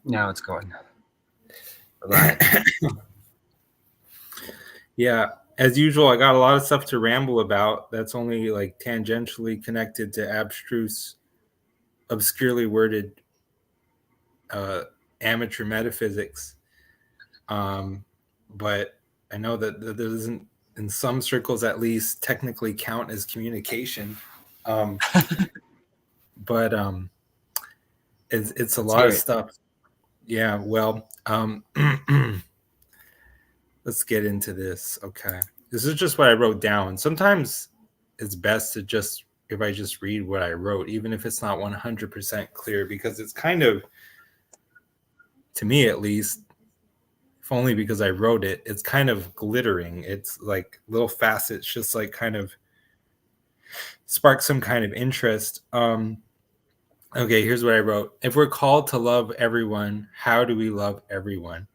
Now it's going. Right. Yeah, as usual, I got a lot of stuff to ramble about that's only like tangentially connected to abstruse, obscurely worded amateur metaphysics. But I know that doesn't, in some circles at least, technically count as communication. Um, but it's a Let's lot hear of it. stuff. Yeah, well, let's get into this. Okay. This is just what I wrote down. Sometimes it's best to just, if I just read what I wrote, even if it's not 100% clear, because it's kind of, to me at least, if only because I wrote it, it's kind of glittering. It's like little facets, just like kind of spark some kind of interest. Okay, here's what I wrote. If we're called to love everyone, how do we love everyone?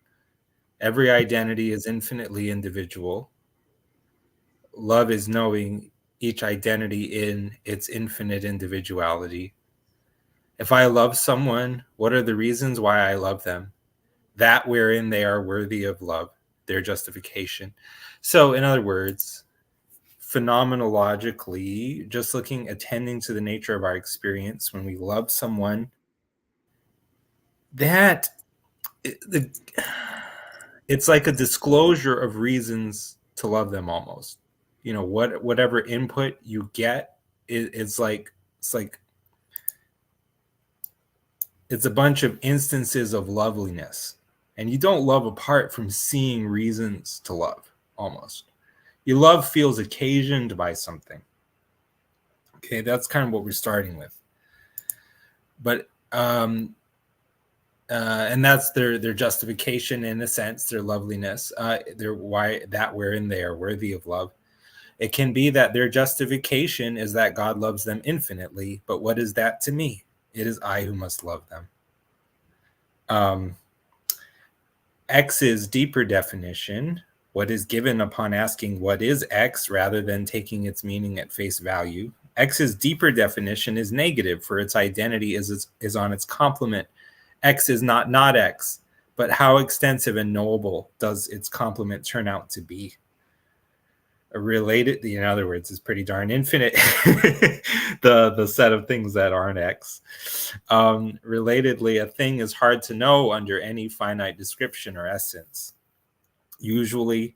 Every identity is infinitely individual. Love is knowing each identity in its infinite individuality. If I love someone, what are the reasons why I love them? That wherein they are worthy of love, their justification. So, in other words, phenomenologically, just attending to the nature of our experience, when we love someone, that it's like a disclosure of reasons to love them almost. Whatever input you get, it's like it's a bunch of instances of loveliness, and you don't love apart from seeing reasons to love. Almost, your love feels occasioned by something. Okay, that's kind of what we're starting with. But and that's their justification, in a sense, their loveliness, their why that wherein they are worthy of love. It can be that their justification is that God loves them infinitely, but what is that to me? It is I who must love them. X's deeper definition, what is given upon asking what is X rather than taking its meaning at face value. X's deeper definition is negative, for its identity is on its complement. X is not X, but how extensive and knowable does its complement turn out to be? Related, in other words, is pretty darn infinite. the set of things that aren't X. Relatedly, a thing is hard to know under any finite description or essence. Usually,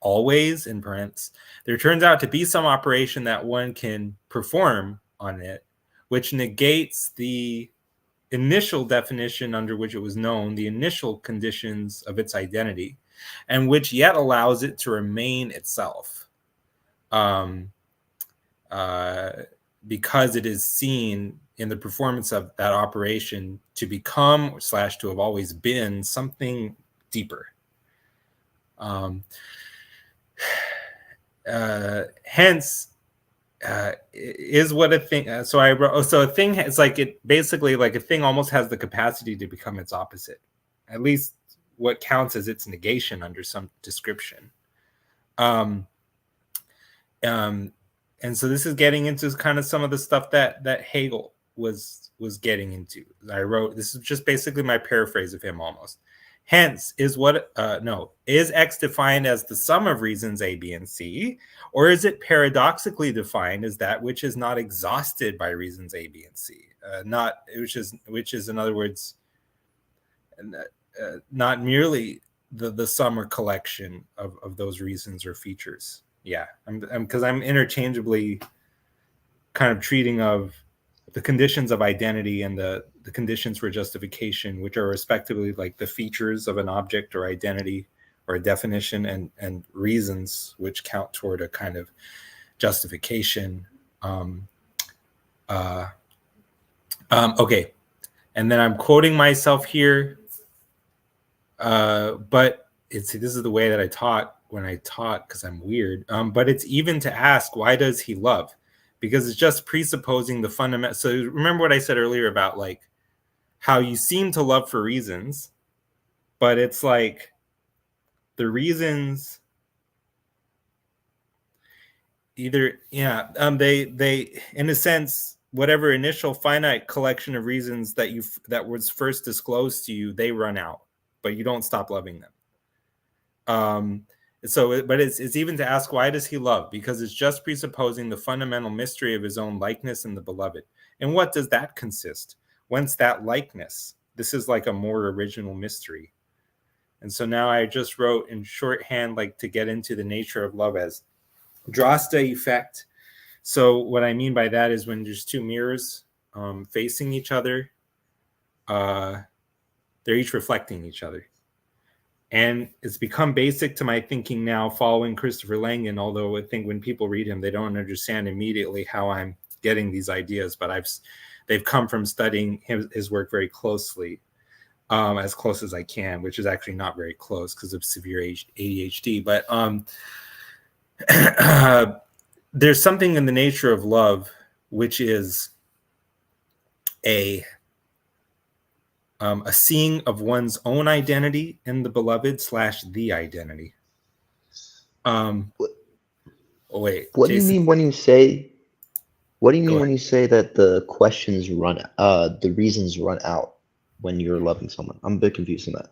always, in parentheses, there turns out to be some operation that one can perform on it, which negates the initial definition under which it was known, the initial conditions of its identity, and which yet allows it to remain itself. Because it is seen in the performance of that operation to become / to have always been something deeper. Hence, is what a thing. So I wrote. So a thing. It's like it basically like a thing almost has the capacity to become its opposite, at least what counts as its negation under some description. And so this is getting into kind of some of the stuff that Hegel was getting into. I wrote, this is just basically my paraphrase of him almost. Hence, is X defined as the sum of reasons A, B, and C, or is it paradoxically defined as that which is not exhausted by reasons A, B, and C? Which is in other words, not merely the sum or collection of those reasons or features. Yeah, because I'm interchangeably kind of treating of the conditions of identity and the conditions for justification, which are respectively like the features of an object or identity or a definition, and reasons which count toward a kind of justification. Okay, and then I'm quoting myself here, but this is the way that I taught when I taught, because I'm weird. But it's even to ask, why does he love? Because it's just presupposing the fundamental. So remember what I said earlier about like how you seem to love for reasons, but it's like the reasons either, they in a sense, whatever initial finite collection of reasons that was first disclosed to you, they run out, but you don't stop loving them. But it's even to ask, why does he love? Because it's just presupposing the fundamental mystery of his own likeness in the beloved. And what does that consist? Whence that likeness? This is like a more original mystery. And so now I just wrote in shorthand, like to get into the nature of love as Droste effect. So what I mean by that is when there's two mirrors facing each other, they're each reflecting each other. And it's become basic to my thinking now following Christopher Langan, although I think when people read him, they don't understand immediately how I'm getting these ideas, but they've come from studying his work very closely, as close as I can, which is actually not very close because of severe ADHD. But there's something in the nature of love, which is a seeing of one's own identity in the beloved / the identity. Wait, what do you mean when you say? What do you mean when you say that the questions the reasons run out when you're loving someone? I'm a bit confused on that.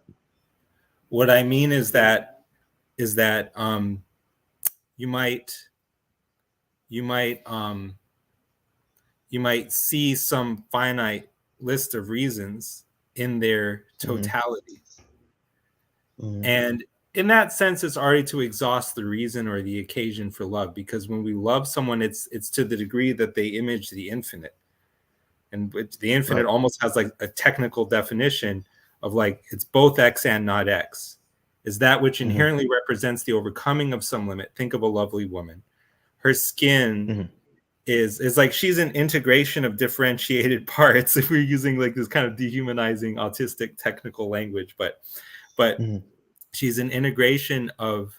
What I mean is that you might see some finite list of reasons in their totality. Mm-hmm. And in that sense, it's already to exhaust the reason or the occasion for love, because when we love someone, it's to the degree that they image the infinite. And the infinite almost has like a technical definition of like, it's both X and not X. Is that which inherently represents the overcoming of some limit. Think of a lovely woman. Her skin is like, she's an integration of differentiated parts, if we're using like this kind of dehumanizing autistic technical language, but she's an integration of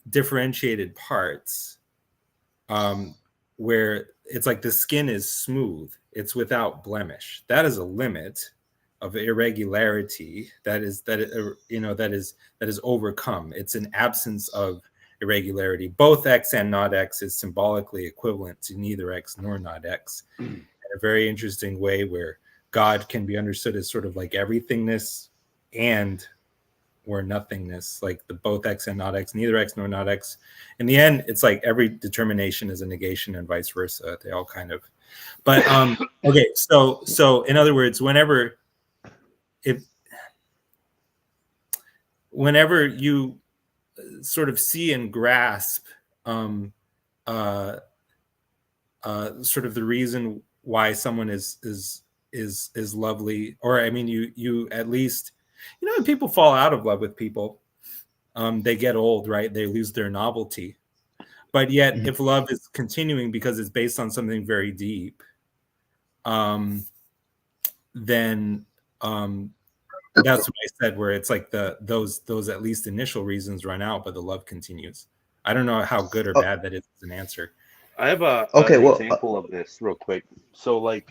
differentiated parts, where it's like the skin is smooth, it's without blemish. That is a limit of irregularity that is overcome. It's an absence of irregularity. Both X and not X is symbolically equivalent to neither X nor not X, in a very interesting way, where God can be understood as sort of like everythingness and or nothingness, like the both X and not X, neither X nor not X. In the end, it's like every determination is a negation and vice versa. They all kind of, but okay. So in other words, whenever you sort of see and grasp sort of the reason why someone is lovely, or I mean, you at least, when people fall out of love with people, they get old, right? They lose their novelty. But yet, if love is continuing because it's based on something very deep, then that's what I said, where it's like those at least initial reasons run out, but the love continues. I don't know how good or bad that is as an answer. I have an example of this real quick. There's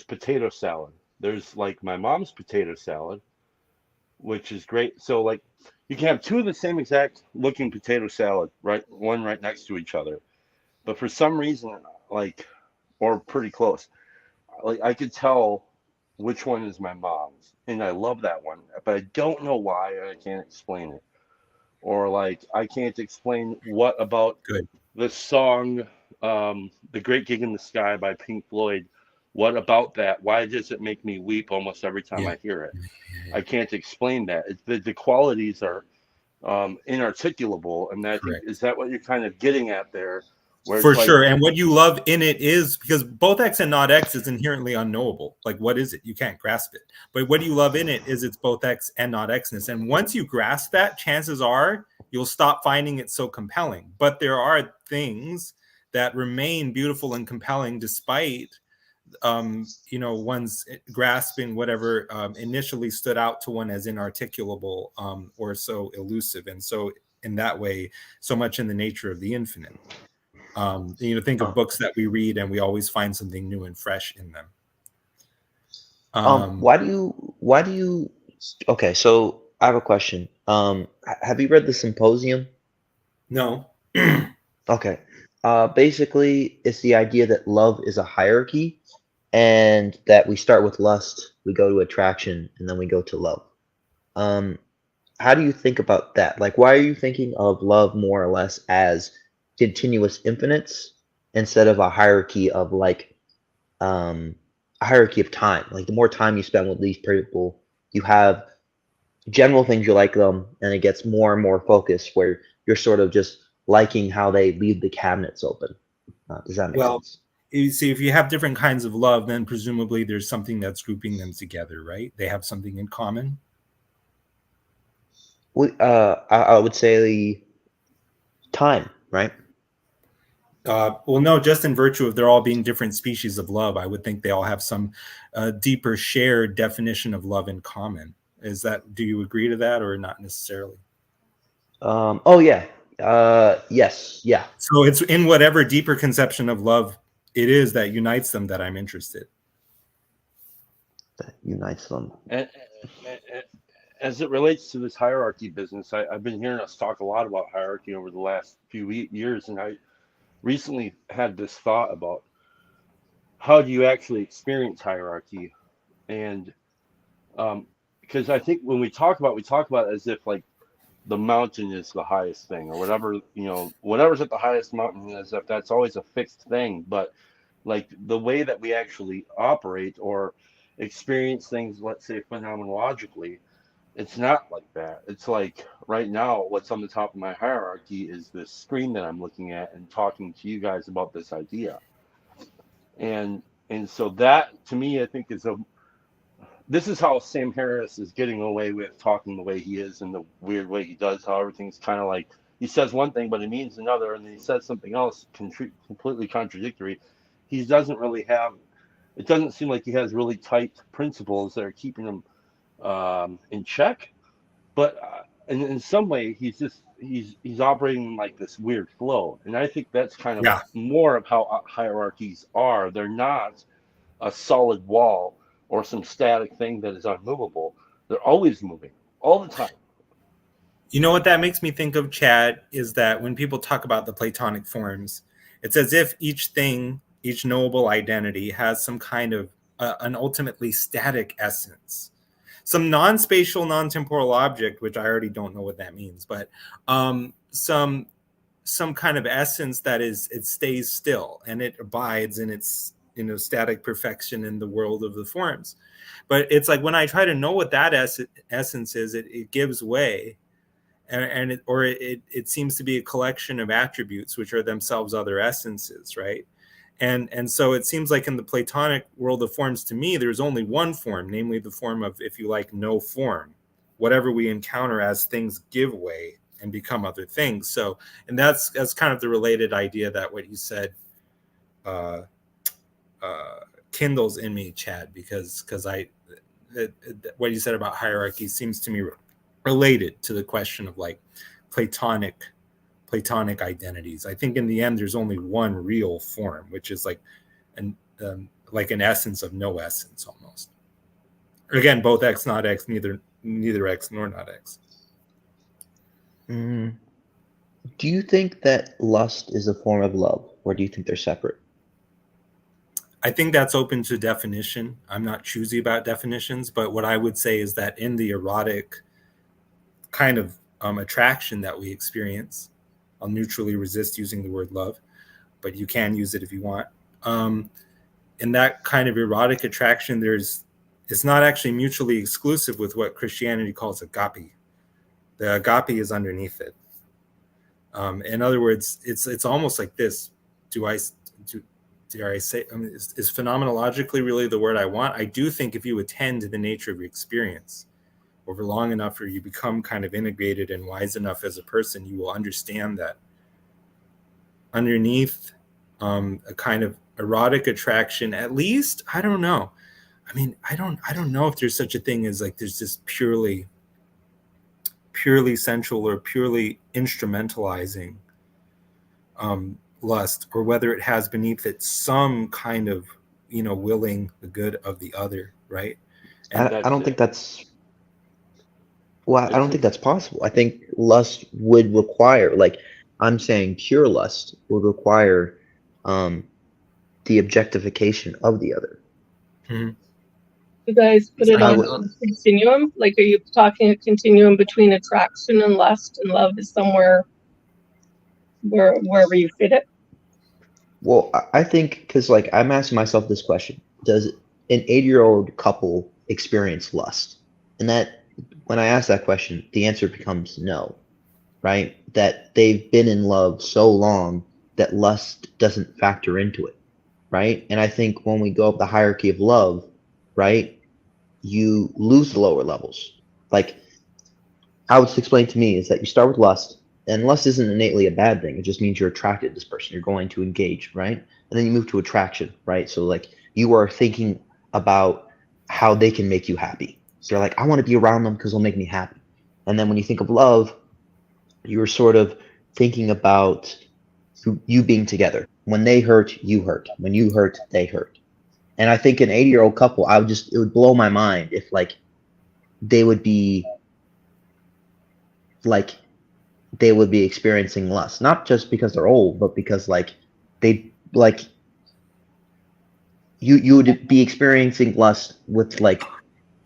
potato salad. There's like my mom's potato salad, which is great. So like you can have two of the same exact looking potato salad, right? One right next to each other. But for some reason, like, or pretty close, like I could tell which one is my mom's, and I love that one, but I don't know why, and I can't explain it. Or like I can't explain what about the song The Great Gig in the Sky by Pink Floyd. What about that? Why does it make me weep almost every time I hear it? I can't explain that. The qualities are inarticulable, and that is that what you're kind of getting at there? For sure. And what you love in it is, because both X and not X is inherently unknowable. Like, what is it? You can't grasp it. But what you love in it is it's both X and not Xness. And once you grasp that, chances are you'll stop finding it so compelling. But there are things that remain beautiful and compelling despite one's grasping whatever initially stood out to one as inarticulable or so elusive. And so in that way, so much in the nature of the infinite. Think of books that we read and we always find something new and fresh in them. Why do you okay, so I have a question. Have you read The Symposium? No. Okay. Basically, it's the idea that love is a hierarchy, and that we start with lust, we go to attraction, and then we go to love. Um, how do you think about that? Like, why are you thinking of love more or less as continuous infinites instead of a hierarchy of like a hierarchy of time? Like, the more time you spend with these people, you have general things you like them, and it gets more and more focused where you're sort of just liking how they leave the cabinets open. Does that make Well, sense? you see, if you have different kinds of love, then presumably there's something that's grouping them together, right? They have something in common. I would say time, right? Well, no, just in virtue of there all being different species of love, I would think they all have some deeper shared definition of love in common. Is that, do you agree to that or not necessarily? Oh yeah. Yes. Yeah. So it's in whatever deeper conception of love it is that unites them that I'm interested. That unites them. And, as it relates to this hierarchy business, I've been hearing us talk a lot about hierarchy over the last few years, and I recently had this thought about how do you actually experience hierarchy, and because I think when we talk about it as if like the mountain is the highest thing or whatever, whatever's at the highest mountain, as if that's always a fixed thing. But like the way that we actually operate or experience things, let's say phenomenologically, it's not like that. It's like right now what's on the top of my hierarchy is this screen that I'm looking at and talking to you guys about this idea. And so that to me I think is a this is how Sam Harris is getting away with talking the way he is and the weird way he does, how everything's kind of like he says one thing but he means another, and then he says something else completely contradictory. He doesn't really have, it doesn't seem like he has really tight principles that are keeping him in check. But in some way, he's operating in like this weird flow, and I think that's kind of Yeah. more of how hierarchies are. They're not a solid wall or some static thing that is unmovable. They're always moving all the time. You know what that makes me think of, Chad, is that when people talk about the Platonic forms, it's as if each thing, each knowable identity has some kind of an ultimately static essence, some non-spatial, non-temporal object, which I already don't know what that means, but some kind of essence that is, it stays still and it abides in its static perfection in the world of the forms. But it's like when I try to know what that essence is, it gives way, and it seems to be a collection of attributes which are themselves other essences, right? And so it seems like in the Platonic world of forms, to me, there's only one form, namely the form of, if you like, no form. Whatever we encounter as things give way and become other things. So, and that's kind of the related idea that what you said kindles in me, Chad, because what you said about hierarchy seems to me related to the question of like Platonic identities. I think in the end, there's only one real form, which is like an essence of no essence almost. Again, both X, not X, neither X nor not X. Do you think that lust is a form of love, or do you think they're separate? I think that's open to definition. I'm not choosy about definitions, but what I would say is that in the erotic kind of attraction that we experience, I'll neutrally resist using the word love, but you can use it if you want. In that kind of erotic attraction, it's not actually mutually exclusive with what Christianity calls agape. The agape is underneath it. In other words, it's almost like this. Dare I say, is phenomenologically really the word I want? I do think if you attend to the nature of your experience over long enough, or you become kind of integrated and wise enough as a person, you will understand that underneath a kind of erotic attraction, at least, I don't know. I mean, I don't know if there's such a thing as like there's this purely sensual or purely instrumentalizing lust, or whether it has beneath it some kind of willing the good of the other, right? And I don't think that's well. I don't think that's possible. I think lust would require like I'm saying pure lust would require the objectification of the other. You guys put it I on would- a continuum? Like, are you talking a continuum between attraction and lust, and love is somewhere wherever you fit it? Well, I think because like I'm asking myself this question: does an 80-year-old couple experience lust? And that when I ask that question, the answer becomes no, right? That they've been in love so long that lust doesn't factor into it, right? And I think when we go up the hierarchy of love, right, you lose the lower levels. Like how it's explained to me is that you start with lust, and lust isn't innately a bad thing. It just means you're attracted to this person. You're going to engage, right? And then you move to attraction, right? So like you are thinking about how they can make you happy. So you're like, I want to be around them because they'll make me happy. And then when you think of love, you're sort of thinking about you being together. When they hurt, you hurt. When you hurt, they hurt. And I think an 80-year-old couple, it would blow my mind if like they would be like they would be experiencing lust, not just because they're old, but because like they like you would be experiencing lust with like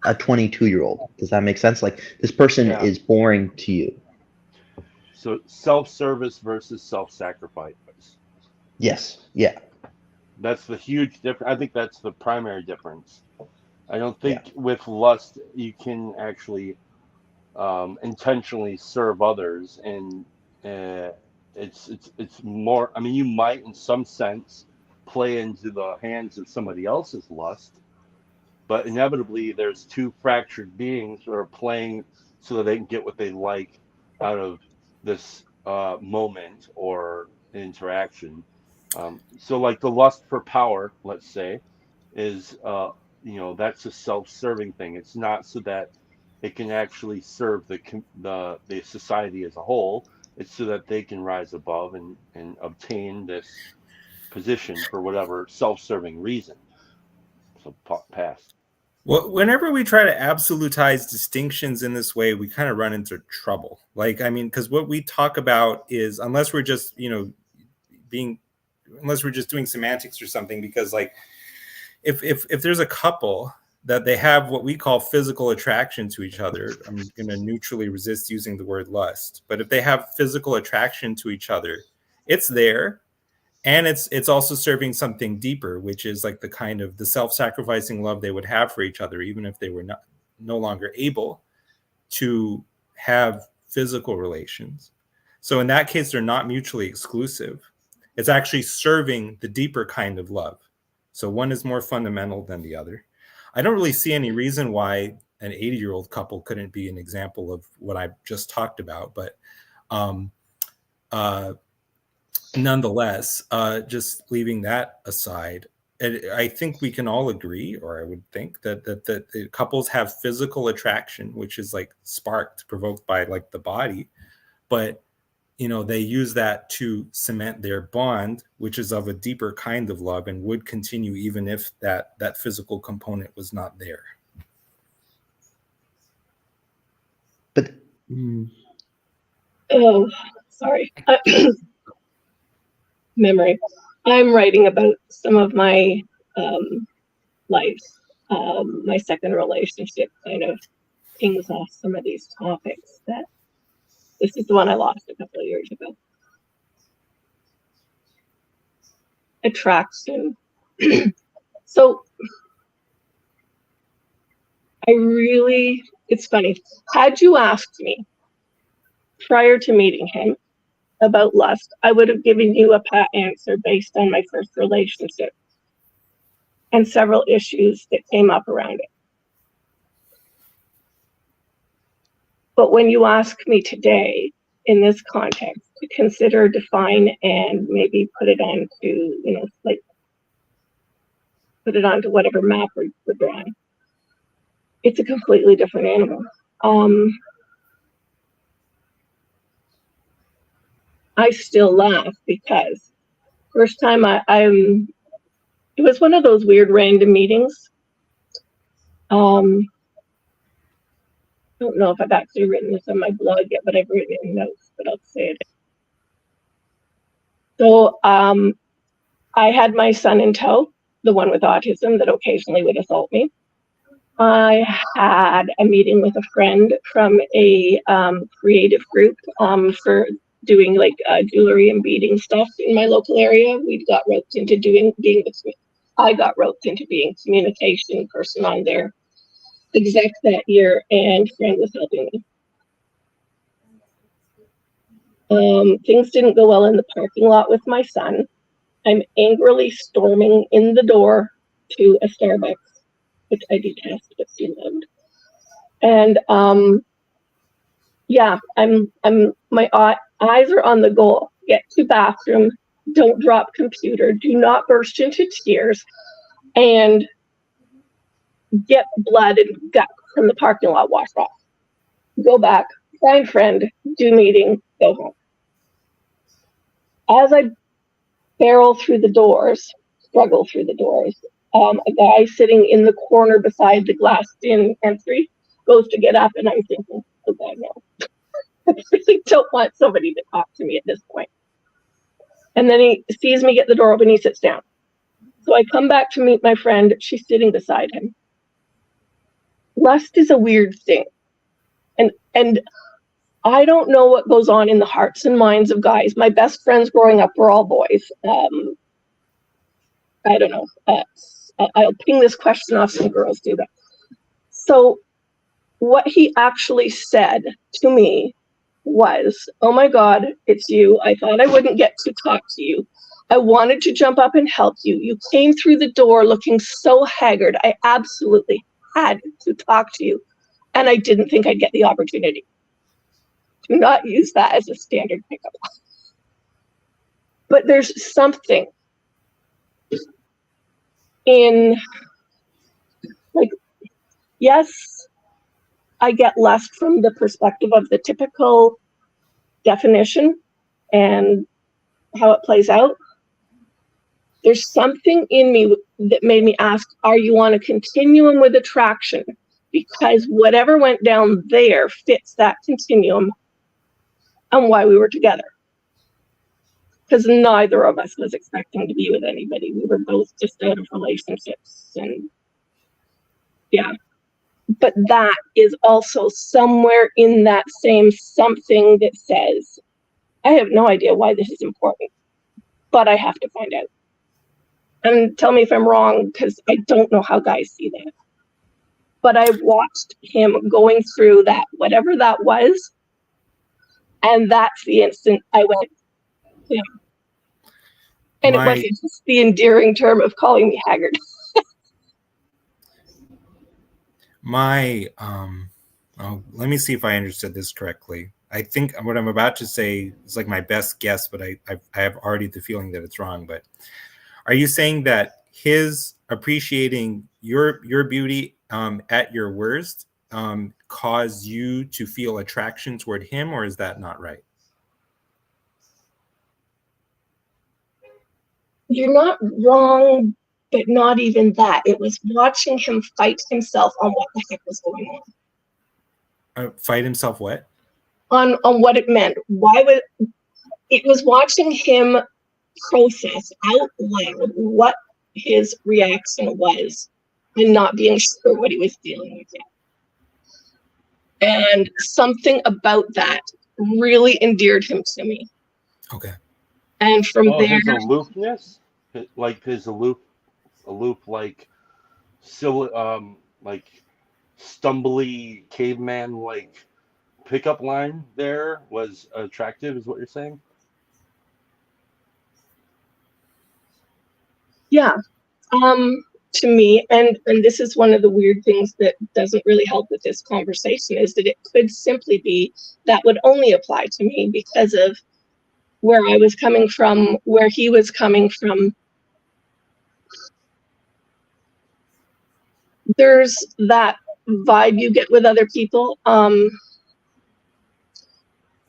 a 22-year-old. Does that make sense? Like this person Yeah. is boring to you. So self-service versus self-sacrifice. Yes. Yeah. That's the huge difference. I think that's the primary difference. I don't think with lust you can actually intentionally serve others, and it's more. I mean, you might in some sense play into the hands of somebody else's lust, but inevitably there's two fractured beings who are playing so that they can get what they like out of this moment or interaction. So like the lust for power, let's say, is that's a self-serving thing. It's not so that it can actually serve the society as a whole. It's so that they can rise above and obtain this position for whatever self-serving reason. So pass. Well, whenever we try to absolutize distinctions in this way, we kind of run into trouble. Like, I mean, because what we talk about is, unless we're just, unless we're just doing semantics or something, because like, if there's a couple that they have what we call physical attraction to each other, I'm going to neutrally resist using the word lust, but if they have physical attraction to each other, it's there. And it's also serving something deeper, which is like the kind of the self-sacrificing love they would have for each other, even if they were no longer able to have physical relations. So in that case, they're not mutually exclusive. It's actually serving the deeper kind of love. So one is more fundamental than the other. I don't really see any reason why an 80-year-old couple couldn't be an example of what I just talked about, but nonetheless, just leaving that aside, I think we can all agree, or I would think that couples have physical attraction, which is like sparked, provoked by like the body, but they use that to cement their bond, which is of a deeper kind of love and would continue even if that physical component was not there. But Oh, sorry. Memory. I'm writing about some of my life. My second relationship kind of pings off some of these topics. That this is the one I lost a couple of years ago. Attraction. So it's funny. Had you asked me prior to meeting him about lust, I would have given you a pat answer based on my first relationship and several issues that came up around it. But when you ask me today, in this context, to consider, define, and maybe put it onto, put it onto whatever map we're drawing, it's a completely different animal. I still laugh because first time it was one of those weird random meetings. I don't know if I've actually written this on my blog yet, but I've written it in notes, but I'll say it. So I had my son in tow, the one with autism that occasionally would assault me. I had a meeting with a friend from a creative group for doing like jewelry and beading stuff in my local area. I got roped into being communication person on their exec that year, and friend was helping me. Things didn't go well in the parking lot with my son. I'm angrily storming in the door to a Starbucks, which I detest, but still loved. And yeah, my eyes are on the goal. Get to bathroom, don't drop computer, do not burst into tears, and get blood and gut from the parking lot washed off. Go back, find friend, do meeting, go home. As I struggle through the doors, a guy sitting in the corner beside the glassed-in entry goes to get up, and I'm thinking, oh God, no. I really don't want somebody to talk to me at this point. And then he sees me get the door open, he sits down. So I come back to meet my friend. She's sitting beside him. Lust is a weird thing. And I don't know what goes on in the hearts and minds of guys. My best friends growing up were all boys. I don't know. I'll ping this question off, some girls do that. So what he actually said to me was, oh my God, it's you. I thought I wouldn't get to talk to you. I wanted to jump up and help you. You came through the door looking so haggard. I absolutely had to talk to you. And I didn't think I'd get the opportunity. Do not use that as a standard pickup. But there's something in, like, yes, I get lust from the perspective of the typical definition and how it plays out. There's something in me that made me ask, are you on a continuum with attraction? Because whatever went down there fits that continuum and why we were together. Because neither of us was expecting to be with anybody. We were both just out of relationships, and yeah. But that is also somewhere in that same something that says, I have no idea why this is important, but I have to find out. And tell me if I'm wrong, because I don't know how guys see that. But I watched him going through that, whatever that was, and that's the instant I went, yeah. And it wasn't just the endearing term of calling me haggard. Let me see if I understood this correctly. I think what I'm about to say is like my best guess, but I have already the feeling that it's wrong. But are you saying that his appreciating your beauty at your worst caused you to feel attraction toward him, or is that not right? You're not wrong, but not even that. It was watching him fight himself on what the heck was going on. Fight himself what? On what it meant. It was watching him process out loud what his reaction was and not being sure what he was dealing with yet. And something about that really endeared him to me. Okay. And from there, his aloofness, like his aloof, like stumbly caveman like pickup line there was attractive, is what you're saying? Yeah. To me, and this is one of the weird things that doesn't really help with this conversation, is that it could simply be that would only apply to me because of where I was coming from, where he was coming from. There's that vibe you get with other people.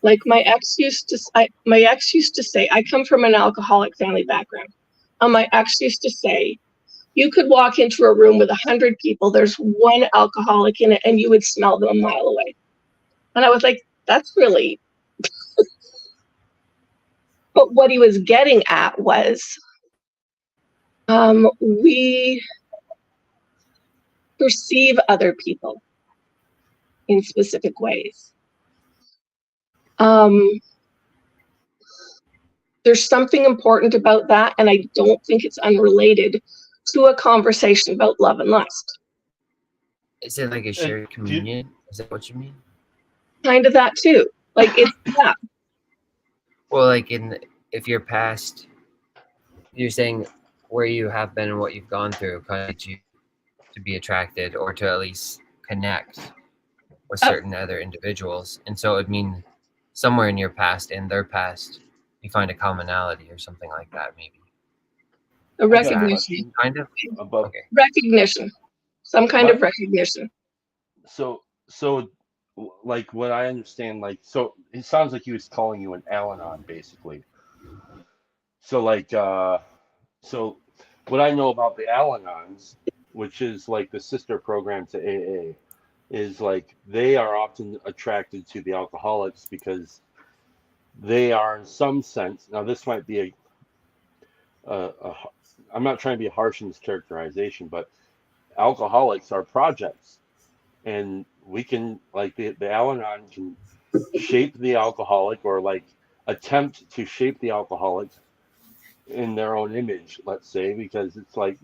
Like my ex used to say, I come from an alcoholic family background. My ex used to say, you could walk into a room with 100 people, there's one alcoholic in it, and you would smell them a mile away. And I was like, that's really But what he was getting at was we perceive other people in specific ways. There's something important about that, and I don't think it's unrelated to a conversation about love and lust. Is it like a shared communion? Is that what you mean? Kind of that too. Like it's yeah. Well, like if you're past, you're saying where you have been and what you've gone through caused you to be attracted or to at least connect with certain other individuals, and so it would mean somewhere in your past and their past you find a commonality or something like that, maybe. A recognition. Kind of. About Okay. Recognition. Some kind of recognition. so like what I understand, like, so it sounds like he was calling you an Al-Anon, basically. So like so what I know about the Al-Anons, which is like the sister program to AA, is like they are often attracted to the alcoholics because they are in some sense, now this might be I'm not trying to be harsh in this characterization, but alcoholics are projects, and we can, like, the Al-Anon can shape the alcoholic, or like attempt to shape the alcoholic in their own image, let's say, because it's like,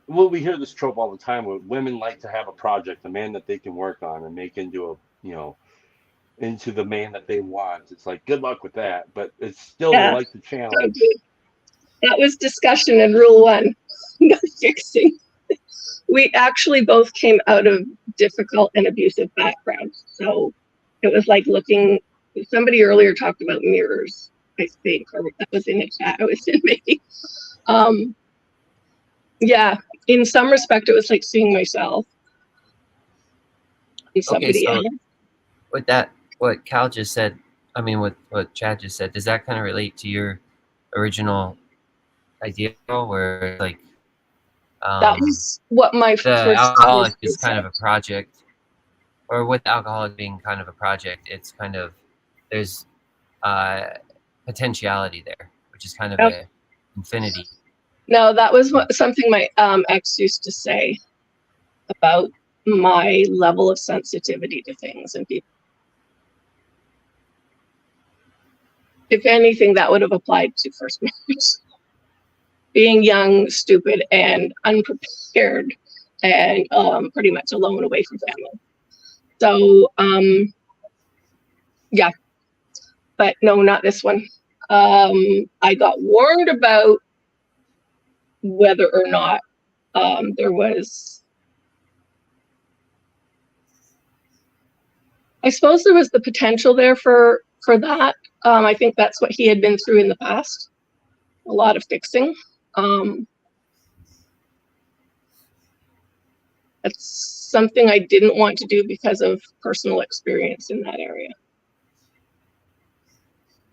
well, we hear this trope all the time where women like to have a project, a man that they can work on and make into a, into the man that they want. It's like, good luck with that, but it's still, they like the challenge. That was discussion in rule 1. No fixing. We actually both came out of difficult and abusive backgrounds, so it was like looking. Somebody earlier talked about mirrors, I think, or that was in a chat I was in, maybe. Yeah, in some respect, it was like seeing myself in somebody else. With that, what Cal just said, I mean, what Chad just said, does that kind of relate to your original idea, where like that was what my the alcoholic is kind of a project, or with the alcoholic being kind of a project, it's kind of, there's potentiality there, which is kind of a infinity. No, that was something my ex used to say about my level of sensitivity to things and people. If anything, that would have applied to first marriage. Being young, stupid, and unprepared, and pretty much alone, away from family. So, yeah. But no, not this one. I got warned about whether or not there was, I suppose there was the potential there for that. I think that's what he had been through in the past. A lot of fixing. That's something I didn't want to do because of personal experience in that area.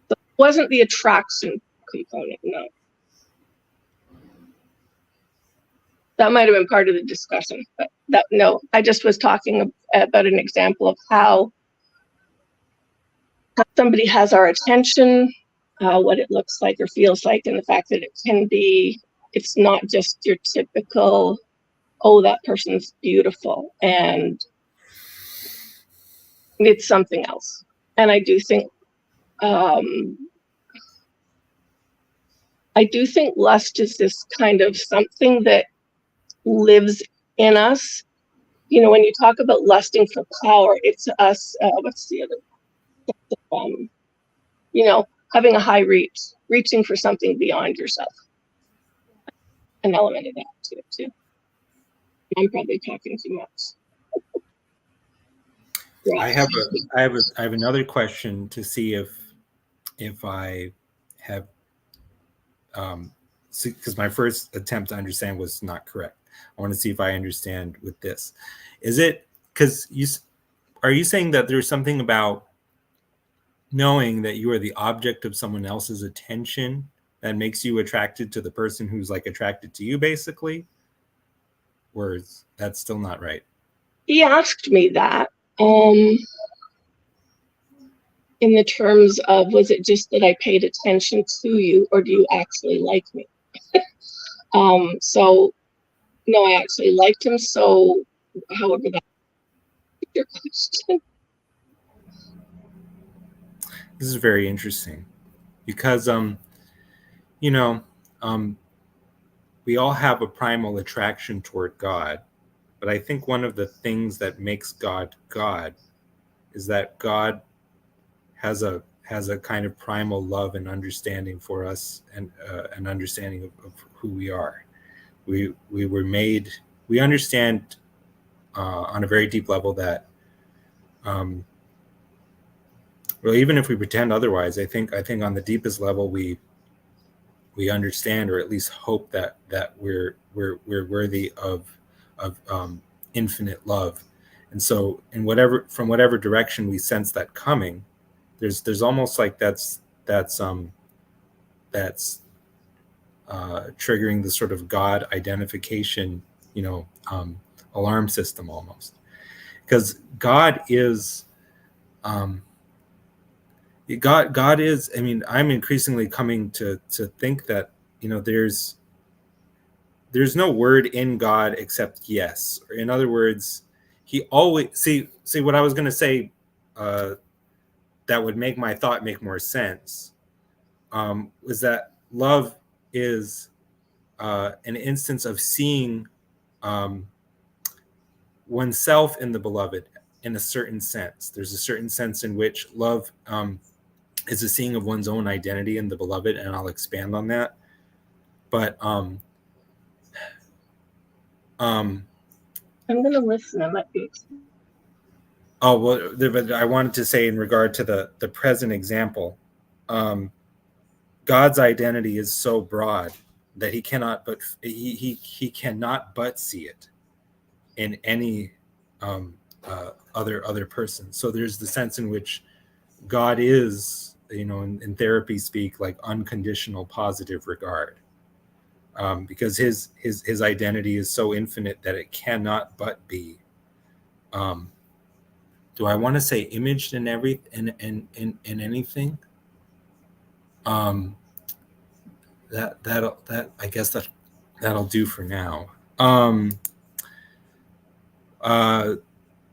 So it wasn't the attraction component, no. That might have been part of the discussion, but no, I just was talking about an example of how somebody has our attention, what it looks like or feels like, and the fact that it can be, it's not just your typical, oh, that person's beautiful, and it's something else. And I do think lust is this kind of something that lives in us. When you talk about lusting for power, it's us, what's the other, having a high reach, reaching for something beyond yourself. An element of that too. I'm probably talking too much. I have another question to see if I have, because my first attempt to understand was not correct. I want to see if I understand with this. Is it because are you saying that there's something about knowing that you are the object of someone else's attention that makes you attracted to the person who's like attracted to you, basically? Or is that still not right? He asked me that. in the terms of, was it just that I paid attention to you, or do you actually like me? So no, I actually liked him. So, however, that's your question. This is very interesting because you know, we all have a primal attraction toward God, but I think one of the things that makes God God is that God has a kind of primal love and understanding for us, and an understanding of who we are. We were made. We understand on a very deep level that, well, even if we pretend otherwise, I think on the deepest level we understand, or at least hope, that we're worthy of infinite love. And so, from whatever direction we sense that coming, there's almost like that's triggering the sort of God identification, alarm system almost, because God is. God is. I mean, I'm increasingly coming to think that there's no word in God except yes. Or in other words, He always see what I was going to say. That would make my thought make more sense. Was that love is an instance of seeing oneself in the beloved in a certain sense. There's a certain sense in which love is a seeing of one's own identity in the beloved, and I'll expand on that. But I'm going to listen. I might be. oh well, but I wanted to say in regard to the present example, God's identity is so broad that he cannot but see it in any other person. So there's the sense in which God is, in therapy speak, like unconditional positive regard, because his identity is so infinite that it cannot but be. Do I want to say imaged in in anything? That I guess that'll do for now.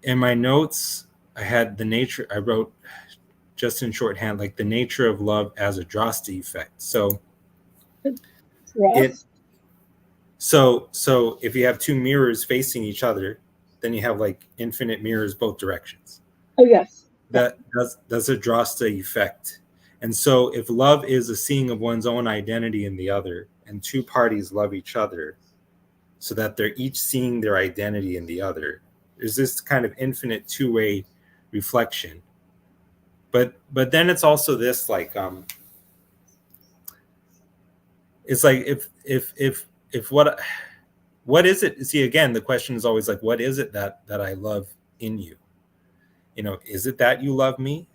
In my notes, I had the nature. I wrote just in shorthand, like the nature of love as a Droste effect. So so if you have two mirrors facing each other, then you have like infinite mirrors both directions. Oh yes. That's a Droste effect. And so if love is a seeing of one's own identity in the other, and two parties love each other so that they're each seeing their identity in the other, there's this kind of infinite two-way reflection. But then it's also this, like, it's like if what is it? See, again, the question is always like, what is it that I love in you? Is it that you love me?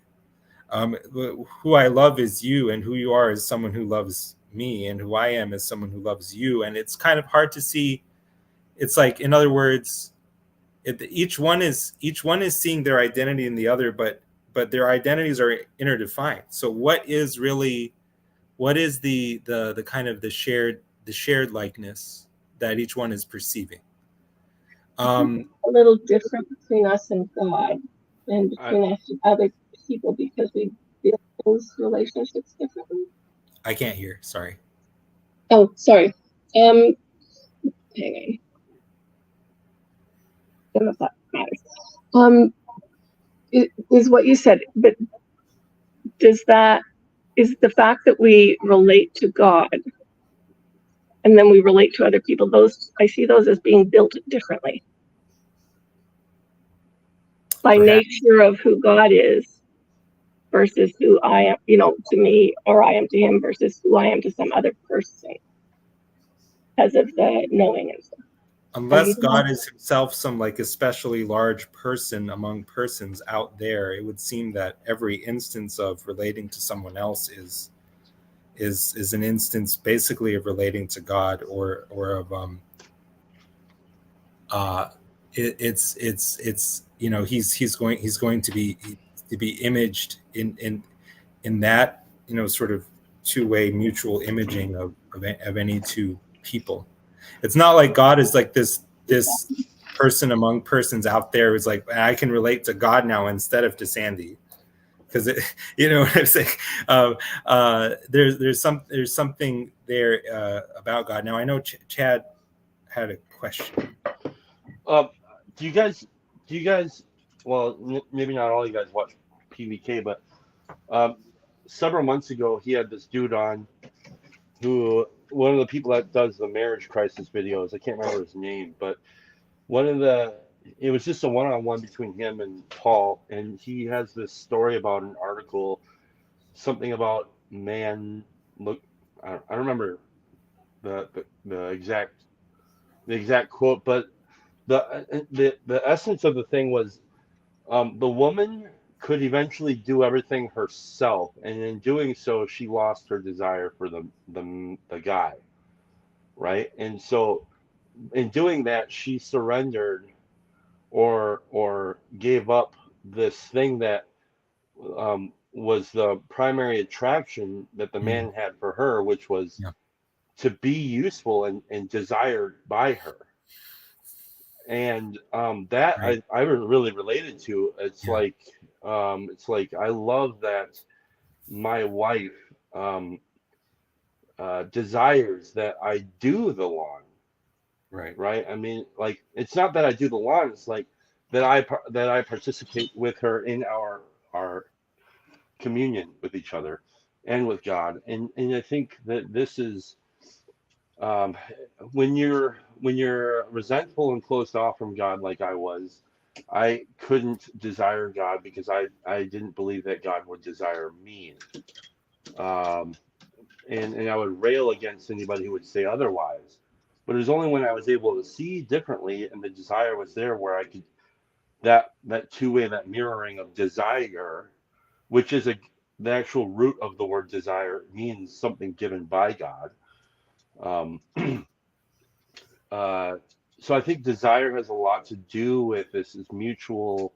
Who I love is you, and who you are is someone who loves me, and who I am is someone who loves you. And it's kind of hard to see. It's like, in other words, each one is seeing their identity in the other, but their identities are interdefined. So what is the kind of the shared likeness that each one is perceiving? A little different between us and God, and between us and other people, because we build those relationships differently. I can't hear. Sorry. Oh, sorry. Hang on. I don't know if that matters. It is what you said, but is the fact that we relate to God and then we relate to other people, those, I see those as being built differently by nature of who God is versus who I am, to me, or I am to him, versus who I am to some other person, because of the knowing and stuff. Unless God is himself some like especially large person among persons out there, it would seem that every instance of relating to someone else is an instance basically of relating to God, or of it's he's going to be imaged in in that, you know, sort of two-way mutual imaging of any two people. It's not like God is like this person among persons out there who's like, I can relate to God now instead of to Sandy, because you know what I'm saying. There's something there about God. Now I know Chad had a question. Do you guys? Well, maybe not all you guys watch PVK, but um, several months ago he had this dude on who one of the people that does the marriage crisis videos. I can't remember his name, but it was just a one-on-one between him and Paul, and he has this story about an article, something about man. Look, I don't remember the exact quote, but the essence of the thing was the woman could eventually do everything herself, and in doing so, she lost her desire for the guy, right? And so, in doing that, she surrendered or gave up this thing that was the primary attraction that the man had for her, which was to be useful and desired by her. And that Right. I really related to. It's like I love that my wife desires that I do the lawn. Right. I mean, like, it's not that I do the lawn. It's like that I participate with her in our communion with each other and with God. And I think that this is um, when you're resentful and closed off from God, like I was. I couldn't desire God because I didn't believe that God would desire me. Um, and I would rail against anybody who would say otherwise. But it was only when I was able to see differently and the desire was there where I could that two-way, that mirroring of desire, which is the actual root of the word desire, means something given by God. Um, so I think desire has a lot to do with this is mutual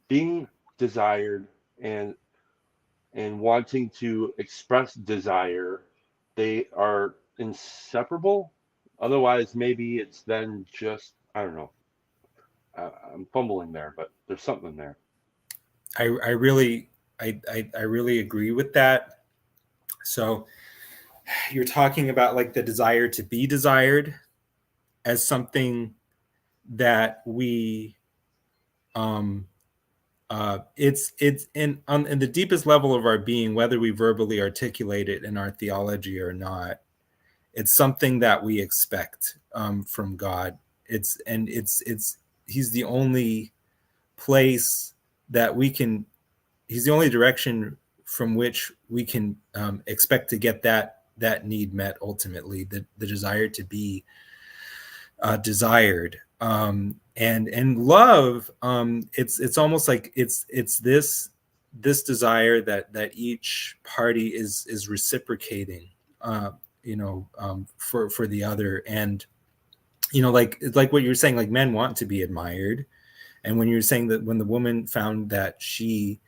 being desired and wanting to express desire. They are inseparable. Otherwise, maybe it's then just, I don't know. I'm fumbling there, but there's something there. I really agree with that. So you're talking about like the desire to be desired as something that we it's in the deepest level of our being, whether we verbally articulate it in our theology or not. It's something that we expect from God. It's he's the only place that we can, he's the only direction from which we can expect to get that need met ultimately, the desire to be desired. And love, it's almost like it's this desire that each party is reciprocating for the other. And like what you were saying, like men want to be admired. And when you're saying that when the woman found that she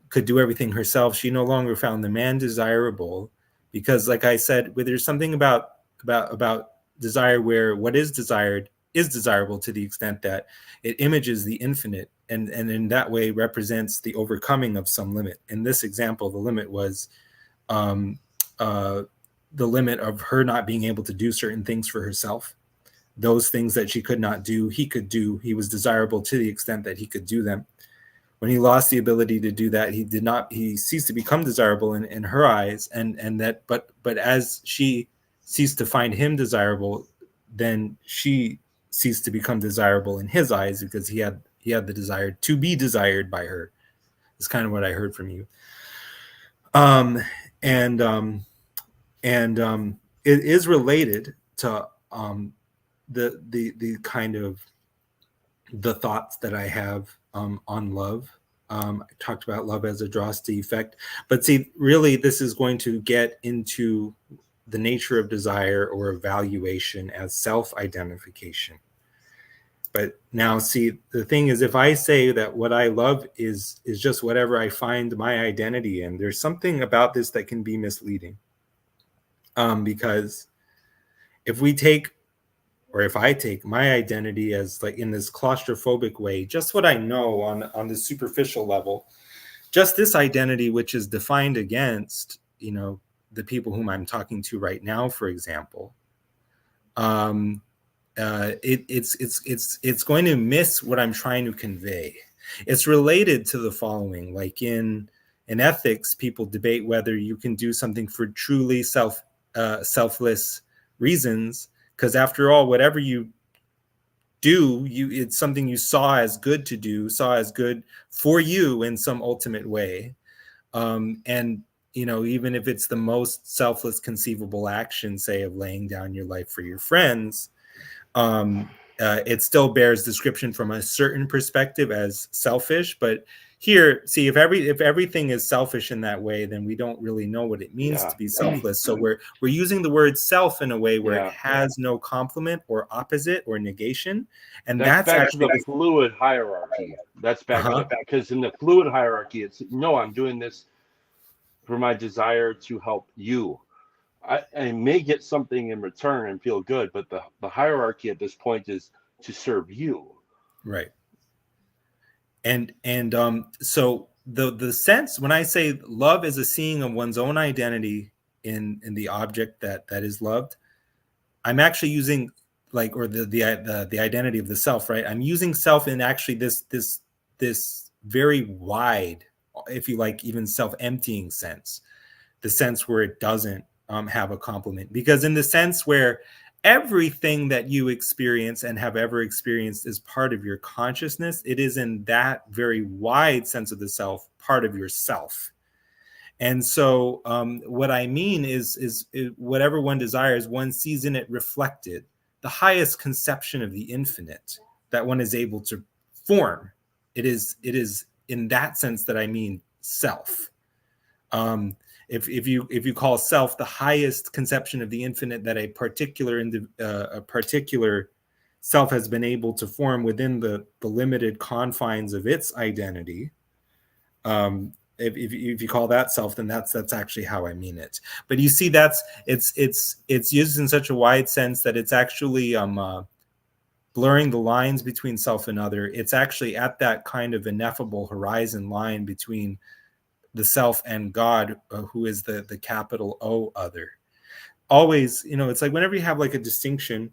could do everything herself, she no longer found the man desirable, because like I said, there's something about desire where what is desired is desirable to the extent that it images the infinite and in that way represents the overcoming of some limit. In this example, the limit was the limit of her not being able to do certain things for herself. Those things that she could not do, he could do. He was desirable to the extent that he could do them. When he lost the ability to do that, he ceased to become desirable in her eyes. But as she ceased to find him desirable, then she ceased to become desirable in his eyes, because he had the desire to be desired by her. It's kind of what I heard from you. It is related to the kind of the thoughts that I have on love. I talked about love as a Droste effect, but see, really, this is going to get into the nature of desire or evaluation as self-identification. But now, see, the thing is, if I say that what I love is just whatever I find my identity in, there's something about this that can be misleading. Because if I take my identity as like in this claustrophobic way, just what I know on the superficial level, just this identity, which is defined against, the people whom I'm talking to right now, for example, it's going to miss what I'm trying to convey. It's related to the following, like in ethics, people debate whether you can do something for truly selfless reasons, because after all, whatever you do, it's something you saw as good to do, saw as good for you in some ultimate way. And even if it's the most selfless conceivable action, say of laying down your life for your friends, it still bears description from a certain perspective as selfish. But here, see, if everything is selfish in that way, then we don't really know what it means to be selfless. So we're using the word self in a way where it has no complement or opposite or negation, and that's back actually to the fluid hierarchy. That's back to because in the fluid hierarchy, it's no, I'm doing this for my desire to help you. I may get something in return and feel good, but the hierarchy at this point is to serve you. Right. And so the sense when I say love is a seeing of one's own identity in the object that is loved, I'm actually using the identity of the self, right? I'm using self in actually this very wide, if you like, even self-emptying sense, the sense where it doesn't have a complement, because in the sense where everything that you experience and have ever experienced is part of your consciousness, it is in that very wide sense of the self, part of yourself. And so what I mean is whatever one desires, one sees in it reflected the highest conception of the infinite that one is able to form. It is in that sense that I mean self. If you call self the highest conception of the infinite that a particular self has been able to form within the limited confines of its identity, if you call that self, then that's actually how I mean it. But you see, it's used in such a wide sense that it's actually blurring the lines between self and other. It's actually at that kind of ineffable horizon line between the self and God, who is the capital O other. Always, it's like whenever you have like a distinction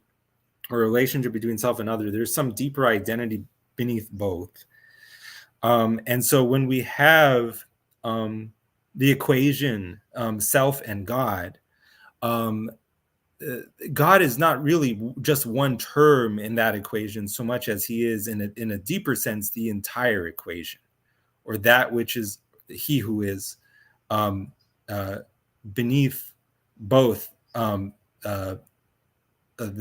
or a relationship between self and other, there's some deeper identity beneath both. And so when we have the equation self and God, God is not really just one term in that equation so much as he is in a deeper sense the entire equation, or that which is he who is beneath both the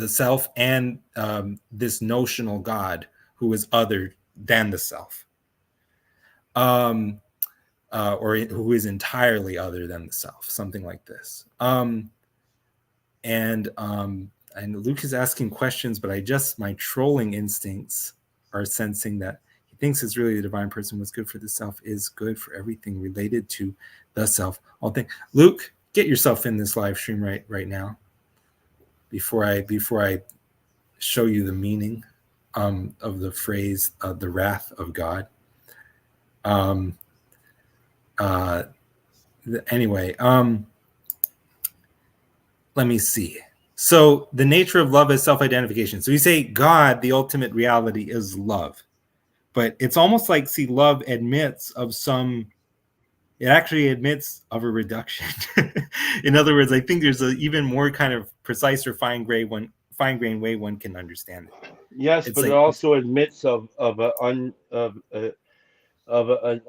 self and this notional God who is other than the self, or who is entirely other than the self, something like this. And Luke is asking questions, but my trolling instincts are sensing that he thinks it's really the divine person. What's good for the self is good for everything related to the self. All thing. Luke, get yourself in this live stream right now before I show you the meaning of the phrase the wrath of God. Anyway, let me see. So the nature of love is self-identification. So we say God, the ultimate reality, is love. But it's almost like, see, love admits of it actually admits of a reduction. In other words, I think there's an even more kind of precise or fine-grained way one can understand it. Yes, but it also admits of an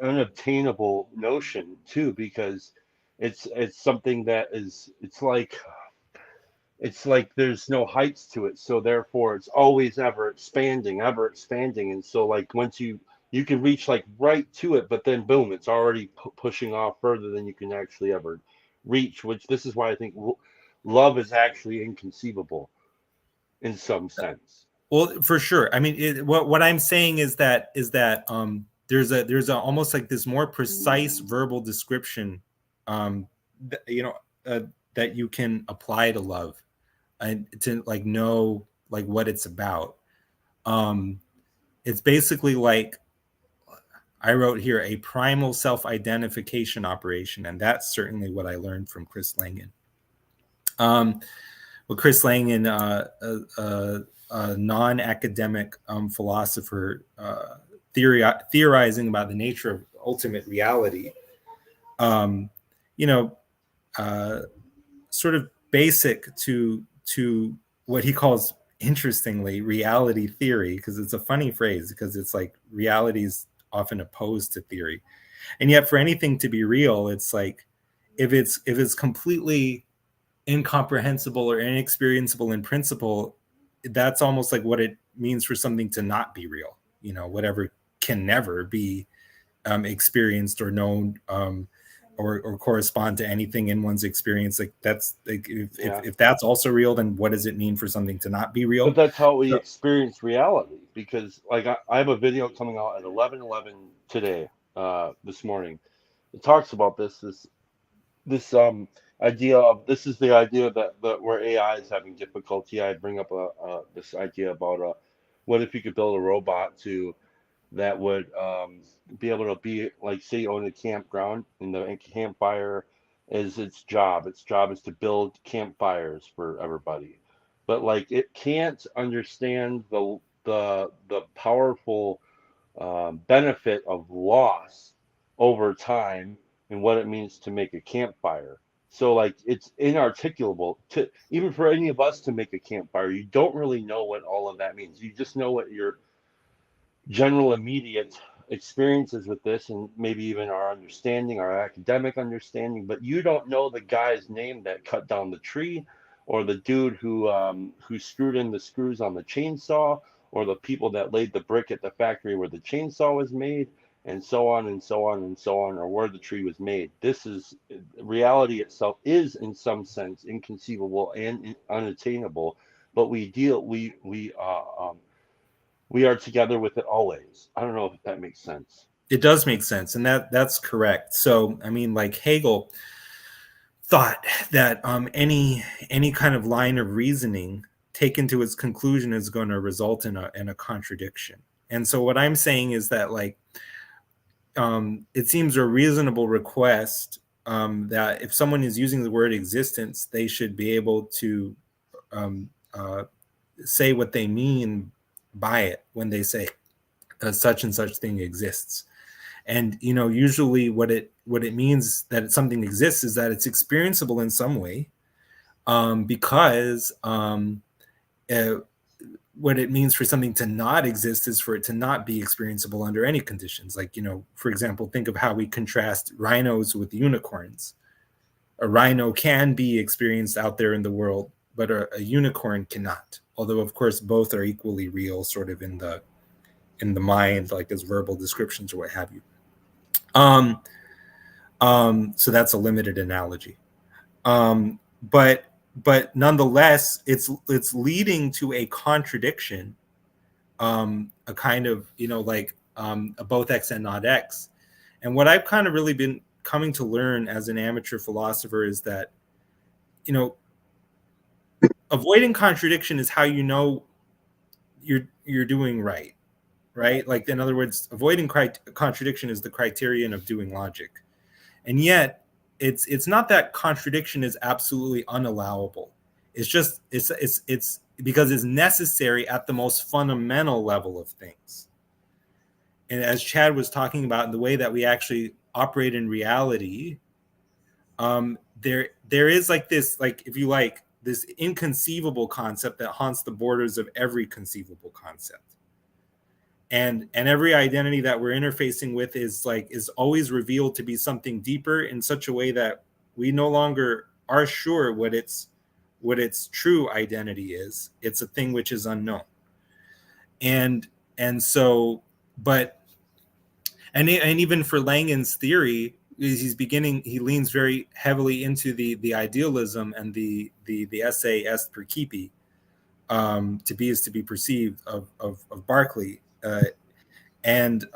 unobtainable notion too, because it's something that is it's like there's no heights to it, so therefore it's always ever expanding, and so like once you can reach like right to it, but then boom, it's already pushing off further than you can actually ever reach, which this is why I think love is actually inconceivable in some sense. Well, for sure. I mean, what I'm saying is that there's a almost like this more precise verbal description, that, that you can apply to love, and to like know like what it's about. It's basically like I wrote here, a primal self-identification operation, and that's certainly what I learned from Chris Langan. Well, Chris Langan, a non-academic philosopher, theorizing about the nature of ultimate reality, you know, sort of basic to what he calls, interestingly, reality theory, because it's a funny phrase, because it's like reality is often opposed to theory, and yet for anything to be real, it's like if it's completely incomprehensible or inexperienceable in principle, that's almost like what it means for something to not be real. Whatever can never be experienced or known, or correspond to anything in one's experience. Like that's like if that's also real, then what does it mean for something to not be real? But that's how we experience reality, because like I have a video coming out at 11:11 today, this morning. It talks about this idea of, this is the idea that where AI is having difficulty. I bring up this idea about what if you could build a robot that would be able to be like, say, on a campground, and the campfire is its job. Its job is to build campfires for everybody, but like it can't understand the powerful benefit of loss over time and what it means to make a campfire. So like it's inarticulable to even for any of us to make a campfire. You don't really know what all of that means. You just know what your general immediate experiences with this, and maybe even our understanding, our academic understanding, but you don't know the guy's name that cut down the tree, or the dude who screwed in the screws on the chainsaw, or the people that laid the brick at the factory where the chainsaw was made, and so on and so on and so on, or where the tree was made. This is reality itself, is in some sense inconceivable and unattainable, but we are together with it always. I don't know if that makes sense. It does make sense, and that's correct. So, I mean, like Hegel thought that any kind of line of reasoning taken to its conclusion is going to result in a contradiction. And so, what I'm saying is that, like, it seems a reasonable request that if someone is using the word existence, they should be able to say what they mean by it when they say such and such thing exists. And usually what it means that something exists is that it's experienceable in some way, because what it means for something to not exist is for it to not be experienceable under any conditions. Like, for example, think of how we contrast rhinos with unicorns. A rhino can be experienced out there in the world, but a unicorn cannot. Although, of course, both are equally real, sort of in the mind, like as verbal descriptions or what have you. So that's a limited analogy. But nonetheless, it's leading to a contradiction, a kind of a both X and not X. And what I've kind of really been coming to learn as an amateur philosopher is that avoiding contradiction is how you're doing right. Like, in other words, avoiding contradiction is the criterion of doing logic. And yet it's not that contradiction is absolutely unallowable. It's just it's because it's necessary at the most fundamental level of things. And as Chad was talking about, in the way that we actually operate in reality, there is like this, like, if you like, this inconceivable concept that haunts the borders of every conceivable concept. And every identity that we're interfacing with is always revealed to be something deeper, in such a way that we no longer are sure what its true identity is. It's a thing which is unknown. And so, but even for Langan's theory, he leans very heavily into the idealism and the esse est percipi, To be is to be perceived of Berkeley, and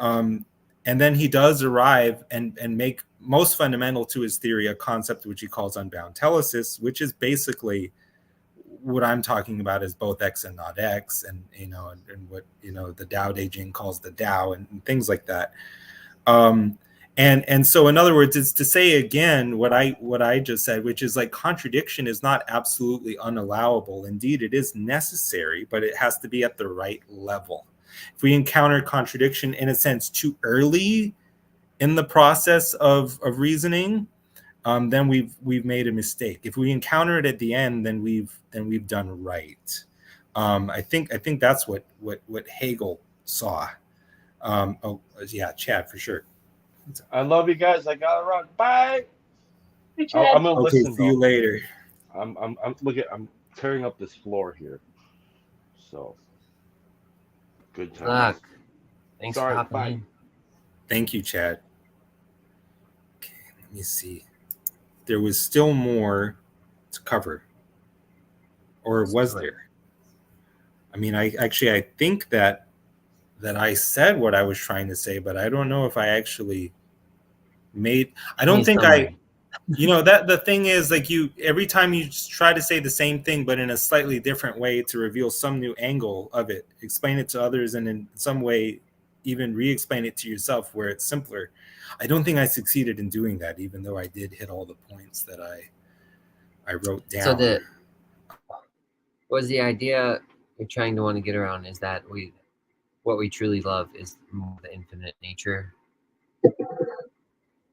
then he does arrive and make most fundamental to his theory a concept which he calls unbound telesis, which is basically what I'm talking about is both X and not X, and and what the Tao Te Ching calls the Tao, and things like that. And so in other words, it's to say again what I just said, which is like contradiction is not absolutely unallowable. Indeed, it is necessary, but it has to be at the right level. If we encounter contradiction in a sense too early in the process of reasoning, then we've made a mistake. If we encounter it at the end, then we've done right. I think that's what Hegel saw. Oh yeah, Chad, for sure. I love you guys. I gotta run. Bye. Hey, Chad. I'm gonna Okay, listen see you though. later. I'm tearing up this floor here. So good times. Look, thanks Sorry, for hopping bye. in. Thank you, Chad. Okay, let me see. There was still more to cover, or was there? I mean, I think that I said what I was trying to say, but I don't know if I actually made. I don't think I. That the thing is, like, every time you just try to say the same thing but in a slightly different way to reveal some new angle of it, explain it to others, and in some way even re-explain it to yourself where it's simpler. I don't think I succeeded in doing that, even though I did hit all the points that I wrote down. So was the idea you're trying to want to get around is that what we truly love is more the infinite nature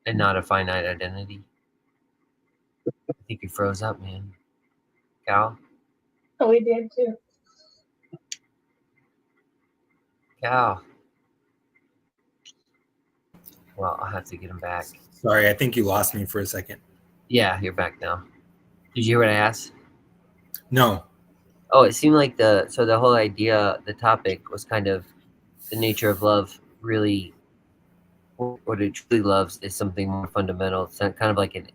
and not a finite identity. I think you froze up, man. Cal? Oh, we did too. Cal. Well, I'll have to get him back. Sorry, I think you lost me for a second. Yeah, you're back now. Did you hear what I asked? No. Oh, it seemed like the whole idea, the topic was kind of the nature of love. Really, what it truly loves is something more fundamental. It's kind of like an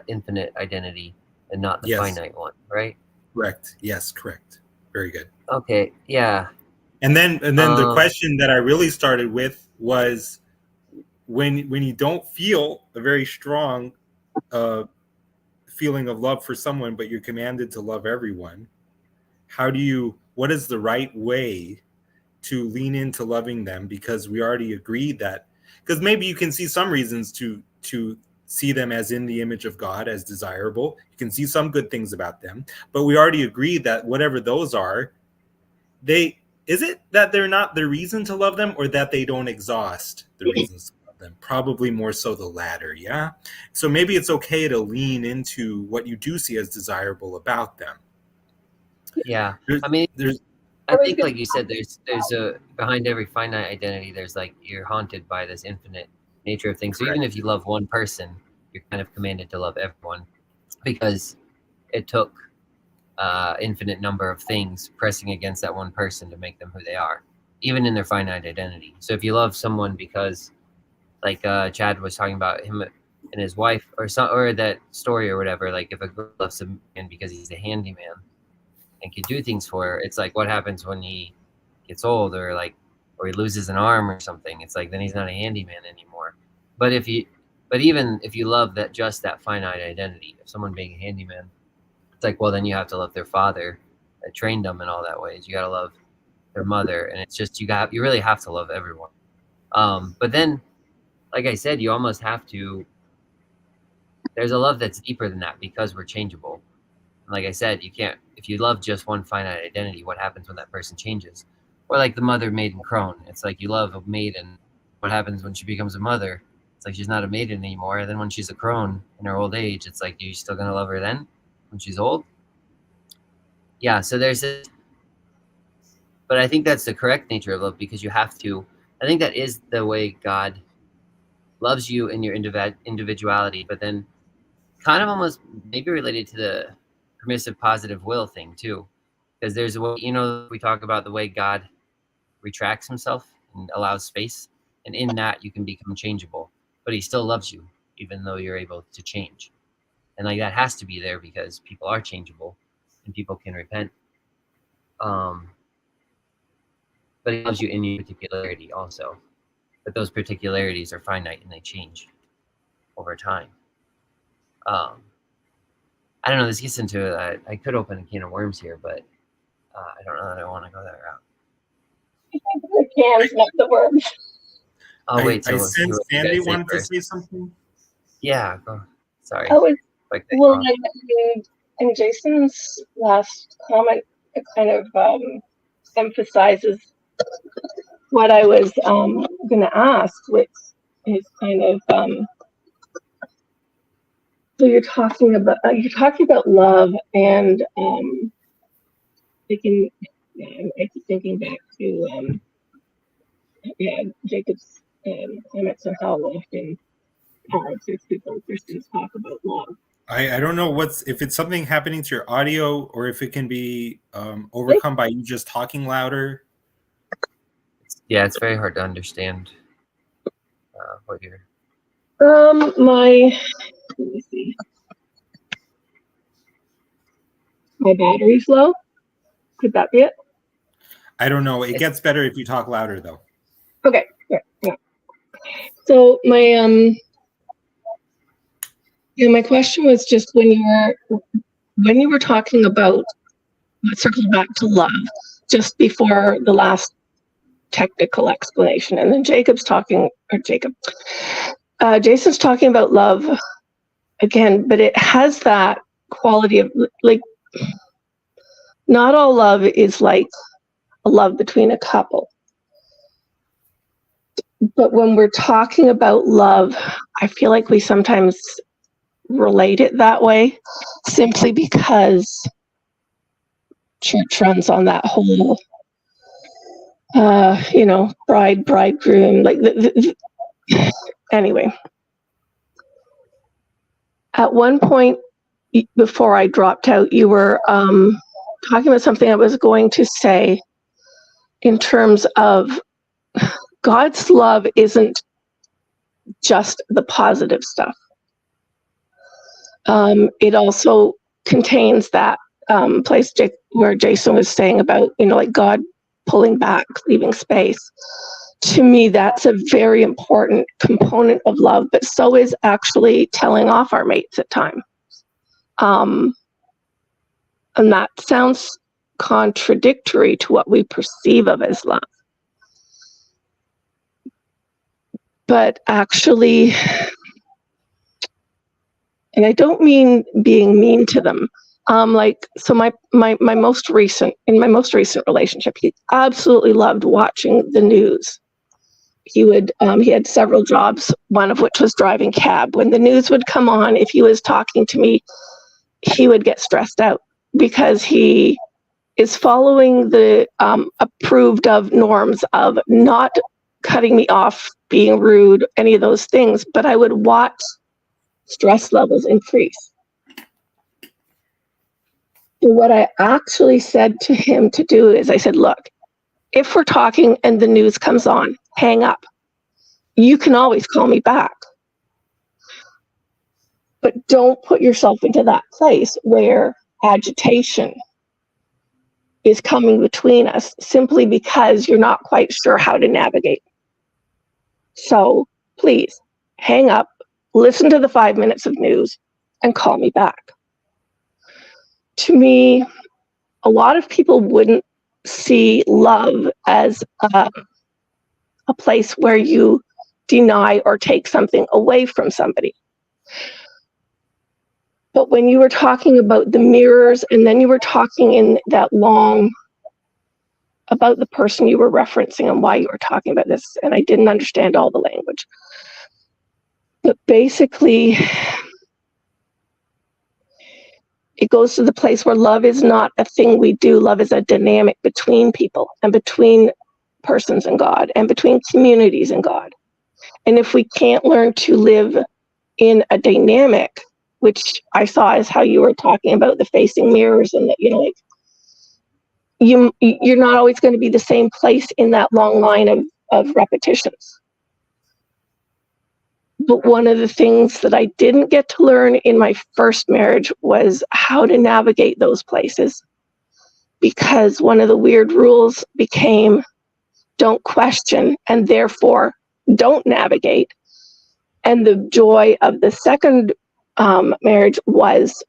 infinite identity and not the finite one, right? Correct. Yes, correct. Very good. Okay, yeah. And then the question that I really started with was when you don't feel a very strong feeling of love for someone, but you're commanded to love everyone, what is the right way to lean into loving them? Because we already agreed that, because maybe you can see some reasons to see them as in the image of God, as desirable. You can see some good things about them, but we already agreed that whatever those are, is it that they're not the reason to love them, or that they don't exhaust the reasons to love them? Probably more so the latter, yeah? So maybe it's okay to lean into what you do see as desirable about them. Yeah. I mean, I think, like you said, there's a behind every finite identity, there's like you're haunted by this infinite nature of things. So even if you love one person, you're kind of commanded to love everyone because it took infinite number of things pressing against that one person to make them who they are, even in their finite identity. So if you love someone because, like Chad was talking about him and his wife, or that story or whatever, like if a girl loves a man because he's a handyman and can do things for her, it's like what happens when he gets old or he loses an arm or something? It's like then he's not a handyman anymore. But even if you love that finite identity of someone being a handyman, it's like, well, then you have to love their father that trained them in all that ways. You got to love their mother, and it's just you really have to love everyone. But then, like I said, you almost have to. There's a love that's deeper than that because we're changeable. And like I said, you can't. If you love just one finite identity, what happens when that person changes? Or like the mother maiden crone. It's like you love a maiden. What happens when she becomes a mother? It's like she's not a maiden anymore. And then when she's a crone in her old age, it's like, you still gonna love her then when she's old? Yeah, so there's this, but I think that's the correct nature of love because you have to. I think that is the way God loves you in your individuality, but then kind of almost maybe related to the permissive positive will thing too, because there's a way, we talk about the way God retracts himself and allows space, and in that you can become changeable, but he still loves you even though you're able to change, and like that has to be there because people are changeable and people can repent. But he loves you in your particularity also. But those particularities are finite and they change over time. I don't know. This gets into I could open a can of worms here, but I don't know that I want to go that route. The cans, not the worms. Oh wait, I so sense you Sandy guys say wanted to first. say something. Yeah, go. Sorry. I was Like that well, off. and Jason's last comment kind of emphasizes what I was going to ask, which is kind of so you're talking about love, and I keep thinking back to Jacob's comments on how often there's people and Christians talk about love. I don't know if it's something happening to your audio or if it can be overcome by you just talking louder. Yeah, it's very hard to understand what you're. Let me see. My battery's low. Could that be it? I don't know. It gets better if you talk louder, though. Okay. Yeah. So my my question was just when you were talking about, let's circle back to love, just before the last technical explanation, and then Jason's talking about love again, but it has that quality of like, not all love is like a love between a couple. But when we're talking about love, I feel like we sometimes relate it that way simply because church runs on that whole bridegroom, like anyway. At one point before I dropped out, you were talking about something I was going to say in terms of God's love isn't just the positive stuff. It also contains that place where Jason was saying about, like God pulling back, leaving space. To me, that's a very important component of love, but so is actually telling off our mates at times. And that sounds contradictory to what we perceive of as love. But actually, and I don't mean being mean to them. So my most recent relationship, he absolutely loved watching the news. He had several jobs, one of which was driving cab. When the news would come on, if he was talking to me, he would get stressed out because he is following the approved of norms of not cutting me off, being rude, any of those things. But I would watch stress levels increase. So what I actually said to him to do is I said, look, if we're talking and the news comes on, hang up. You can always call me back. But don't put yourself into that place where agitation is coming between us simply because you're not quite sure how to navigate. So please hang up, listen to the 5 minutes of news, and call me back. To me, a lot of people wouldn't see love as a place where you deny or take something away from somebody. But when you were talking about the mirrors, and then you were talking in that long about the person you were referencing and why you were talking about this, and I didn't understand all the language. But basically, it goes to the place where love is not a thing we do. Love is a dynamic between people and between persons and God and between communities and God. And if we can't learn to live in a dynamic, which I saw as how you were talking about the facing mirrors, and that, you're not always going to be the same place in that long line of repetitions. But one of the things that I didn't get to learn in my first marriage was how to navigate those places. because one of the weird rules became don't question and therefore don't navigate. And the joy of the second marriage was,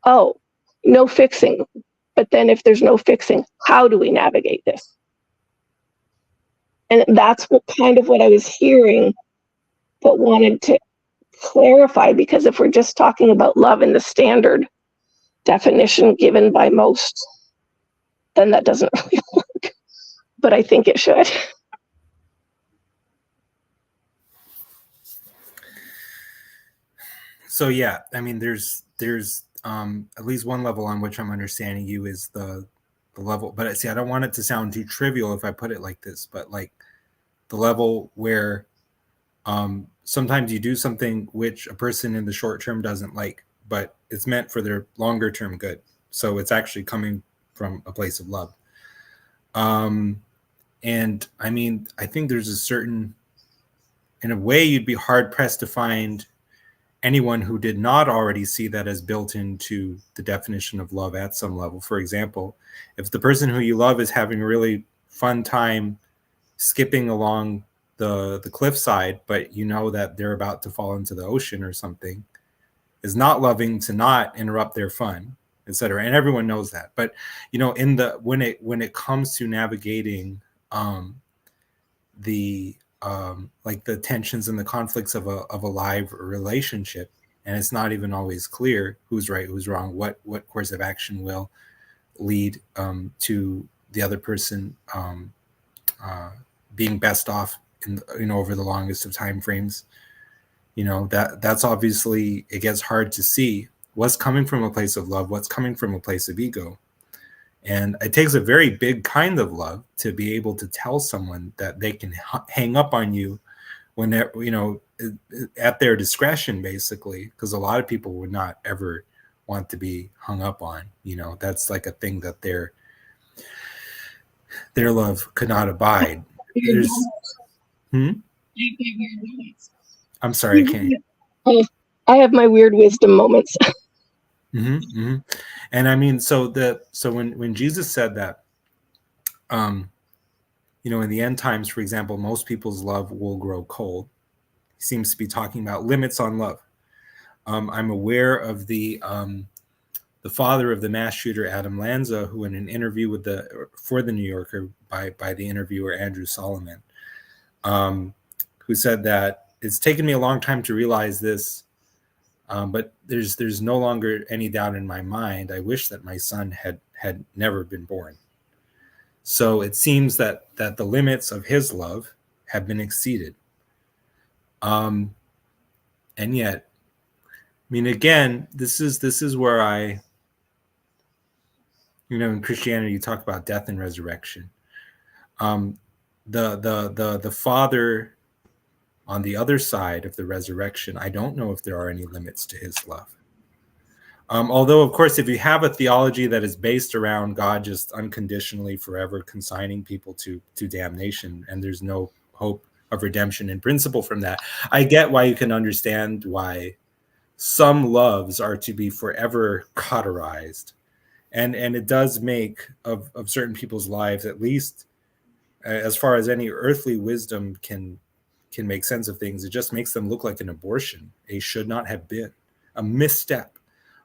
oh, no fixing. But then if there's no fixing, how do we navigate this? And that's kind of what I was hearing, but wanted to clarify, because if we're just talking about love in the standard definition given by most, then that doesn't really work. But I think it should. So yeah, I mean, there's at least one level on which I'm understanding you is the level, but see, I don't want it to sound too trivial if I put it like this, but like the level where sometimes you do something which a person in the short term doesn't like, but it's meant for their longer term good. So it's actually coming from a place of love. And I mean, I think there's a certain, in a way, you'd be hard pressed to find anyone who did not already see that as built into the definition of love at some level. For example, if the person who you love is having a really fun time skipping along the cliffside, but you know that they're about to fall into the ocean or something, is not loving to not interrupt their fun, etc. And everyone knows that. But you know, when it comes to navigating the like the tensions and the conflicts of a live relationship, and it's not even always clear who's right, who's wrong, what course of action will lead to the other person being best off in, you know, over the longest of time frames. You know, that's obviously, it gets hard to see what's coming from a place of love, what's coming from a place of ego. And it takes a very big kind of love to be able to tell someone that they can hang up on you when they're, you know, at their discretion, basically, because a lot of people would not ever want to be hung up on. You know, that's like a thing that their love could not abide. There's, I'm sorry, I can't. I have my weird wisdom moments. And I mean, so when Jesus said that, you know, in the end times, for example, most people's love will grow cold. He seems to be talking about limits on love. I'm aware of the father of the mass shooter, Adam Lanza, who in an interview for the New Yorker by the interviewer Andrew Solomon, who said that it's taken me a long time to realize this. But there's no longer any doubt in my mind. I wish that my son had never been born. So it seems that the limits of his love have been exceeded. And yet, I mean, again, this is where I, you know, in Christianity, you talk about death and resurrection. The Father on the other side of the resurrection, I don't know if there are any limits to his love. Although, of course, if you have a theology that is based around God just unconditionally forever consigning people to damnation, and there's no hope of redemption in principle from that, I get why you can understand why some loves are to be forever cauterized. And it does make of certain people's lives, at least as far as any earthly wisdom can make sense of things, it just makes them look like an abortion. A should not have been, a misstep.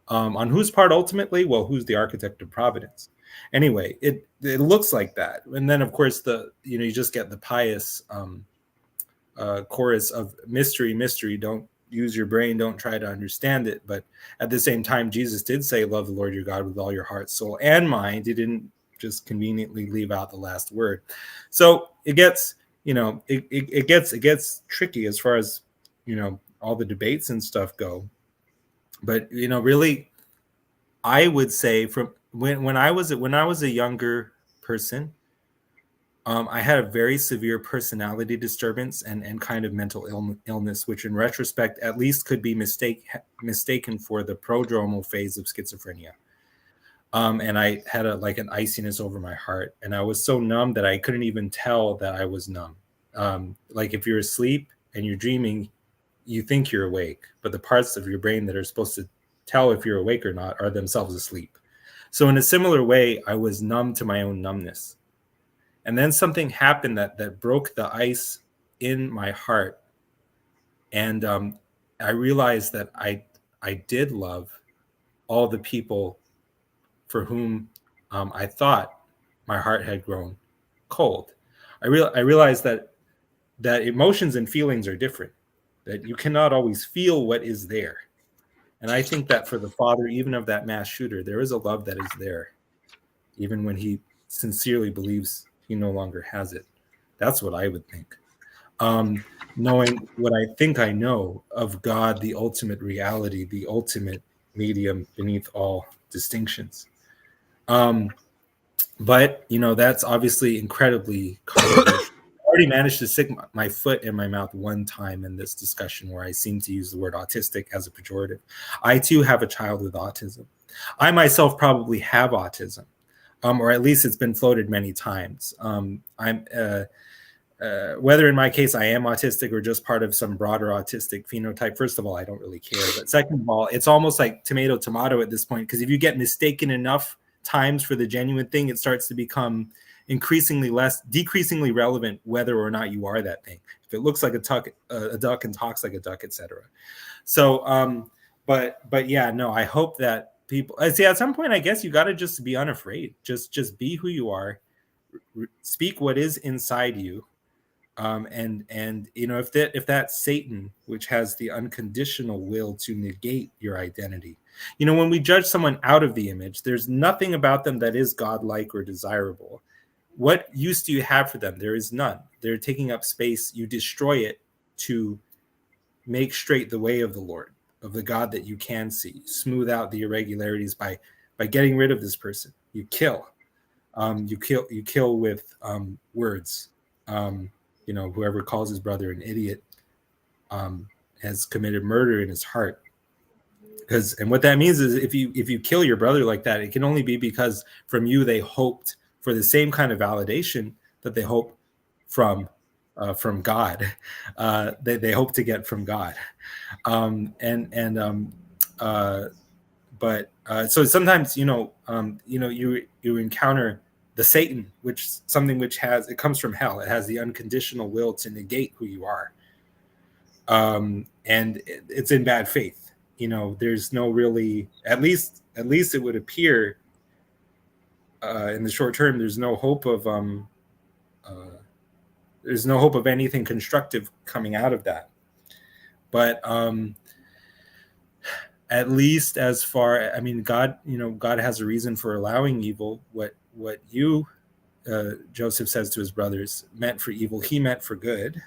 On whose part ultimately? Well, who's the architect of providence? Anyway, it looks like that. And then, of course, you just get the pious chorus of mystery, don't use your brain, don't try to understand it. But at the same time, Jesus did say, love the Lord your God with all your heart, soul, and mind. He didn't just conveniently leave out the last word. So it gets, it gets tricky as far as, all the debates and stuff go. But, really, I would say from when I was a younger person, I had a very severe personality disturbance and kind of mental illness, which in retrospect at least could be mistaken for the prodromal phase of schizophrenia. And I had an iciness over my heart, and I was so numb that I couldn't even tell that I was numb. Like if you're asleep and you're dreaming, you think you're awake, but the parts of your brain that are supposed to tell if you're awake or not are themselves asleep. So in a similar way, I was numb to my own numbness. And then something happened that broke the ice in my heart. And I realized that I did love all the people for whom I thought my heart had grown cold. I realized that emotions and feelings are different, that you cannot always feel what is there. And I think that for the father, even of that mass shooter, there is a love that is there, even when he sincerely believes he no longer has it. That's what I would think. Knowing what I think I know of God, the ultimate reality, the ultimate medium beneath all distinctions. But, that's obviously incredibly controversial. I already managed to stick my foot in my mouth one time in this discussion where I seem to use the word autistic as a pejorative. I, too, have a child with autism. I myself probably have autism, or at least it's been floated many times. Whether in my case I am autistic or just part of some broader autistic phenotype, first of all, I don't really care. But second of all, it's almost like tomato at this point, because if you get mistaken enough times for the genuine thing, it starts to become decreasingly relevant whether or not you are that thing. If it looks like a duck and talks like a duck, etc. So, but yeah, no, I hope that people, I see, at some point, I guess you got to just be unafraid. Just be who you are. Speak what is inside you. And if that's Satan, which has the unconditional will to negate your identity, when we judge someone out of the image, there's nothing about them that is godlike or desirable. What use do you have for them? There is none. They're taking up space. You destroy it to make straight the way of the Lord, of the God that you can see. Smooth out the irregularities by getting rid of this person. You kill. You kill with words. Whoever calls his brother an idiot has committed murder in his heart. And what that means is if you kill your brother like that, it can only be because from you they hoped for the same kind of validation that they hope from God. They hope to get from God. So sometimes you encounter the Satan, it comes from hell. It has the unconditional will to negate who you are. And it's in bad faith. There's no really, at least it would appear in the short term, there's no hope of anything constructive coming out of that. But at least as far, God has a reason for allowing evil. What you, Joseph says to his brothers, meant for evil, he meant for good.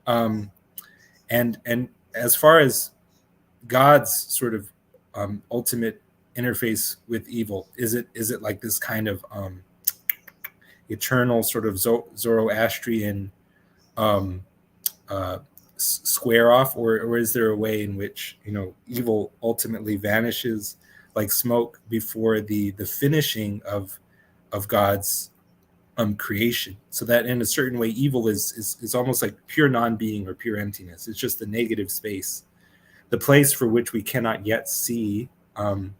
And as far as God's sort of ultimate interface with evil, is it like this kind of eternal sort of Zoroastrian square off, or is there a way in which evil ultimately vanishes like smoke before the finishing of God's creation, so that in a certain way evil is almost like pure non-being or pure emptiness? It's just the negative space, the place for which we cannot yet see the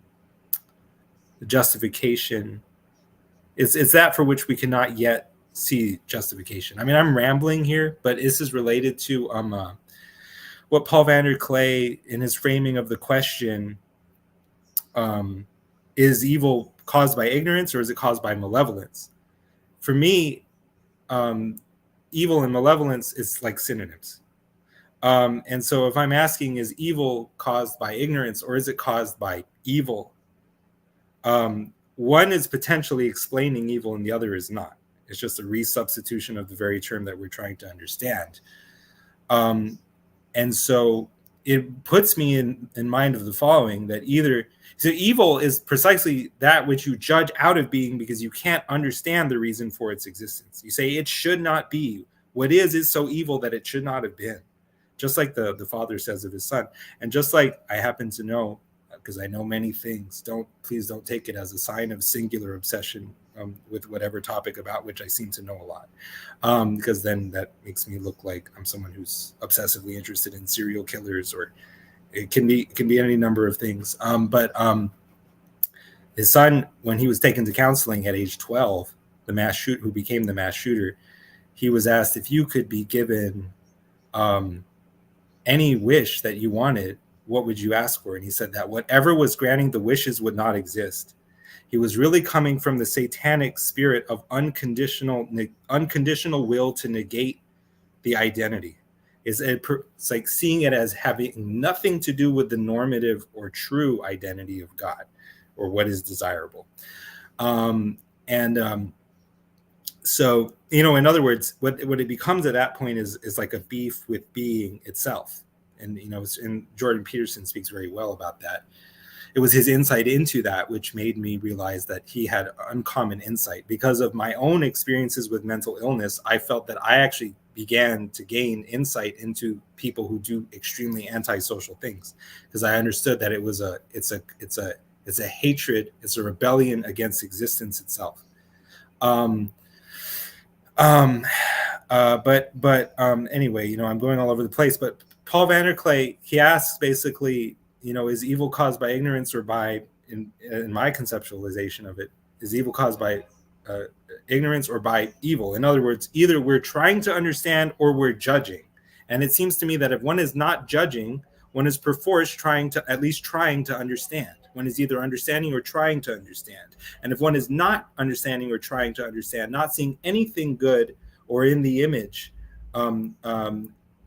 justification. It's that for which we cannot yet see justification. I'm rambling here, but this is related to what Paul Vander Clay, in his framing of the question, is evil caused by ignorance or is it caused by malevolence? For me, evil and malevolence is like synonyms. And so if I'm asking, is evil caused by ignorance or is it caused by evil? One is potentially explaining evil and the other is not. It's just a resubstitution of the very term that we're trying to understand. And so it puts me in mind of the following, that so evil is precisely that which you judge out of being because you can't understand the reason for its existence. You say it should not be. What is so evil that it should not have been. Just like the Father says of his Son. And just like I happen to know, because I know many things, please don't take it as a sign of singular obsession with whatever topic about which I seem to know a lot, because then that makes me look like I'm someone who's obsessively interested in serial killers, or it can be any number of things. But His son, when he was taken to counseling at age 12, who became the mass shooter, he was asked if you could be given any wish that you wanted, what would you ask for? And he said that whatever was granting the wishes would not exist. He was really coming from the satanic spirit of unconditional will to negate the identity. It's like seeing it as having nothing to do with the normative or true identity of God or what is desirable. So, in other words, what it becomes at that point is like a beef with being itself. And, and Jordan Peterson speaks very well about that. It was his insight into that which made me realize that he had uncommon insight. Because of my own experiences with mental illness, I felt that I actually began to gain insight into people who do extremely antisocial things, because I understood that it's a hatred, it's a rebellion against existence itself. Anyway, I'm going all over the place, but Paul Vanderklay, he asks basically, is evil caused by ignorance or by, in my conceptualization of it, is evil caused by ignorance or by evil? In other words, either we're trying to understand or we're judging. And it seems to me that if one is not judging, one is perforce at least trying to understand. One is either understanding or trying to understand. And if one is not understanding or trying to understand, not seeing anything good or in the image, in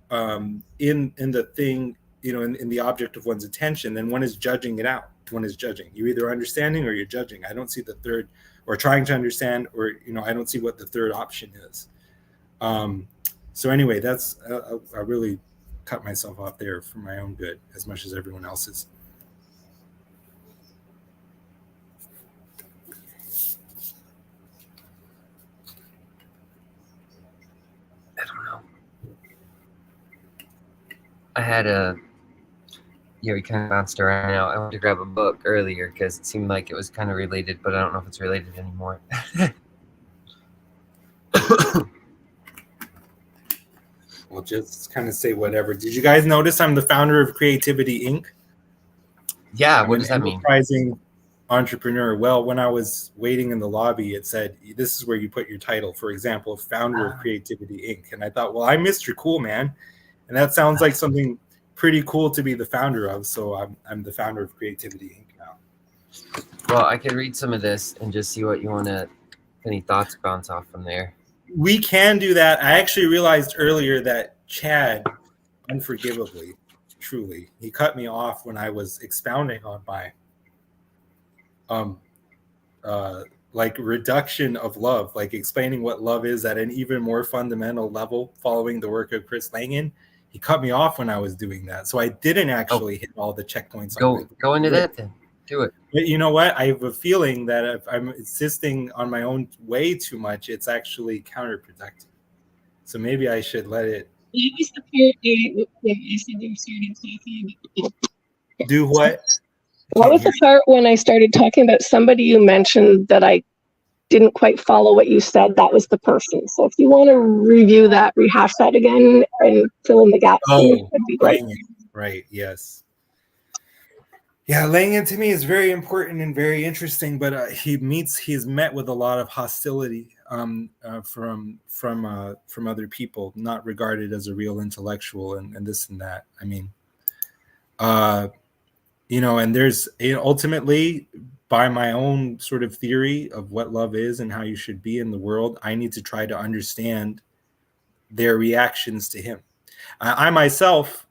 the thing, in the object of one's attention, then one is judging it out. One is judging. You're either understanding or you're judging. I don't see the third, or trying to understand, or I don't see what the third option is. So anyway, that's I really cut myself off there for my own good as much as everyone else's. I don't know. I had we kind of bounced around now. I went to grab a book earlier because it seemed like it was kind of related, but I don't know if it's related anymore. We'll just kind of say whatever. Did you guys notice I'm the founder of Creativity Inc.? Yeah, what does that mean? Enterprising entrepreneur. Well, when I was waiting in the lobby, it said, this is where you put your title. For example, founder of Creativity Inc. And I thought, well, I'm Mr. Cool, man. And that sounds like something pretty cool to be the founder of. So I'm the founder of Creativity Inc. now. Well, I can read some of this and just see what you want to, any thoughts bounce off from there. We can do that. I actually realized earlier that Chad, unforgivably, truly, he cut me off when I was expounding on my like reduction of love, like explaining what love is at an even more fundamental level following the work of Chris Langan. He cut me off when I was doing that. So I didn't actually hit all the checkpoints. Go into that then. Do it. But you know what? I have a feeling that if I'm insisting on my own way too much, it's actually counterproductive. So maybe I should let it. That was the part when I said you started talking about. Do what? What was the part when I started talking about somebody you mentioned that I didn't quite follow what you said? That was the person. So if you want to review that, rehash that again, and fill in the gaps, that'd be great. Right. Yes. Yeah, Langan to me is very important and very interesting, but he's met with a lot of hostility from other people, not regarded as a real intellectual and this and that. I mean, and there's ultimately, by my own sort of theory of what love is and how you should be in the world, I need to try to understand their reactions to him. I myself,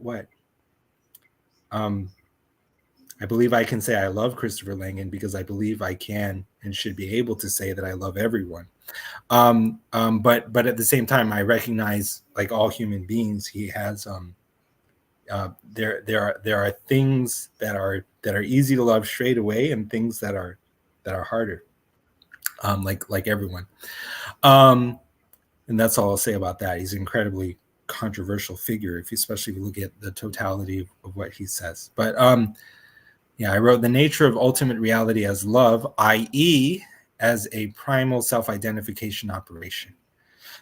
I believe I can say I love Christopher Langan because I believe I can and should be able to say that I love everyone. But at the same time, I recognize, like all human beings, he has there are things that are easy to love straight away and things that are harder, like everyone. And that's all I'll say about that. He's an incredibly controversial figure, especially if you look at the totality of what he says. But I wrote the nature of ultimate reality as love, i.e., as a primal self-identification operation.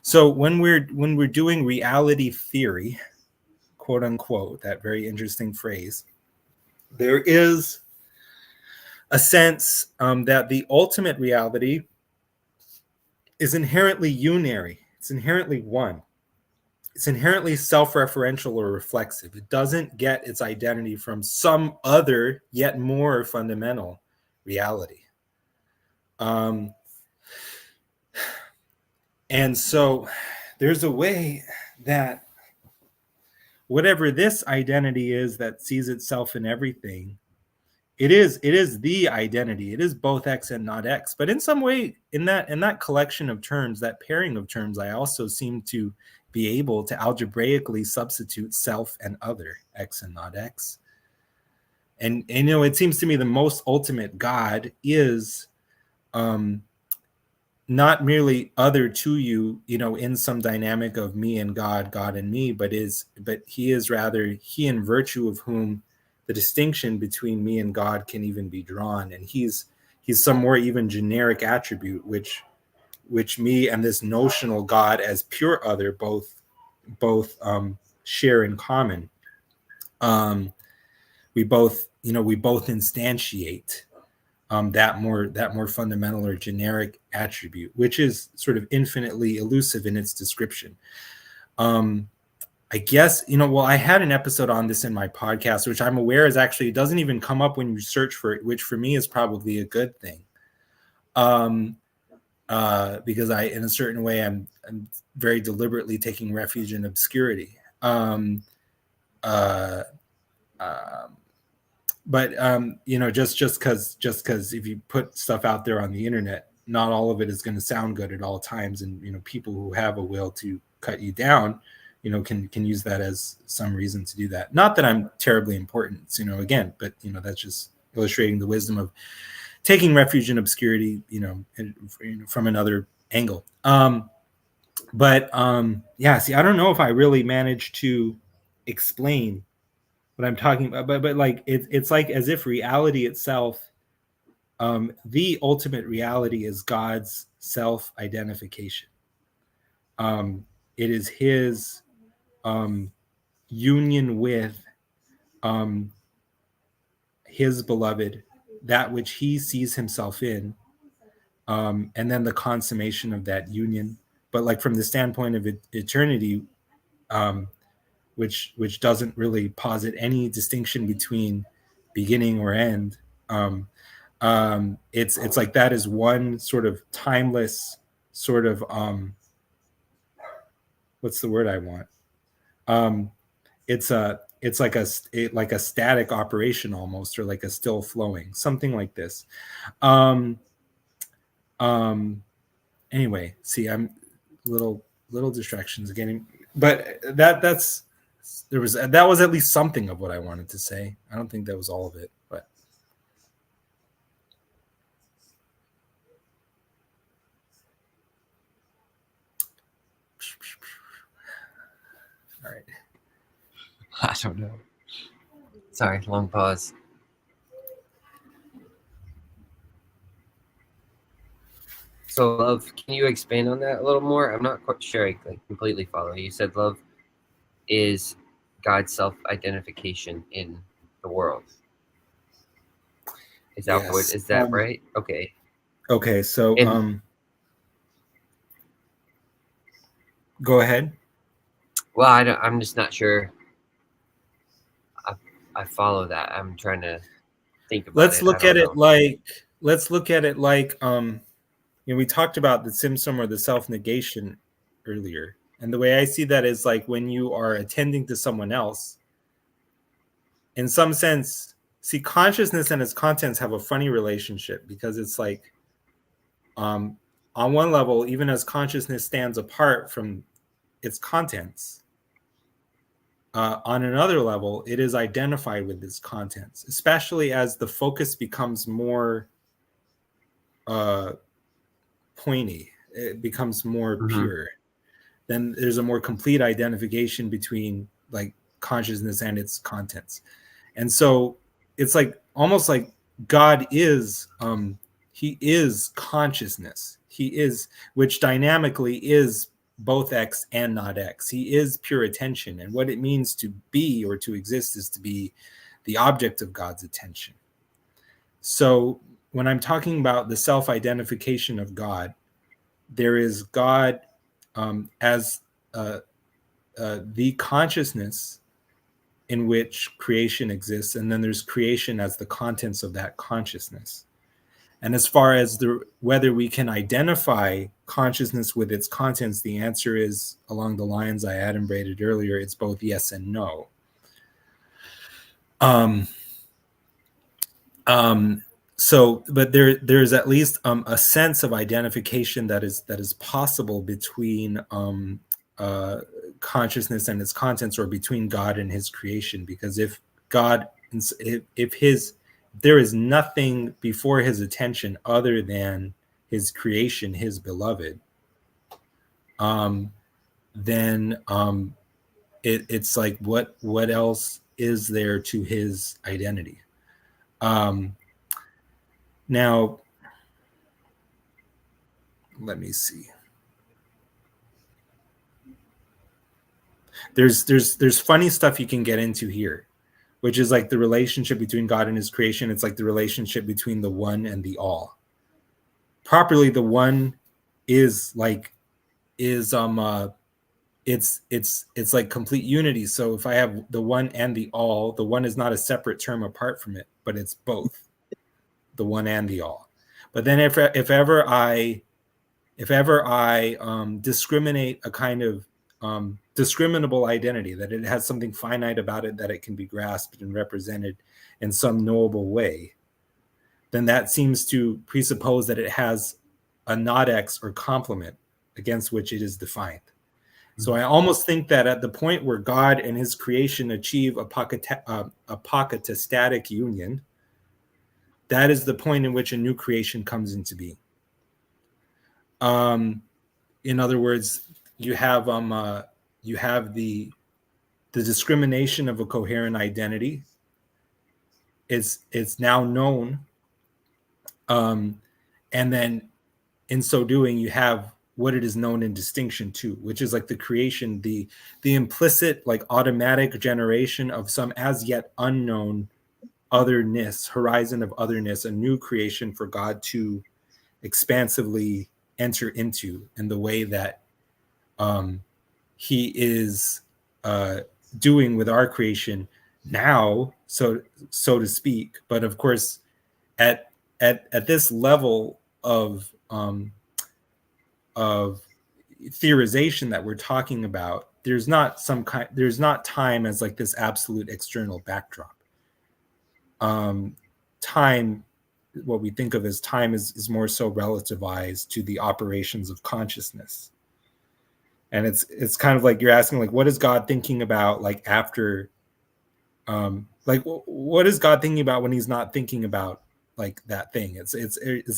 So when we're doing reality theory, quote unquote, that very interesting phrase, there is a sense that the ultimate reality is inherently unary. It's inherently one. It's inherently self-referential or reflexive. It doesn't get its identity from some other, yet more fundamental reality. And so there's a way that whatever this identity is that sees itself in everything, it is the identity. It is both X and not X. But in some way, in that collection of terms, that pairing of terms, I also seem to be able to algebraically substitute self and other, X and not X. And you know, it seems to me the most ultimate God is not merely other to you, you know, in some dynamic of me and God, God and me, but he is rather he in virtue of whom the distinction between me and God can even be drawn. And he's some more even generic attribute, which me and this notional God as pure other both share in common. We both instantiate that more fundamental or generic attribute, which is sort of infinitely elusive in its description. I guess, well, I had an episode on this in my podcast, which I'm aware is actually, it doesn't even come up when you search for it, which for me is probably a good thing. Because in a certain way, I'm very deliberately taking refuge in obscurity. But just because if you put stuff out there on the internet, not all of it is going to sound good at all times, and people who have a will to cut you down, can use that as some reason to do that. Not that I'm terribly important, again, but that's just illustrating the wisdom of taking refuge in obscurity, from another angle. Yeah, see, I don't know if I really managed to explain what I'm talking about, but like it's like as if reality itself, the ultimate reality is God's self-identification. It is his union with his beloved, that which he sees himself in, and then the consummation of that union. But like from the standpoint of eternity, which doesn't really posit any distinction between beginning or end. It's like that is one sort of timeless sort of what's the word I want? It's like a static operation almost, or like a still flowing, something like this. Anyway, see, I'm little distractions again, but that was at least something of what I wanted to say. I don't think that was all of it, but all right. I don't know. Sorry, long pause. So love, can you expand on that a little more? I'm not quite sure I completely follow. You said love is God's self-identification in the world. Is that Yes. is that right? Okay. Okay, so go ahead. Well, I'm just not sure I follow that. I'm trying to think about it. Let's look at it like we talked about the symptom or the self-negation earlier. And the way I see that is like when you are attending to someone else, in some sense, see, consciousness and its contents have a funny relationship, because it's like on one level, even as consciousness stands apart from its contents, on another level, it is identified with its contents, especially as the focus becomes more pointy, it becomes more pure. Then there's a more complete identification between like consciousness and its contents. And so it's like almost like God is he is consciousness. He is, which dynamically is both X and not X. He is pure attention, and what it means to be or to exist is to be the object of God's attention. So when I'm talking about the self-identification of God, there is God as the consciousness in which creation exists, and then there's creation as the contents of that consciousness. And as far as whether we can identify consciousness with its contents, the answer is along the lines I adumbrated earlier. It's both yes and no. So, but there's at least a sense of identification that is possible between consciousness and its contents, or between God and his creation. Because if there is nothing before his attention other than his creation, his beloved, then it's like what else is there to his identity? Now, let me see. There's funny stuff you can get into here, which is like the relationship between God and his creation. It's like the relationship between the one and the all. Properly, the one is it's like complete unity. So if I have the one and the all, the one is not a separate term apart from it, but it's both the one and the all. But then if ever I discriminate a kind of discriminable identity, that it has something finite about it, that it can be grasped and represented in some knowable way, then that seems to presuppose that it has a not-X or complement against which it is defined. So I almost think that at the point where God and his creation achieve a apocastatic union, that is the point in which a new creation comes into being. In other words, you have the discrimination of a coherent identity. It's now known, and then in so doing, you have what it is known in distinction to, which is like the creation, the implicit, like automatic generation of some as yet unknown otherness, horizon of otherness, a new creation for God to expansively enter into, in the way that he is doing with our creation now, so to speak. But of course, at this level of theorization that we're talking about, there's not time as like this absolute external backdrop. Time, what we think of as time, is more so relativized to the operations of consciousness. And it's kind of like you're asking, like, what is God thinking about, like, after, like, what is God thinking about when he's not thinking about, like, that thing? It's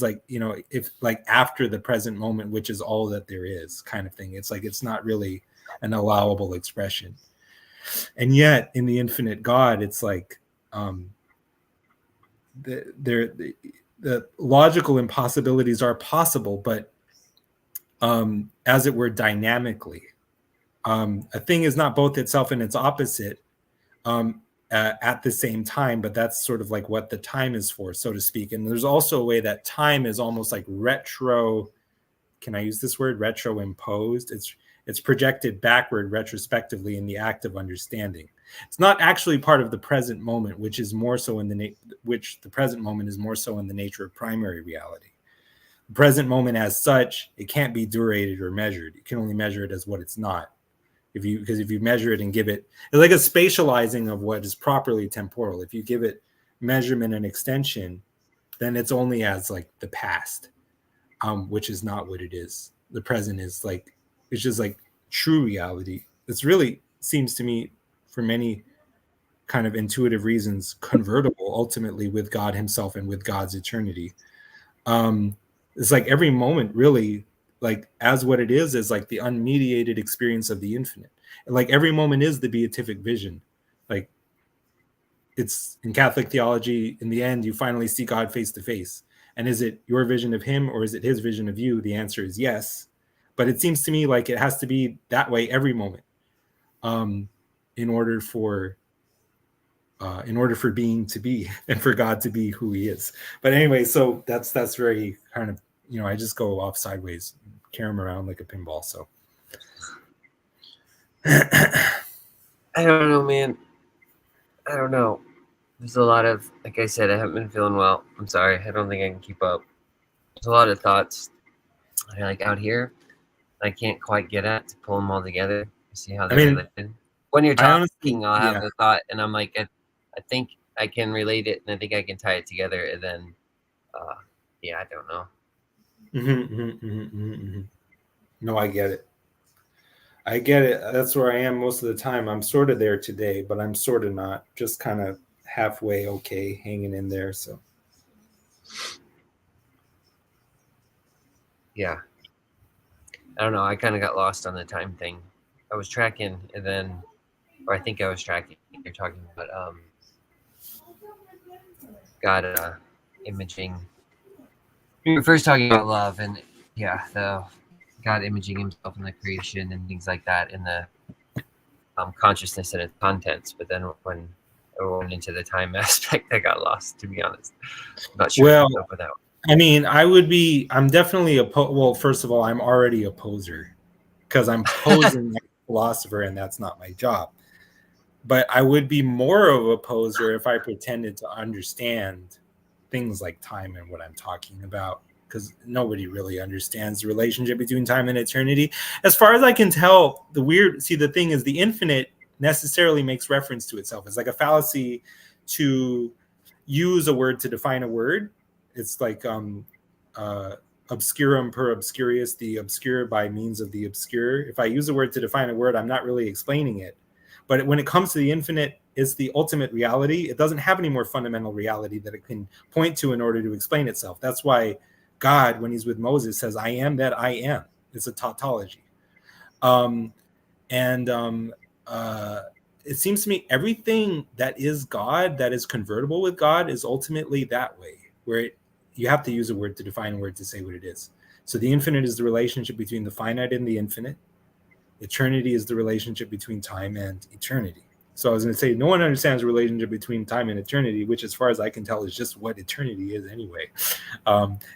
like, you know, if, like, after the present moment, which is all that there is, kind of thing. It's like, it's not really an allowable expression. And yet in the infinite God, it's like, the logical impossibilities are possible, but as it were, dynamically. A thing is not both itself and its opposite at the same time, but that's sort of like what the time is for, so to speak. And there's also a way that time is almost like can I use this word, retro imposed? It's projected backward retrospectively in the act of understanding. It's not actually part of the present moment, which is more so in the present moment is more so in the nature of primary reality. The present moment as such, it can't be durated or measured. You can only measure it as what it's not. Because if you measure it and give it, it's like a spatializing of what is properly temporal. If you give it measurement and extension, then it's only as like the past, which is not what it is. The present is like, it's just like true reality. It's really, seems to me, for many kind of intuitive reasons, convertible ultimately with God himself and with God's eternity. It's like every moment really, like, as what it is like the unmediated experience of the infinite. And like every moment is the beatific vision. Like, it's in Catholic theology, in the end, you finally see God face to face. And is it your vision of him or is it his vision of you? The answer is yes. But it seems to me like it has to be that way every moment, in order for in order for being to be and for God to be who he is. But anyway, so that's very kind of, I just go off sideways, carry him around like a pinball. So I don't know, man. I don't know. There's a lot of, like I said, I haven't been feeling well. I'm sorry. I don't think I can keep up. There's a lot of thoughts like out here I can't quite get at to pull them all together. See how they're related. When you're talking, I'll have a thought, and I'm like, I think I can relate it, and I think I can tie it together, and then, I don't know. No, I get it. That's where I am most of the time. I'm sort of there today, but I'm sort of not. Just kind of halfway okay, hanging in there. So, yeah. I don't know. I kind of got lost on the time thing. I was tracking, and then, or I think I was tracking. You're talking about God imaging. We were first talking about love, and the God imaging himself in the creation and things like that in the consciousness and its contents. But then when I went into the time aspect, I got lost, to be honest. I'm not sure well, with that. I mean, I'm definitely well, first of all, I'm already a poser because I'm posing like a philosopher, and that's not my job. But I would be more of a poser if I pretended to understand things like time and what I'm talking about, because nobody really understands the relationship between time and eternity. As far as I can tell, the thing is, the infinite necessarily makes reference to itself. It's like a fallacy to use a word to define a word. It's like obscurum per obscurius, the obscure by means of the obscure. If I use a word to define a word, I'm not really explaining it. But when it comes to the infinite, it's the ultimate reality. It doesn't have any more fundamental reality that it can point to in order to explain itself. That's why God, when he's with Moses, says, I am that I am. It's a tautology. It seems to me everything that is God, that is convertible with God, is ultimately that way, where you have to use a word to define a word to say what it is. So the infinite is the relationship between the finite and the infinite. Eternity is the relationship between time and eternity. So I was going to say, no one understands the relationship between time and eternity, which, as far as I can tell, is just what eternity is anyway.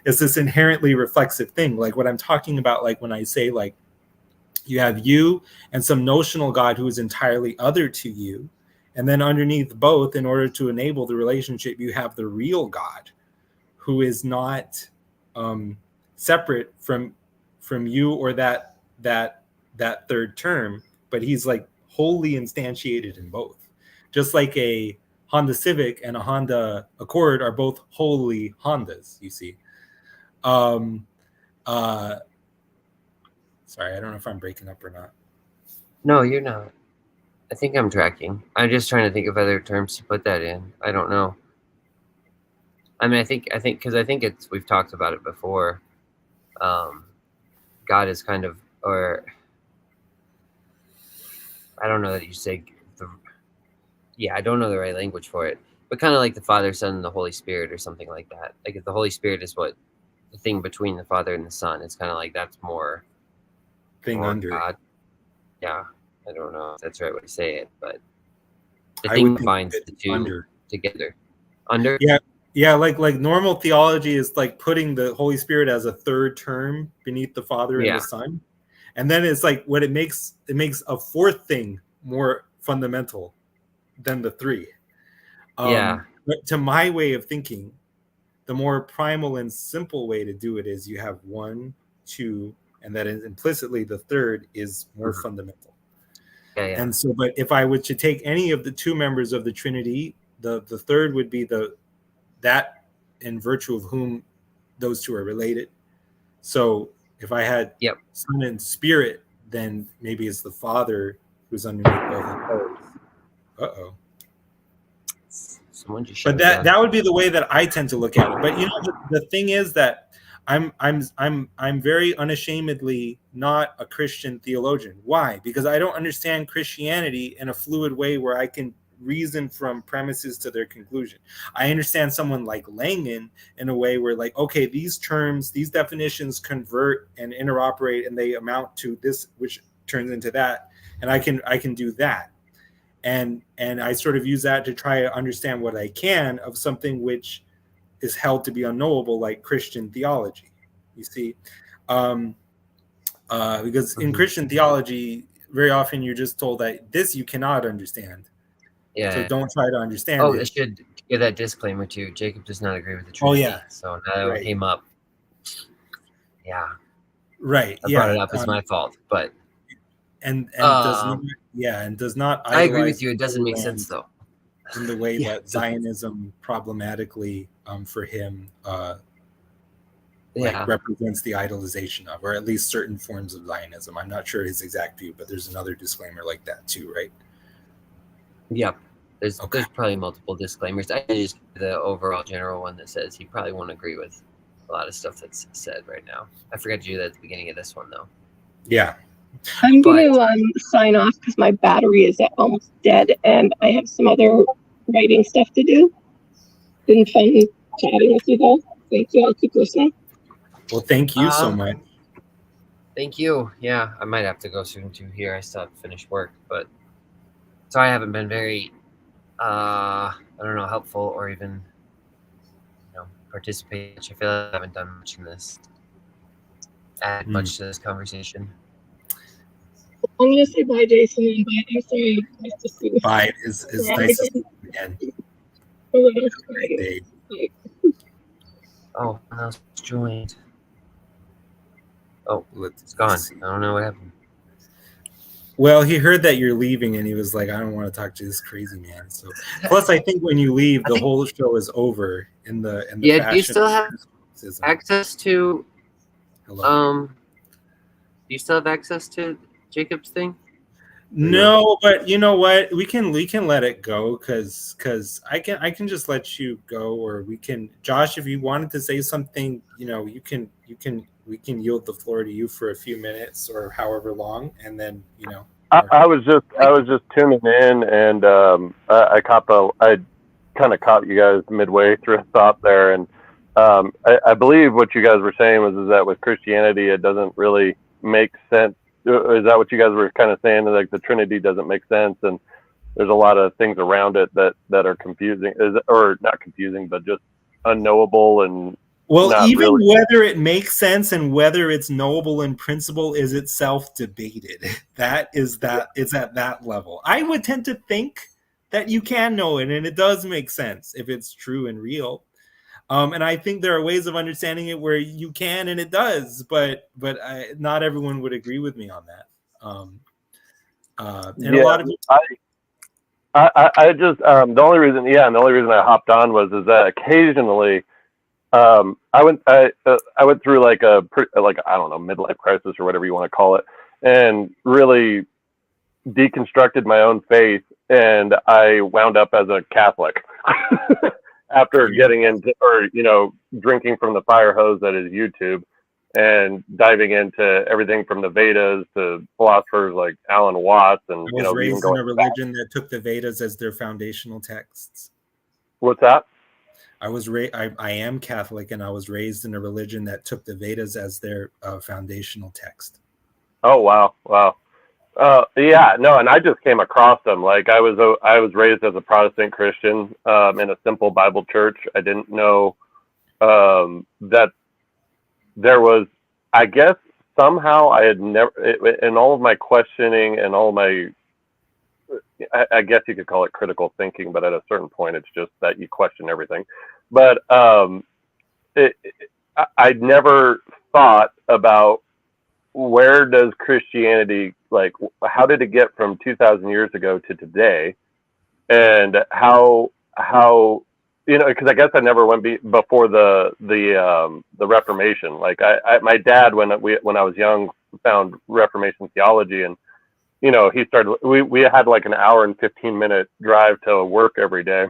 It's this inherently reflexive thing. Like what I'm talking about, like when I say, like, you have you and some notional God who is entirely other to you. And then underneath both, in order to enable the relationship, you have the real God who is not separate from you or that third term, but he's like wholly instantiated in both. Just like a Honda Civic and a Honda Accord are both wholly Hondas, you see. Sorry, I don't know if I'm breaking up or not. No, you're not. I think I'm tracking. I'm just trying to think of other terms to put that in. I don't know. I mean, I think because I think we've talked about it before. God is kind of, or I don't know that you say I don't know the right language for it, but kind of like the Father, Son, and the Holy Spirit, or something like that. Like if the Holy Spirit is what the thing between the Father and the Son, it's kind of like that's more under God. Yeah, I don't know if that's the right way to say it, but the thing binds the two together. Under. Yeah, like normal theology is like putting the Holy Spirit as a third term beneath the Father and the Son. And then it's like what it makes a fourth thing more fundamental than the three. But to my way of thinking, the more primal and simple way to do it is you have 1, 2, and that is implicitly the third is more fundamental. And so, but if I were to take any of the two members of the Trinity, the third would be that in virtue of whom those two are related. So if I had Son and Spirit, then maybe it's the Father who's underneath both of those. Uh-oh. But that would be the way that I tend to look at it. But the thing is that I'm very unashamedly not a Christian theologian. Why? Because I don't understand Christianity in a fluid way where I can reason from premises to their conclusion. I understand someone like Langan in a way where, like, okay, these terms, these definitions convert and interoperate, and they amount to this, which turns into that, and I can do that. and I sort of use that to try to understand what I can of something which is held to be unknowable, like Christian theology. You see, because in Christian theology, very often you're just told that this you cannot understand. Yeah. So don't try to understand Oh, it. I should give that disclaimer too. Jacob does not agree with the Oh, Trinity. yeah. So now that Right. one came up. Yeah. Right. I brought it up. It's my fault. But and does not, and does not I agree idolize with you. It doesn't make sense though. in the way Yeah, that Zionism problematically for him represents the idolization of, or at least certain forms of Zionism. I'm not sure his exact view, but there's another disclaimer like that too, right? Yep. There's probably multiple disclaimers. I just the overall general one that says he probably won't agree with a lot of stuff that's said right now. I forgot to do that at the beginning of this one though. Yeah. I'm going to sign off because my battery is almost dead and I have some other writing stuff to do. Been fun chatting with you guys. Thank you. I'll keep listening. Well, thank you so much. Thank you. Yeah, I might have to go soon too here. I still have to finish work, but so I haven't been very I don't know, helpful or even participate. I feel like I haven't done much in this. Add much to this conversation. I'm gonna say bye, Jason, and bye. I'm sorry. Nice to see you. Bye. It's nice to see you again. Great day. Oh, I was joined. Oh, it's gone. I don't know what happened. Well, he heard that you're leaving, and he was like, "I don't want to talk to this crazy man." So, plus, I think when you leave, the whole show is over. In the yeah. fashion Do you still have access to? Hello. Do you still have access to Jacob's thing? No, but you know what? We can let it go because I can just let you go, or we can. Josh, if you wanted to say something, we can yield the floor to you for a few minutes or however long, and then I was just tuning in, and I kind of caught you guys midway through a thought there, and I believe what you guys were saying was that with Christianity, it doesn't really make sense. Is that what you guys were kind of saying? Like the Trinity doesn't make sense, and there's a lot of things around it that are confusing, or not confusing, but just unknowable and even whether it makes sense and whether it's knowable in principle is itself debated. It's at that level. I would tend to think that you can know it, and it does make sense if it's true and real. And I think there are ways of understanding it where you can and it does, but not everyone would agree with me on that. And a lot of people. I just the only reason I hopped on was that occasionally I went through like I don't know, midlife crisis or whatever you want to call it, and really deconstructed my own faith, and I wound up as a Catholic. After getting into, drinking from the fire hose that is YouTube, and diving into everything from the Vedas to philosophers like Alan Watts, and I was raised in a religion that took the Vedas as their foundational texts. What's that? I am Catholic, and I was raised in a religion that took the Vedas as their foundational text. Oh wow! And I just came across them. Like I was raised as a Protestant Christian in a simple Bible church. I didn't know that there was. I guess somehow I had never, in all of my questioning and all my, I guess you could call it critical thinking, but at a certain point, it's just that you question everything. But I'd never thought about where does Christianity, like, how did it get from 2,000 years ago to today, and how because I guess I never went before the Reformation. Like my dad, when I was young, found Reformation theology, and he started. We had like an hour and 15-minute drive to work every day,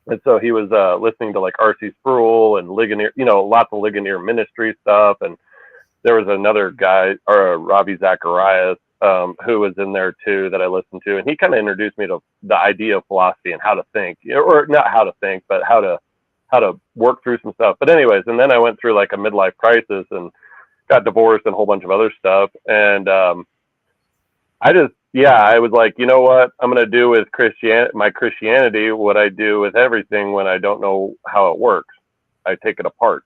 and so he was listening to like R.C. Sproul and Ligonier, lots of Ligonier ministry stuff, and there was another guy, or Ravi Zacharias, who was in there too that I listened to, and he kind of introduced me to the idea of philosophy and how to think, or not how to think, but how to work through some stuff. But anyways, and then I went through like a midlife crisis and got divorced and a whole bunch of other stuff, and I just yeah, I was like, you know what? I'm going to do with my Christianity what I do with everything when I don't know how it works. I take it apart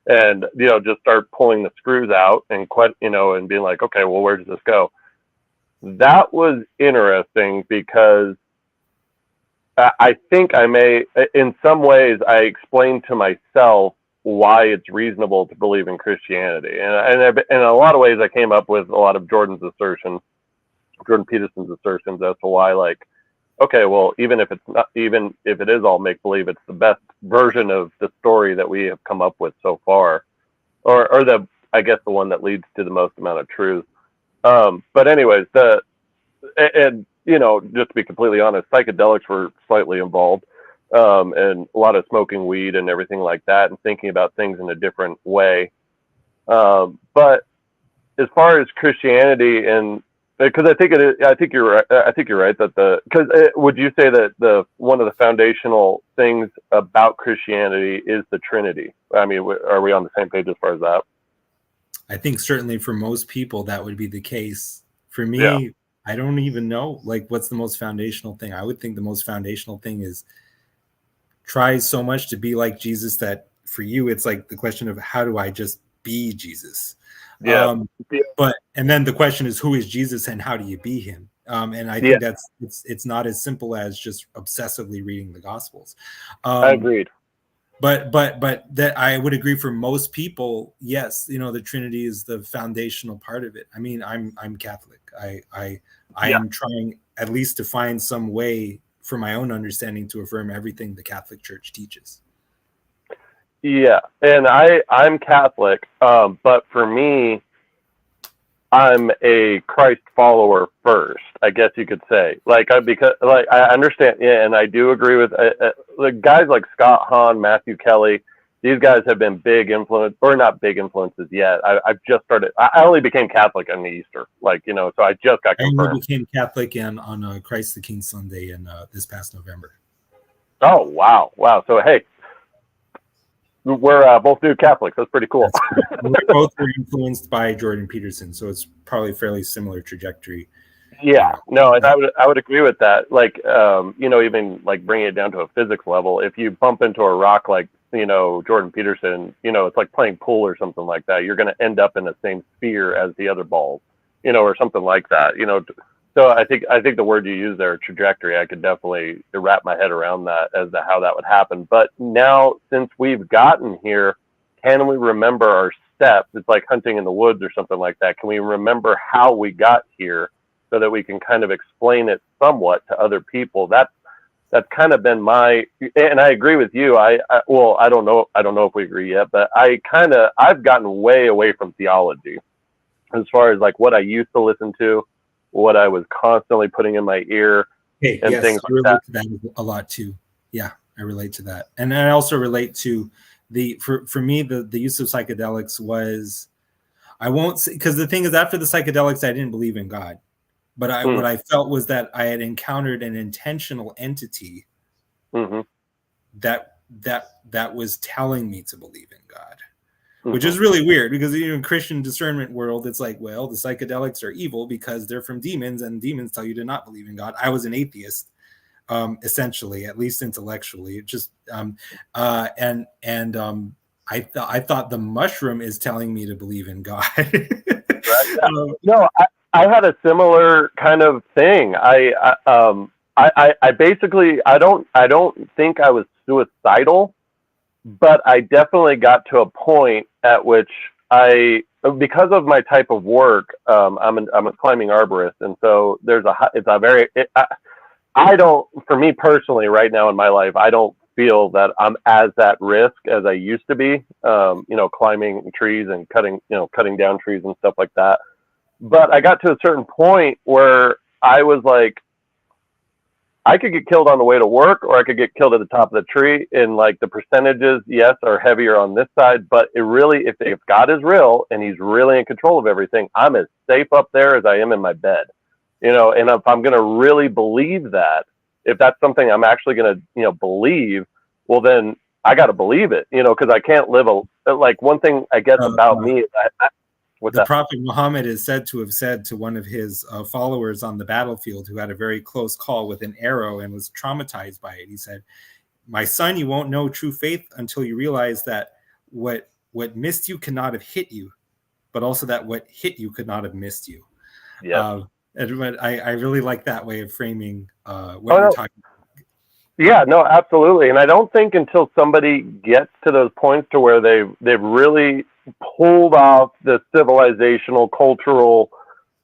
and, just start pulling the screws out and and being like, okay, well, where does this go? That was interesting because I think in some ways, I explained to myself why it's reasonable to believe in Christianity. And in a lot of ways, I came up with a lot of Jordan Peterson's assertions as to why, like, okay, well, even if it is all make believe, it's the best version of the story that we have come up with so far, or I guess the one that leads to the most amount of truth. But anyways, just to be completely honest, psychedelics were slightly involved, and a lot of smoking weed and everything like that, and thinking about things in a different way. But as far as Christianity, and because I think you're right. I think you're right that would you say that one of the foundational things about Christianity is the Trinity? I mean, are we on the same page as far as that? I think certainly for most people that would be the case. For me, Yeah. I don't even know, like, what's the most foundational thing. I would think the most foundational thing is try so much to be like Jesus that for you it's like the question of how do I just be Jesus? Yeah. And then the question is, who is Jesus and how do you be him? And I think it's not as simple as just obsessively reading the Gospels. I agreed. But that I would agree for most people, yes, the Trinity is the foundational part of it. I mean, I'm Catholic. I am trying at least to find some way for my own understanding to affirm everything the Catholic Church teaches. Yeah, and I'm Catholic, but for me, I'm a Christ follower first, I guess you could say. Because I understand, yeah, and I do agree with the guys like Scott Hahn, Matthew Kelly. These guys have been big influence, or not big influences yet. I've just started. I only became Catholic on Easter, so I just got confirmed. I only became Catholic on Christ the King Sunday in this past November. Oh wow! So hey, we're both new Catholics. That's pretty cool. We both were influenced by Jordan Peterson, so it's probably a fairly similar trajectory. Yeah, no, and I would agree with that. Even like bringing it down to a physics level, if you bump into a rock like Jordan Peterson, it's like playing pool or something like that. You're going to end up in the same sphere as the other balls, or something like that. So I think the word you use there, trajectory, I could definitely wrap my head around that as to how that would happen. But now, since we've gotten here, can we remember our steps? It's like hunting in the woods or something like that. Can we remember how we got here so that we can kind of explain it somewhat to other people? That's kind of been and I agree with you. I don't know if we agree yet, but I've gotten way away from theology as far as like what I used to listen to, what I was constantly putting in my ear, things like that. I relate to that a lot too. Yeah, I relate to that. And I also relate to for me, the use of psychedelics was, I won't say, because the thing is, after the psychedelics, I didn't believe in God. But what I felt was that I had encountered an intentional entity that was telling me to believe in God. Which is really weird because in Christian discernment world, it's like, well, the psychedelics are evil because they're from demons, and demons tell you to not believe in God. I was an atheist, essentially, at least intellectually. It just I thought the mushroom is telling me to believe in God. No, I had a similar kind of thing. I basically I don't think I was suicidal, but I definitely got to a point at which because of my type of work, I'm a climbing arborist, and so for me personally right now in my life, I don't feel that I'm as at risk as I used to be, climbing trees and cutting down trees and stuff like that. But I got to a certain point where I was like, I could get killed on the way to work, or I could get killed at the top of the tree. And like the percentages, yes, are heavier on this side, but it really, if God is real and he's really in control of everything, I'm as safe up there as I am in my bed, and if I'm going to really believe that, if that's something I'm actually going to, believe, well, then I got to believe it, because I can't live like one thing I guess about me is What's The that? Prophet Muhammad is said to have said to one of his followers on the battlefield who had a very close call with an arrow and was traumatized by it. He said, "My son, you won't know true faith until you realize that what missed you cannot have hit you, but also that what hit you could not have missed you." Yeah. But I really like that way of framing what Oh, you're no. talking about. Yeah, no, absolutely. And I don't think until somebody gets to those points to where they've really pulled off the civilizational, cultural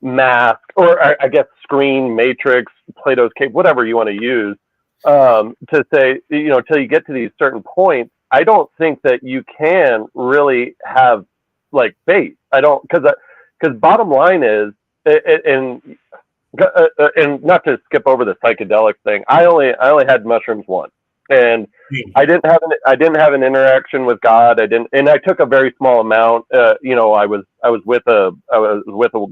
mask, or I guess screen, matrix, Plato's cave, whatever you want to use, to say, till you get to these certain points, I don't think that you can really have like faith. I don't, because bottom line is, and not to skip over the psychedelic thing, I only had mushrooms once, and I didn't have an interaction with God. And I took a very small amount. I was with a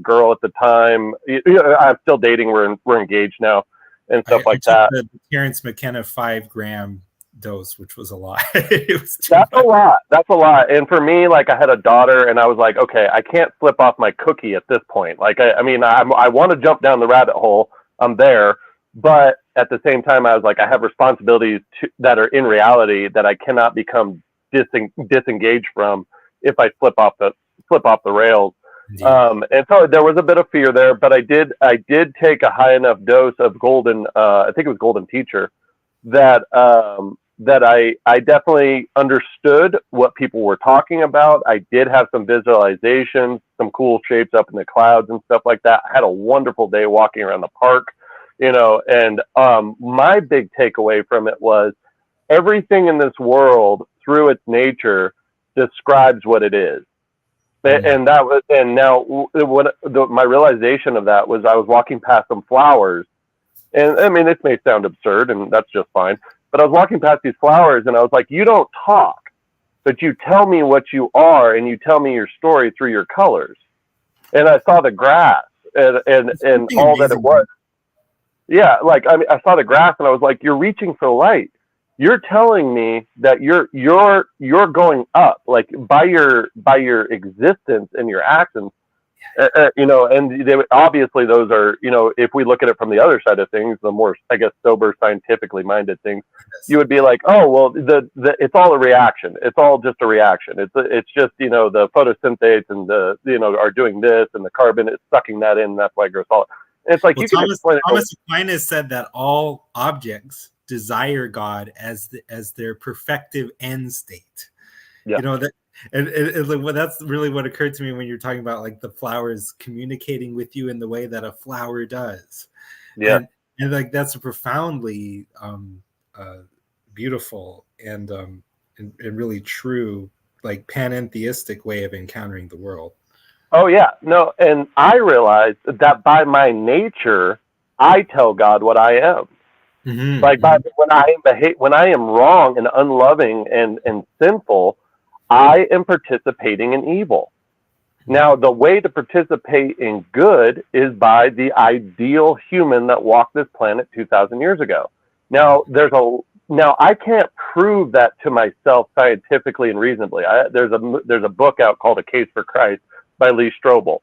girl at the time. I'm still dating. We're engaged now, and stuff I like took that. the Terrence McKenna 5-gram dose, which was a lot. It was That's a lot. That's a lot. And for me, like, I had a daughter, and I was like, okay, I can't flip off my cookie at this point. Like, I want to jump down the rabbit hole. I'm there, but at the same time, I was like, I have responsibilities that are in reality that I cannot become disengaged from if I flip off the rails. And so there was a bit of fear there, but I did take a high enough dose of golden. I think it was Golden Teacher that I definitely understood what people were talking about. I did have some visualizations, some cool shapes up in the clouds and stuff like that. I had a wonderful day walking around the park, and my big takeaway from it was everything in this world through its nature describes what it is. And my realization of that was I was walking past some flowers, and I mean, this may sound absurd, and that's just fine. But I was walking past these flowers, and I was like, you don't talk, but you tell me what you are, and you tell me your story through your colors. And I saw the grass and all that it was. Yeah, like, I mean, I saw the grass, and I was like, you're reaching for light. You're telling me that you're going up, like, by your existence and your actions. And obviously those are, if we look at it from the other side of things, the more, I guess, sober, scientifically minded things, you would be like, oh, well, it's all a reaction. It's all just a reaction. It's just, the photosynthase and are doing this, and the carbon is sucking that in. And that's why it grows solid. And it's like, well, Thomas Aquinas said that all objects desire God as their perfective end state. Yeah. And that's really what occurred to me when you're talking about, like, the flowers communicating with you in the way that a flower does. Yeah. And like, that's a profoundly beautiful and really true, like, panentheistic way of encountering the world. Oh yeah, no, and I realized that by my nature, I tell God what I am. Mm-hmm, like, when I am wrong and unloving and sinful, I am participating in evil. Now, the way to participate in good is by the ideal human that walked this planet 2,000 years ago. Now, I can't prove that to myself scientifically and reasonably. There's a book out called A Case for Christ by Lee Strobel.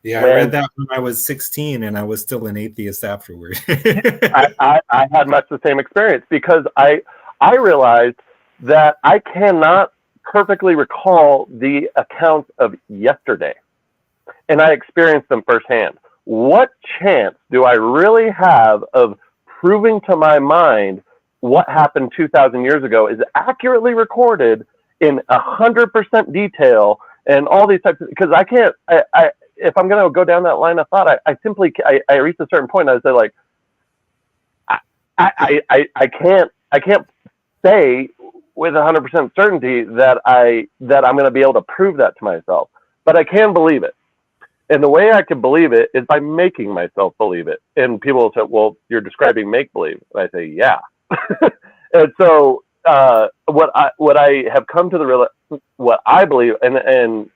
Yeah, I read that when I was 16, and I was still an atheist afterward. I had much the same experience, because I realized that I cannot perfectly recall the accounts of yesterday, and I experienced them firsthand. What chance do I really have of proving to my mind what happened 2,000 years ago is accurately recorded in 100% detail and all these types of, because I can't, if I'm going to go down that line of thought, I reach a certain point, I say, like, I can't say with 100% certainty that I'm going to be able to prove that to myself, but I can believe it. And the way I can believe it is by making myself believe it. And people will say, well, you're describing make-believe. And I say, yeah. And so what I have come to what I believe, and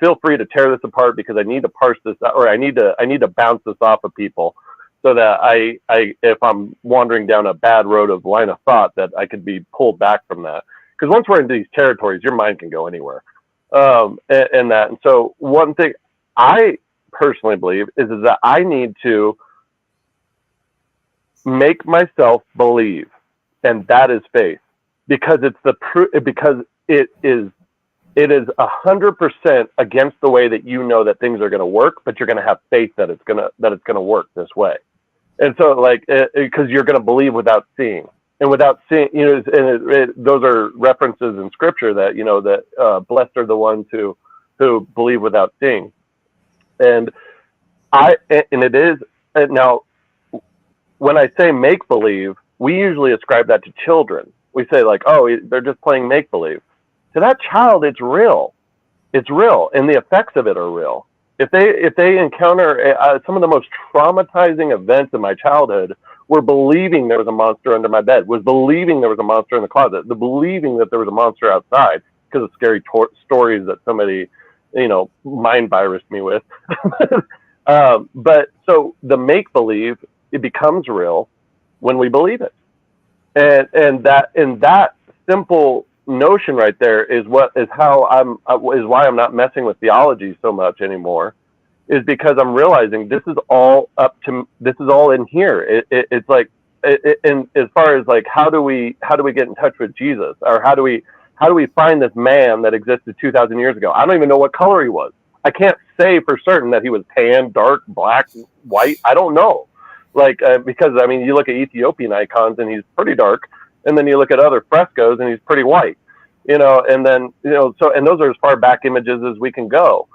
feel free to tear this apart, because I need to parse this out, or I need to bounce this off of people, so that I if I'm wandering down a bad road of line of thought, that I could be pulled back from that. Because once we're into these territories, your mind can go anywhere. and that. And so one thing I personally believe is that I need to make myself believe, and that is faith, because it's because it is 100% against the way that you know that things are going to work, but you're going to have faith that it's going to work this way. And so, like, because you're going to believe without seeing, and without seeing, those are references in Scripture that that blessed are the ones who believe without seeing. And it is now, when I say make believe, we usually ascribe that to children. We say, like, oh, they're just playing make believe. To that child, it's real. It's real, and the effects of it are real. If they encounter some of the most traumatizing events in my childhood, were believing there was a monster under my bed, was believing there was a monster in the closet, believing that there was a monster outside because of scary stories that somebody, mind virused me with. But so the make believe, it becomes real when we believe it, and that simple notion right there is why I'm not messing with theology so much anymore, is because I'm realizing this is all in here. It's like, and as far as like how do we get in touch with Jesus, or how do we find this man that existed 2,000 years ago? I don't even know what color he was. I can't say for certain that he was tan, dark, black, white. I don't know, because I mean, you look at Ethiopian icons and he's pretty dark. And then you look at other frescoes and he's pretty white, and then, and those are as far back images as we can go.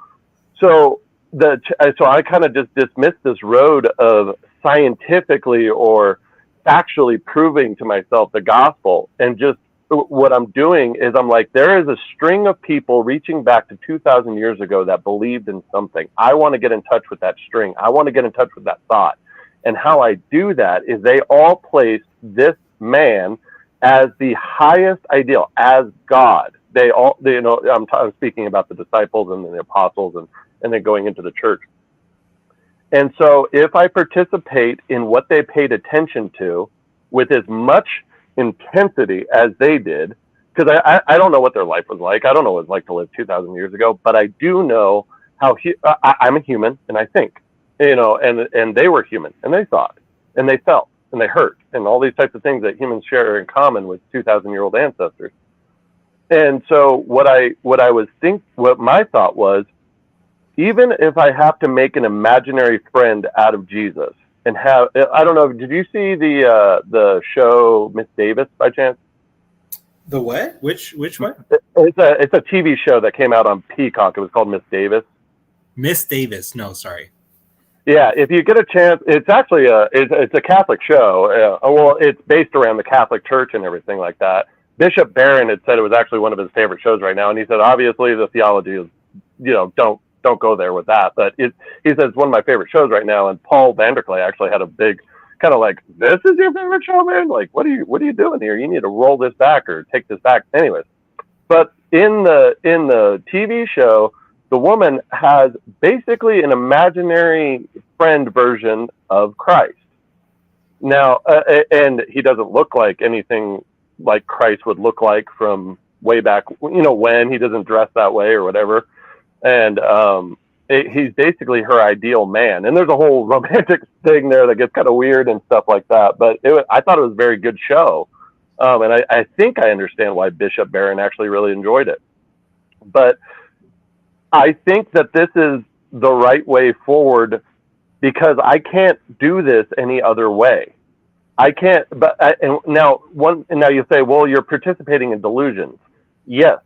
So I kind of just dismissed this road of scientifically or factually proving to myself the gospel. And just what I'm doing is I'm like, there is a string of people reaching back to 2,000 years ago that believed in something. I want to get in touch with that string. I want to get in touch with that thought. And how I do that is they all placed this man as the highest ideal, as God. I'm speaking about the disciples and the apostles, and then going into the church. And so if I participate in what they paid attention to with as much intensity as they did, because I don't know what their life was like. I don't know what it was like to live 2,000 years ago, but I do know how I'm a human, and I think, and they were human, and they thought, and they felt, and they hurt, and all these types of things that humans share in common with 2,000-year-old ancestors. And so what my thought was, even if I have to make an imaginary friend out of Jesus, and I don't know, did you see the show Miss Davis by chance? The what? Which one? It's a TV show that came out on Peacock. It was called Miss Davis. Miss Davis. No, sorry. Yeah, if you get a chance, it's actually it's a Catholic show. Well, it's based around the Catholic Church and everything like that. Bishop Barron had said it was actually one of his favorite shows right now, and he said obviously the theology is, don't go there with that. But he says it's one of my favorite shows right now. And Paul Vanderklay actually had a big kind of like, this is your favorite show, man? Like, what are you doing here? You need to roll this back or take this back. Anyways, but in the TV show, the woman has basically an imaginary friend version of Christ. Now, and he doesn't look like anything like Christ would look like from way back, when he doesn't dress that way or whatever. And he's basically her ideal man. And there's a whole romantic thing there that gets kind of weird and stuff like that. But I thought it was a very good show. And I think I understand why Bishop Barron actually really enjoyed it. But I think that this is the right way forward, because I can't do this any other way. I can't. Now you say, well, you're participating in delusions. Yes,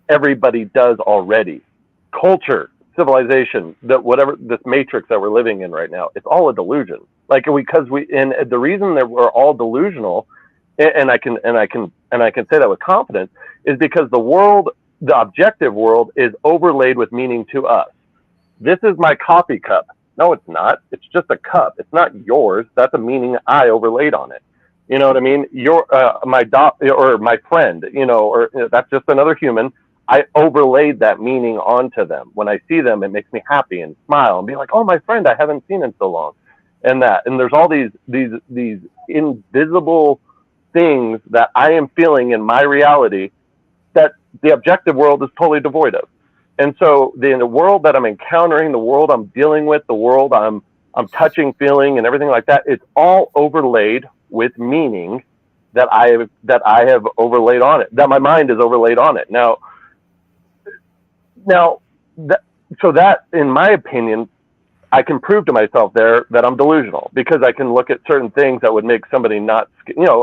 everybody does already. Culture, civilization, whatever this matrix that we're living in right now, it's all a delusion. And the reason that we're all delusional, and I can say that with confidence, is because the objective world is overlaid with meaning to us. This is my coffee cup. No, it's not. It's just a cup. It's not yours. That's a meaning I overlaid on it. You know what I mean? My dog or my friend, or that's just another human. I overlaid that meaning onto them. When I see them, it makes me happy and smile and be like, oh, my friend, I haven't seen in so long. And there's all these invisible things that I am feeling in my reality that the objective world is totally devoid of. And so the world that I'm encountering, the world I'm dealing with, the world I'm touching, feeling, and everything like that, it's all overlaid with meaning that I have overlaid on it, that my mind is overlaid on it. Now, so that, in my opinion, I can prove to myself there that I'm delusional, because I can look at certain things that would make somebody not,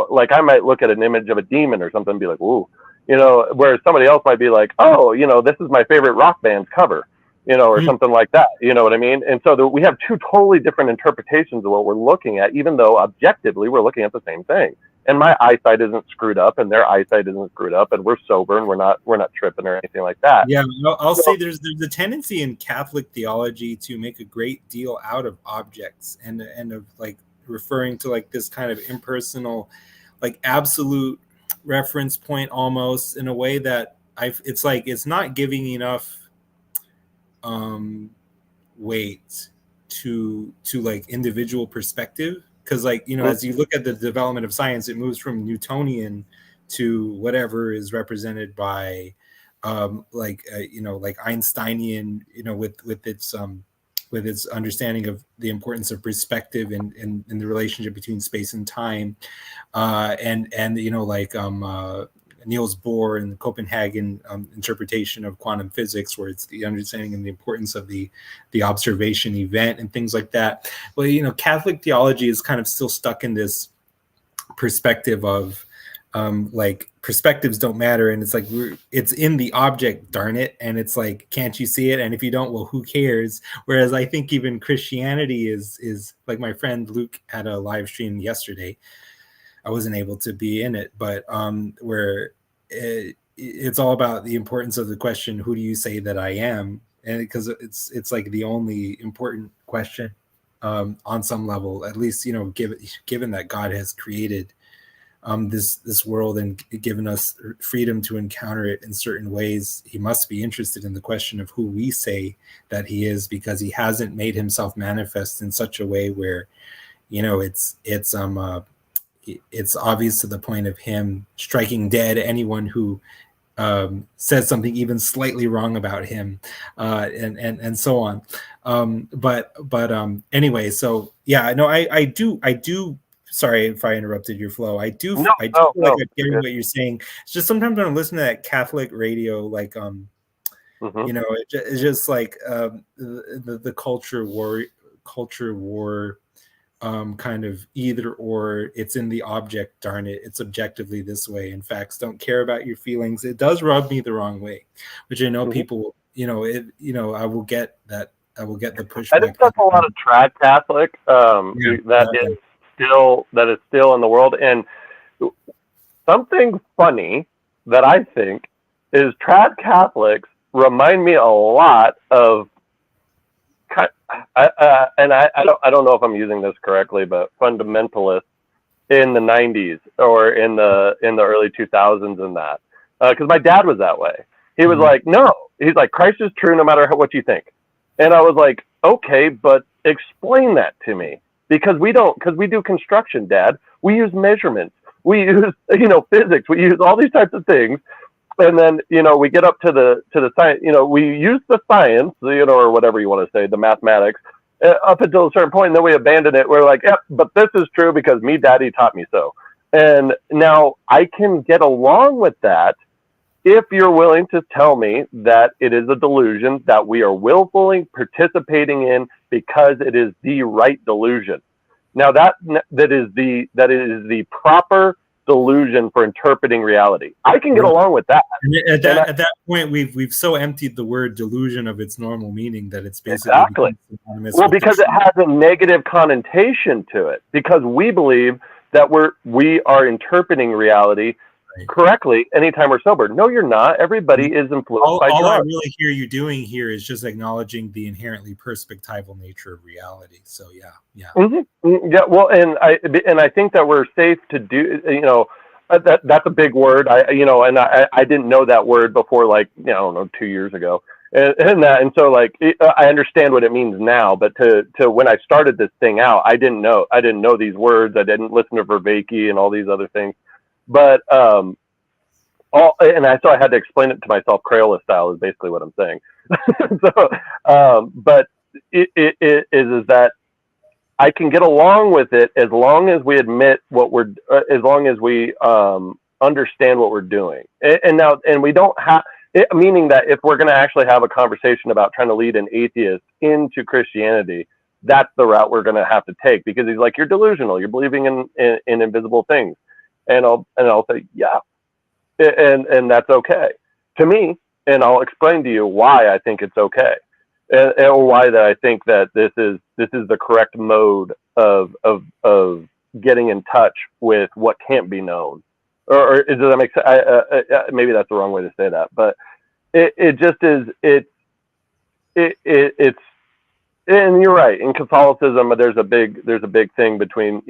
like I might look at an image of a demon or something and be like, ooh, whereas somebody else might be like, oh, this is my favorite rock band's cover, or something like that. You know what I mean? And so we have two totally different interpretations of what we're looking at, even though objectively we're looking at the same thing. And my eyesight isn't screwed up, and their eyesight isn't screwed up, and we're sober, and we're not tripping or anything like that. Yeah, I'll say there's a tendency in Catholic theology to make a great deal out of objects and of like referring to like this kind of impersonal, like absolute reference point almost, in a way that it's like it's not giving enough weight to like individual perspective. Because, like, as you look at the development of science, it moves from Newtonian to whatever is represented by, like Einsteinian, with its understanding of the importance of perspective and the relationship between space and time, and Niels Bohr and the Copenhagen interpretation of quantum physics, where it's the understanding and the importance of the observation event and things like that. Well, Catholic theology is kind of still stuck in this perspective of like perspectives don't matter, and it's like it's in the object, darn it, and it's like, can't you see it? And if you don't, well, who cares? Whereas I think even Christianity is like, my friend Luke had a live stream yesterday. I wasn't able to be in it, but where it's all about the importance of the question, who do you say that I am? And because it's like the only important question on some level, at least, given that God has created this world and given us freedom to encounter it in certain ways, he must be interested in the question of who we say that he is, because he hasn't made himself manifest in such a way where, it's obvious to the point of him striking dead anyone who says something even slightly wrong about him, and so on. But anyway, so yeah, no, I do. Sorry if I interrupted your flow. I do feel like I'm getting what you're saying. It's just sometimes when I listen to that Catholic radio, like it's just like the culture war. Kind of either or, it's in the object, darn it, it's objectively this way, and facts don't care about your feelings. It does rub me the wrong way, which I know people, I will get that. I will get the pushback. I think that's a lot of trad Catholic that is still in the world. And something funny that I think is trad Catholics remind me a lot of, I don't know if I'm using this correctly, but fundamentalists in the 90s or in the early 2000s, and that, because my dad was that way. He was like, no, he's like, Christ is true no matter what you think. And I was like, okay, but explain that to me, because we do construction, Dad. We use measurements. We use, physics. We use all these types of things. And then, we get up to the science, we use the science, or whatever you want to say, the mathematics, up until a certain point, and then we abandon it. We're like, yep, but this is true because me daddy taught me so. And now I can get along with that if you're willing to tell me that it is a delusion that we are willfully participating in because it is the right delusion. Now that is the proper delusion for interpreting reality. I can get along with that. At that point, we've so emptied the word delusion of its normal meaning that it's basically exactly. Well, because it has a negative connotation to it. Because we believe that we are interpreting reality correctly anytime we're sober. No, you're not. Everybody is influenced by drugs. All I really hear you doing here is just acknowledging the inherently perspectival nature of reality. So yeah. Mm-hmm. Yeah. Well, and I think that we're safe to do. That's a big word. I didn't know that word before, like, I don't know, 2 years ago, and so like I understand what it means now. But to when I started this thing out, I didn't know these words. I didn't listen to Vervaeke and all these other things. But so I had to explain it to myself. Crayola style is basically what I'm saying. So, but it is that I can get along with it as long as we admit as long as we understand what we're doing, and we don't have. Meaning that if we're going to actually have a conversation about trying to lead an atheist into Christianity, that's the route we're going to have to take, because he's like, you're delusional, you're believing in invisible things, and I'll say, yeah, and that's okay to me, and I'll explain to you why I think it's okay, and why that I think that this is the correct mode of getting in touch with what can't be known. Or does that make sense? Maybe that's the wrong way to say that, but it just is. It's and you're right. In Catholicism, there's a big thing between,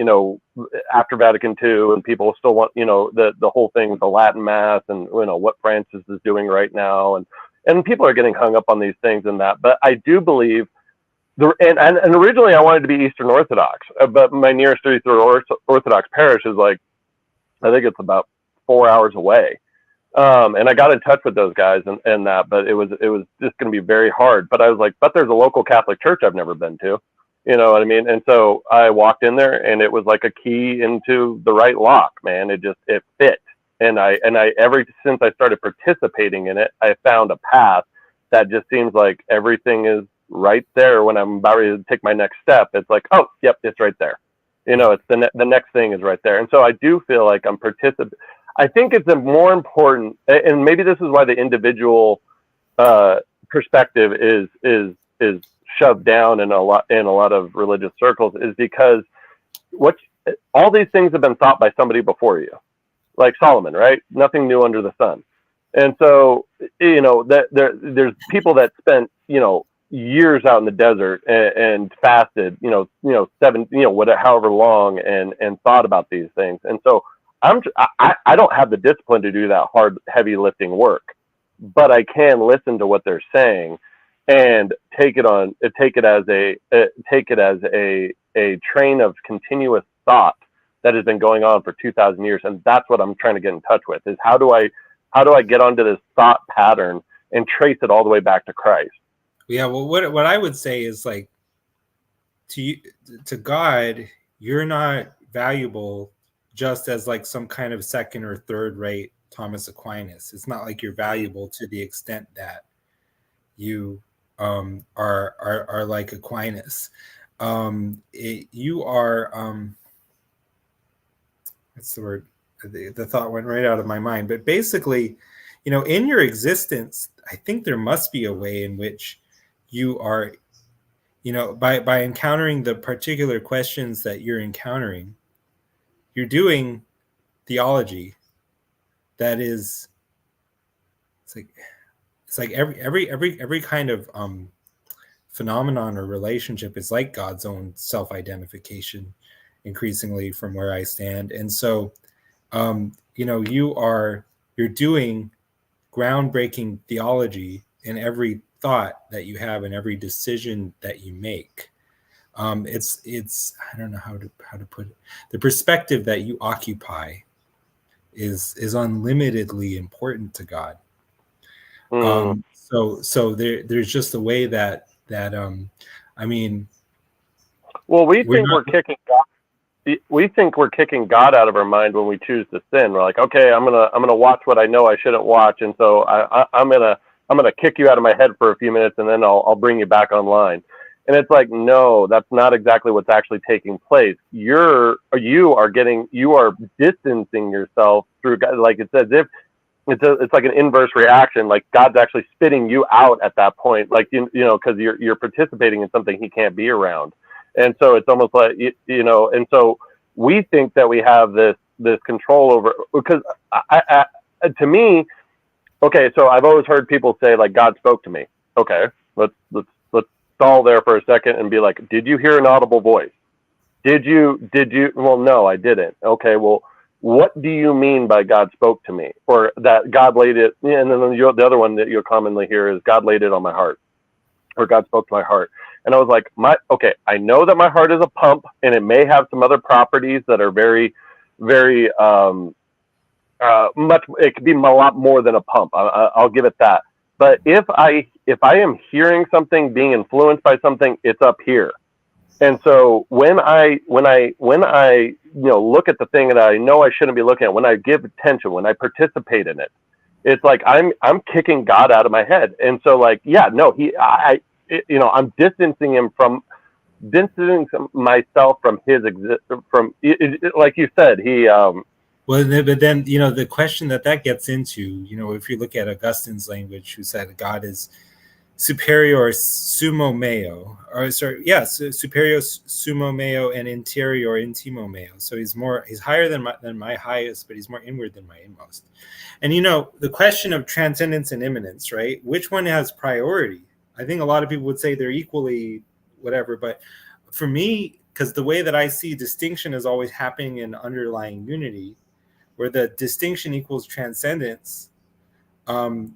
after Vatican II, and people still want, the whole thing with the Latin Mass, and what Francis is doing right now, and people are getting hung up on these things and that. But I do believe and originally I wanted to be Eastern Orthodox, but my nearest Eastern Orthodox parish is like, I think it's about 4 hours away. And I got in touch with those guys and that, but it was just going to be very hard. But I was like, but there's a local Catholic church I've never been to, you know what I mean? And so I walked in there, and it was like a key into the right lock, man. It fit. And ever since I started participating in it, I found a path that just seems like everything is right there. When I'm about ready to take my next step, it's like, oh, yep, it's right there. It's the next thing is right there. And so I do feel like I'm participating. I think it's more important, and maybe this is why the individual perspective is shoved down in a lot of religious circles, is because all these things have been thought by somebody before you, like Solomon, right? Nothing new under the sun. And so, there's people that spent, years out in the desert and fasted, however long, and thought about these things. And so I don't have the discipline to do that hard, heavy lifting work, but I can listen to what they're saying and take it as a train of continuous thought that has been going on for 2,000 years. And that's what I'm trying to get in touch with, is how do I get onto this thought pattern and trace it all the way back to Christ? Yeah, well, what I would say is, like, to God, you're not valuable just as like some kind of second or third rate Thomas Aquinas. It's not like you're valuable to the extent that you are like Aquinas. You are what's the word? The thought went right out of my mind. But basically, in your existence, I think there must be a way in which you are, by encountering the particular questions that you're encountering, you're doing theology that is, it's like every kind of phenomenon or relationship is like God's own self-identification, increasingly, from where I stand. And so you're doing groundbreaking theology in every thought that you have and every decision that you make. It's I don't know how to put it. The perspective that you occupy is unlimitedly important to God. So there's just a way that I mean, well, we think we're kicking God out of our mind when we choose to sin. We're like, okay, I'm gonna watch what I know I shouldn't watch, and so I'm gonna kick you out of my head for a few minutes, and then I'll bring you back online. And it's like, no, that's not exactly what's actually taking place. You are distancing yourself through God. Like, it's as if it's like an inverse reaction. Like, God's actually spitting you out at that point. Like, because you're participating in something he can't be around. And so it's almost like, and so we think that we have this control over, because to me, okay, so I've always heard people say, like, God spoke to me. Okay, let's stall there for a second and be like, did you hear an audible voice? Did you? Well, no, I didn't. Okay, well, what do you mean by God spoke to me? Or that God laid it, and then the other one that you'll commonly hear is God laid it on my heart, or God spoke to my heart. And I was like, I know that my heart is a pump, and it may have some other properties that are very, very, much. It could be a lot more than a pump. I'll give it that. But if I am hearing something, being influenced by something, it's up here. And so when I look at the thing that I know I shouldn't be looking at, when I give attention, when I participate in it, it's like I'm kicking God out of my head. And so like, yeah, no, I'm distancing myself from his like you said, Well, but then the question that gets into, if you look at Augustine's language, who said God is superior sumo meo, or sorry, yes, superior sumo meo and interior intimo meo. So he's higher than my highest, but he's more inward than my inmost. And the question of transcendence and immanence, right? Which one has priority? I think a lot of people would say they're equally whatever, but for me, because the way that I see distinction is always happening in underlying unity, where the distinction equals transcendence, the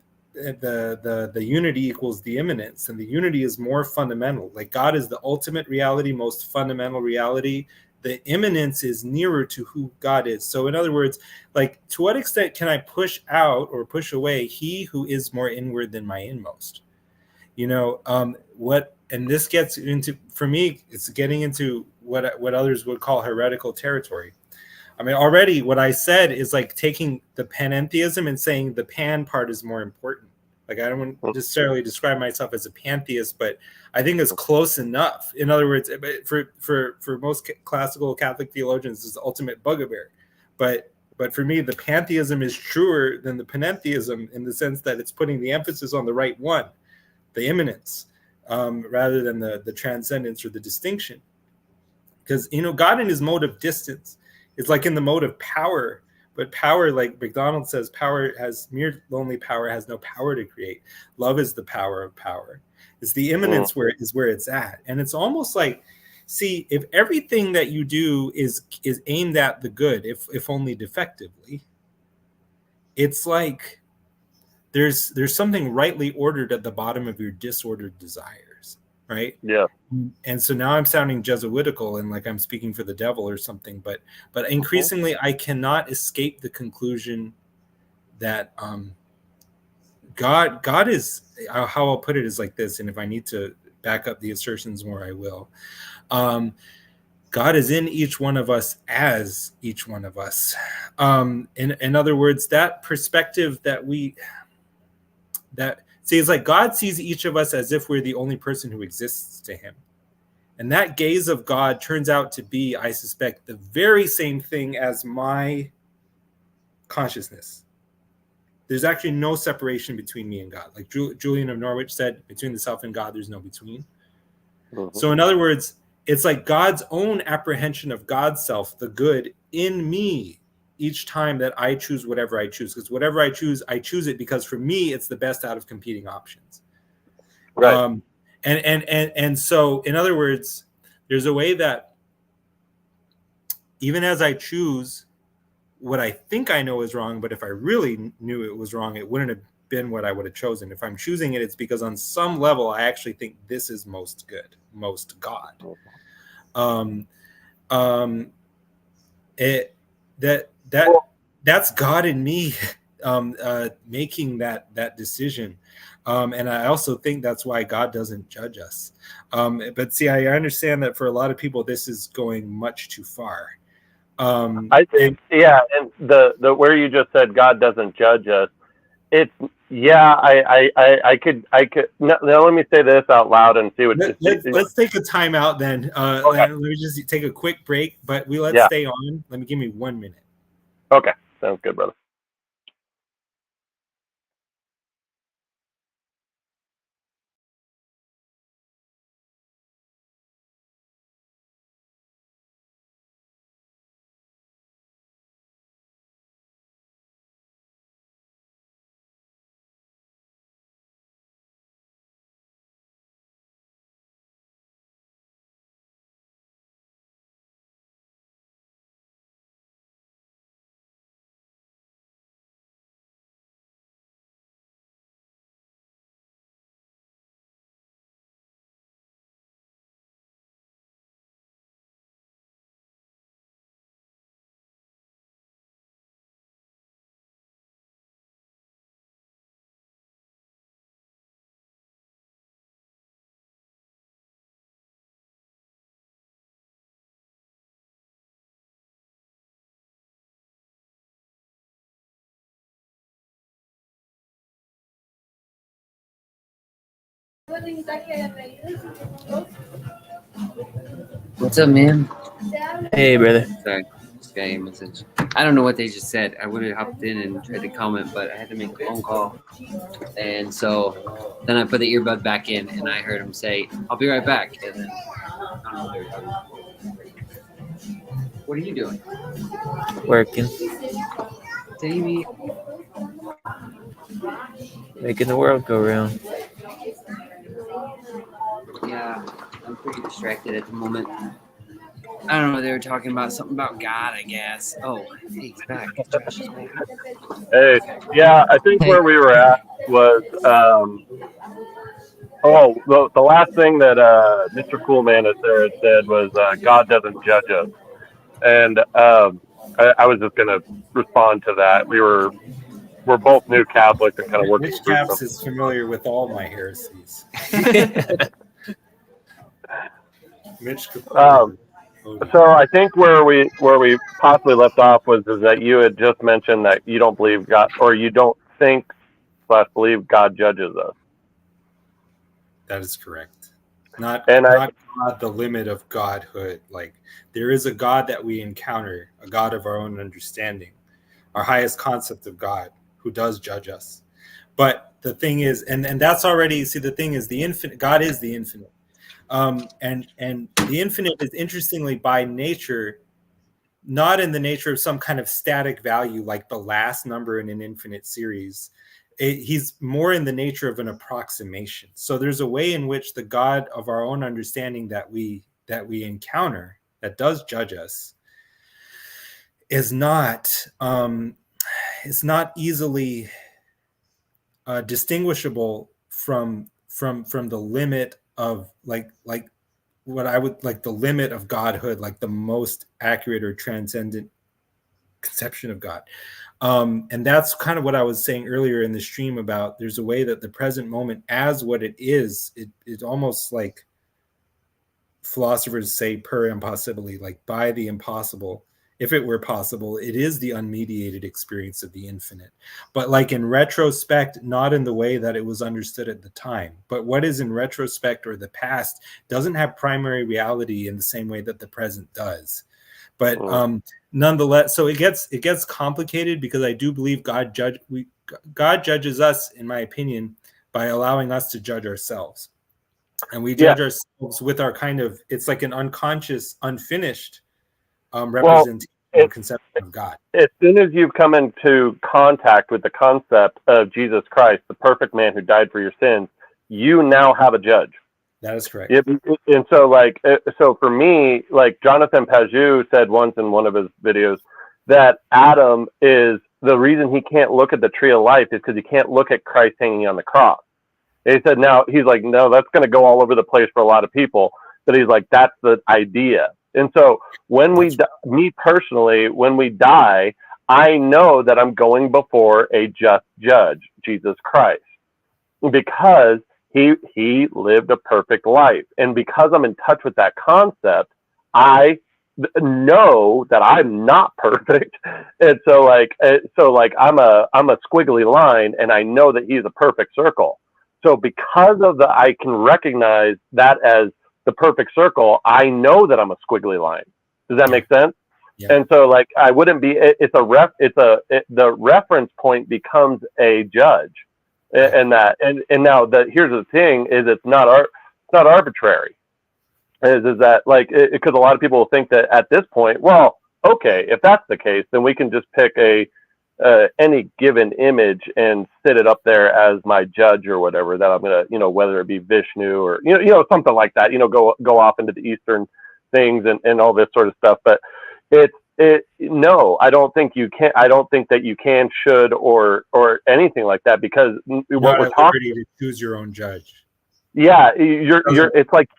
unity equals the immanence, and the unity is more fundamental. Like God is the ultimate reality, most fundamental reality. The immanence is nearer to who God is. So in other words, like, to what extent can I push out or push away he who is more inward than my inmost? And this gets into, for me, it's getting into what others would call heretical territory. I mean, already what I said is like taking the panentheism and saying the pan part is more important. Like, I don't necessarily describe myself as a pantheist, but I think it's close enough. In other words, for most classical Catholic theologians, it's the ultimate bugbear. But for me, the pantheism is truer than the panentheism in the sense that it's putting the emphasis on the right one, the immanence, rather than the transcendence or the distinction. Because, God in his mode of distance is like in the mode of power, but power, like McDonald says, mere lonely power has no power to create. Love is the power of power. It's the immanence where it's at. And it's almost like, see, if everything that you do is aimed at the good, if only defectively, it's like there's something rightly ordered at the bottom of your disordered desires, right? Yeah. And so now I'm sounding Jesuitical and like I'm speaking for the devil or something, but increasingly I cannot escape the conclusion that God is, how I'll put it is like this, and if I need to back up the assertions more, I will. God is in each one of us as each one of us. In other words, that perspective it's like God sees each of us as if we're the only person who exists to him. And that gaze of God turns out to be, I suspect, the very same thing as my consciousness. There's actually no separation between me and God. Like Julian of Norwich said, between the self and God, there's no between. Mm-hmm. So in other words, it's like God's own apprehension of God's self, the good, in me each time that I choose whatever I choose. Because whatever I choose it because for me, it's the best out of competing options. Right. And so, in other words, there's a way that even as I choose what I think I know is wrong, but if I really knew it was wrong, it wouldn't have been what I would have chosen. If I'm choosing it, it's because on some level, I actually think this is most good, most God. That's God in me making that decision. And I also think that's why God doesn't judge us. But see, I understand that for a lot of people, this is going much too far. I think, and the where you just said God doesn't judge us, it's, I could now let me say this out loud and see what. Let's take a time out then. Okay. Let me just take a quick break, but let's stay on. Give me 1 minute. Okay, sounds good, brother. What's up, man? Hey, brother. Sorry, just got a message. I don't know what they just said. I would have hopped in and tried to comment, but I had to make a phone call. And so then I put the earbud back in, and I heard him say, "I'll be right back." And then I don't know what they were talking about. What are you doing? Working, Davey. making the world go round. Yeah, I'm pretty distracted at the moment. I don't know. They were talking about something about God, I guess. Oh, hey, he's back. Josh is back. Hey, yeah, I think Hey. where we were at was the last thing that Mr. Coolman had said was God doesn't judge us, and I was just gonna respond to that. We're both new Catholics and kind of working Mitch through Caps some. is familiar with all my heresies. Mitch Um, So I think where we possibly left off was is that you had just mentioned that you don't believe God, or you don't think / believe God judges us. That is correct. Not And God, the limit of godhood. Like there is a God that we encounter, a God of our own understanding, our highest concept of God, who does judge us. But the thing is, and that's already, see, the thing is, the infinite. God is the infinite, and the infinite is interestingly by nature not in the nature of some kind of static value like the last number in an infinite series. He's more in the nature of an approximation. So there's a way in which the God of our own understanding that we encounter, that does judge us, is not easily distinguishable from the limit of like what I would like the limit of godhood, like the most accurate or transcendent conception of God. And that's kind of what I was saying earlier in the stream about there's a way that the present moment as what it is, it's almost like philosophers say per impossibly, like by the impossible. If it were possible, it is the unmediated experience of the infinite. But like in retrospect, not in the way that it was understood at the time. But what is in retrospect or the past doesn't have primary reality in the same way that the present does. But nonetheless, so it gets complicated because I do believe God judges us, in my opinion, by allowing us to judge ourselves. And we judge ourselves with our kind of, it's like an unconscious, unfinished representation or conception of God. As soon as you've come into contact with the concept of Jesus Christ, the perfect man who died for your sins, you now have a judge. That is correct. And so for me, like Jonathan Pajou said once in one of his videos, that Adam is the reason he can't look at the tree of life is because he can't look at Christ hanging on the cross. And he said, now he's like, no, that's going to go all over the place for a lot of people. But he's like, that's the idea. And so when me personally, when we die, I know that I'm going before a just judge, Jesus Christ, because he lived a perfect life. And because I'm in touch with that concept, I know that I'm not perfect. And so I'm a squiggly line, and I know that he's a perfect circle. So because of I can recognize that as the perfect circle, I know that I'm a squiggly line. Does that make sense? Yeah. And so like I wouldn't be. The reference point becomes a judge, and now here's the thing: is it's not arbitrary. Is that like because a lot of people will think that at this point, well, okay, if that's the case, then we can just pick any given image and sit it up there as my judge or whatever that I'm gonna, whether it be Vishnu or something like that, go off into the Eastern things and all this sort of stuff. But no, I don't think you can. I don't think that you can, should, or anything like that because what we're talking to choose your own judge. Yeah, it's like.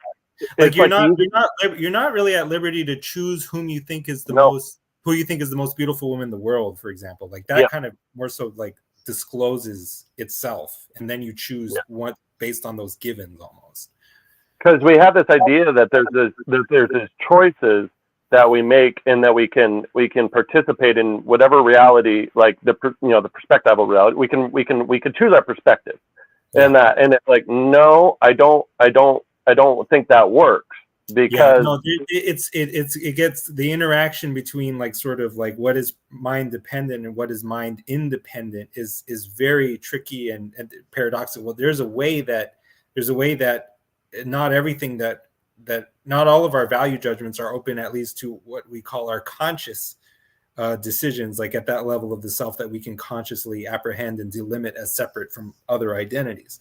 You're not really at liberty to choose whom you think is who you think is the most beautiful woman in the world, for example. Like that kind of more so like discloses itself, and then you choose what based on those givens almost. Because we have this idea that there's these choices that we make, and that we can participate in whatever reality, like the perspectival reality. We can choose our perspective. and it's like, no, I don't think that works, because it gets the interaction between like sort of like what is mind dependent and what is mind independent is very tricky and paradoxical. There's a way that not everything that not all of our value judgments are open, at least to what we call our conscious decisions, like at that level of the self that we can consciously apprehend and delimit as separate from other identities.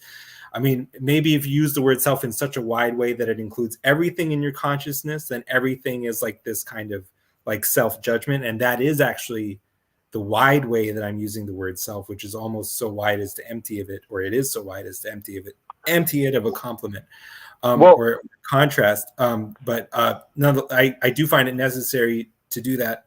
I mean, maybe if you use the word self in such a wide way that it includes everything in your consciousness, then everything is like this kind of like self-judgment. And that is actually the wide way that I'm using the word self, which is almost so wide as to empty of it, or it is so wide as to empty it of a compliment. Or contrast. But I do find it necessary to do that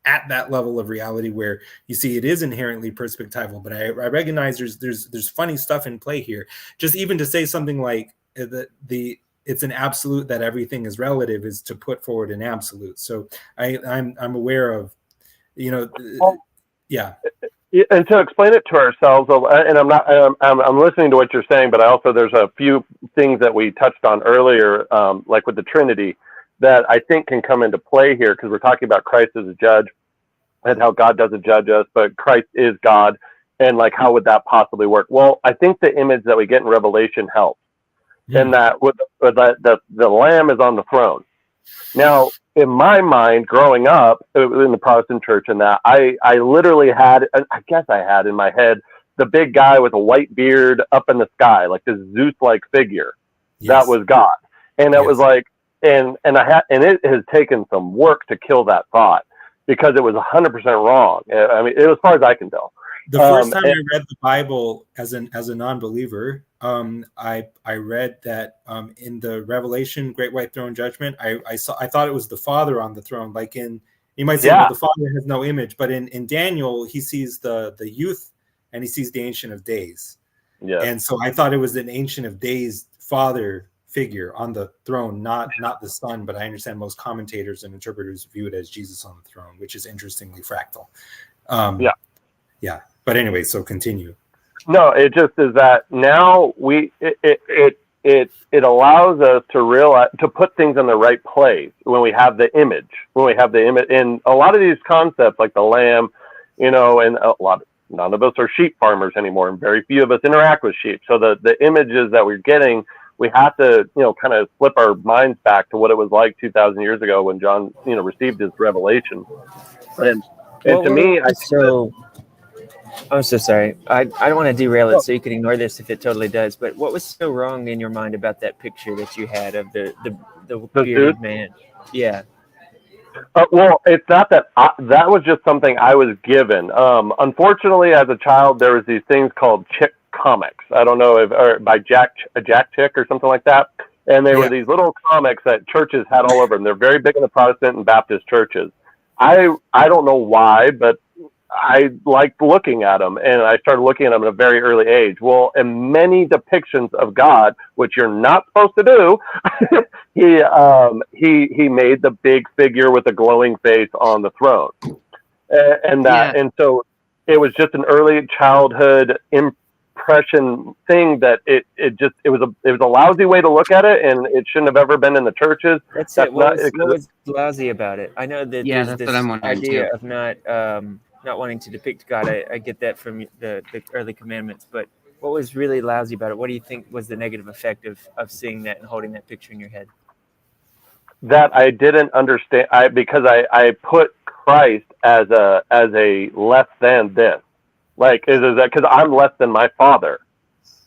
at that level of reality where you see it is inherently perspectival. But I recognize there's funny stuff in play here. Just even to say something like it's an absolute that everything is relative is to put forward an absolute. So I'm aware of, yeah. And to explain it to ourselves, and I'm listening to what you're saying, but there's a few things that we touched on earlier, like with the Trinity, that I think can come into play here, because we're talking about Christ as a judge and how God doesn't judge us, but Christ is God, and like how would that possibly work? Well, I think the image that we get in Revelation helps, and that the Lamb is on the throne. Now, in my mind, growing up in the Protestant church, and that I literally had, I guess I had in my head, the big guy with a white beard up in the sky, like this Zeus-like figure. Yes. That was God, and it was like, and it has taken some work to kill that thought, because it was 100% wrong. I mean, as far as I can tell. The first time I read the Bible as a non-believer, I read that in the Revelation Great White Throne Judgment, I thought it was the Father on the throne. Like you might say, well, the Father has no image, but in Daniel he sees the youth and he sees the Ancient of Days. Yeah. And so I thought it was an Ancient of Days Father figure on the throne, not the Son. But I understand most commentators and interpreters view it as Jesus on the throne, which is interestingly fractal. Yeah. But anyway, so continue. No, it just is that now it allows us to realize, to put things in the right place when we have the image. And a lot of these concepts, like the lamb, and none of us are sheep farmers anymore, and very few of us interact with sheep. So the images that we're getting, we have to, kind of flip our minds back to what it was like 2,000 years ago when John, received his revelation. And to me, I'm so sorry. I don't want to derail it, so you can ignore this if it totally does. But what was so wrong in your mind about that picture that you had of the bearded man? Yeah. Well, it's not that that was just something I was given. Unfortunately, as a child, there was these things called Chick comics. I don't know or by Jack Chick or something like that. And they were these little comics that churches had all over them. They're very big in the Protestant and Baptist churches. I don't know why, but I liked looking at them, and I started looking at them at a very early age. Well, in many depictions of God, which you're not supposed to do, he made the big figure with a glowing face on the throne, and so it was just an early childhood impression thing that it was a lousy way to look at it, and it shouldn't have ever been in the churches. That's it. What was lousy about it? I know that there's this idea of not wanting to depict God. I get that from the early commandments, but what was really lousy about it? What do you think was the negative effect of seeing that and holding that picture in your head? That I didn't understand, because I put Christ as a less than this, like is that because I'm less than my Father,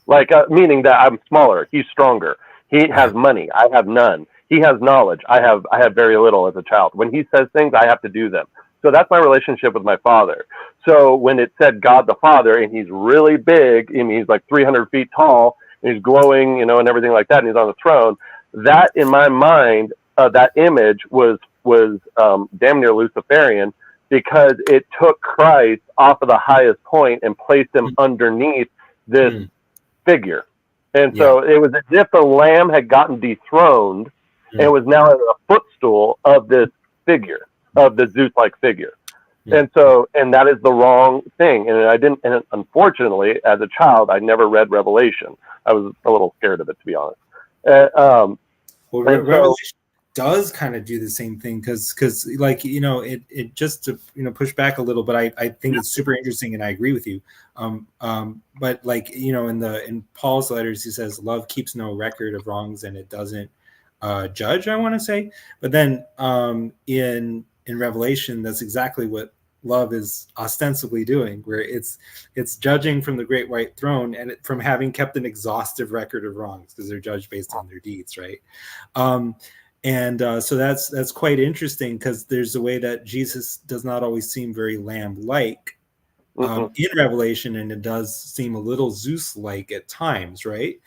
like meaning that I'm smaller, he's stronger, he has money, I have none, he has knowledge, I have very little as a child. When he says things, I have to do them. So that's my relationship with my Father. So when it said God the Father, and he's really big, and he's like 300 feet tall, and he's glowing, and everything like that, and he's on the throne, that in my mind, that image was damn near Luciferian, because it took Christ off of the highest point and placed him underneath this figure. And so it was as if the Lamb had gotten dethroned and was now a footstool of this figure, of the Zeus-like figure. And that is the wrong thing. And unfortunately, as a child, I never read Revelation. I was a little scared of it, to be honest. Revelation does kind of do the same thing because like, it just to, push back a little, but I think it's super interesting and I agree with you. But like, in Paul's letters, he says love keeps no record of wrongs and it doesn't judge, I want to say. But then in Revelation, that's exactly what love is ostensibly doing, where it's judging from the great white throne and from having kept an exhaustive record of wrongs, because they're judged based on their deeds, right? So that's quite interesting, because there's a way that Jesus does not always seem very lamb-like in Revelation, and it does seem a little Zeus-like at times, right?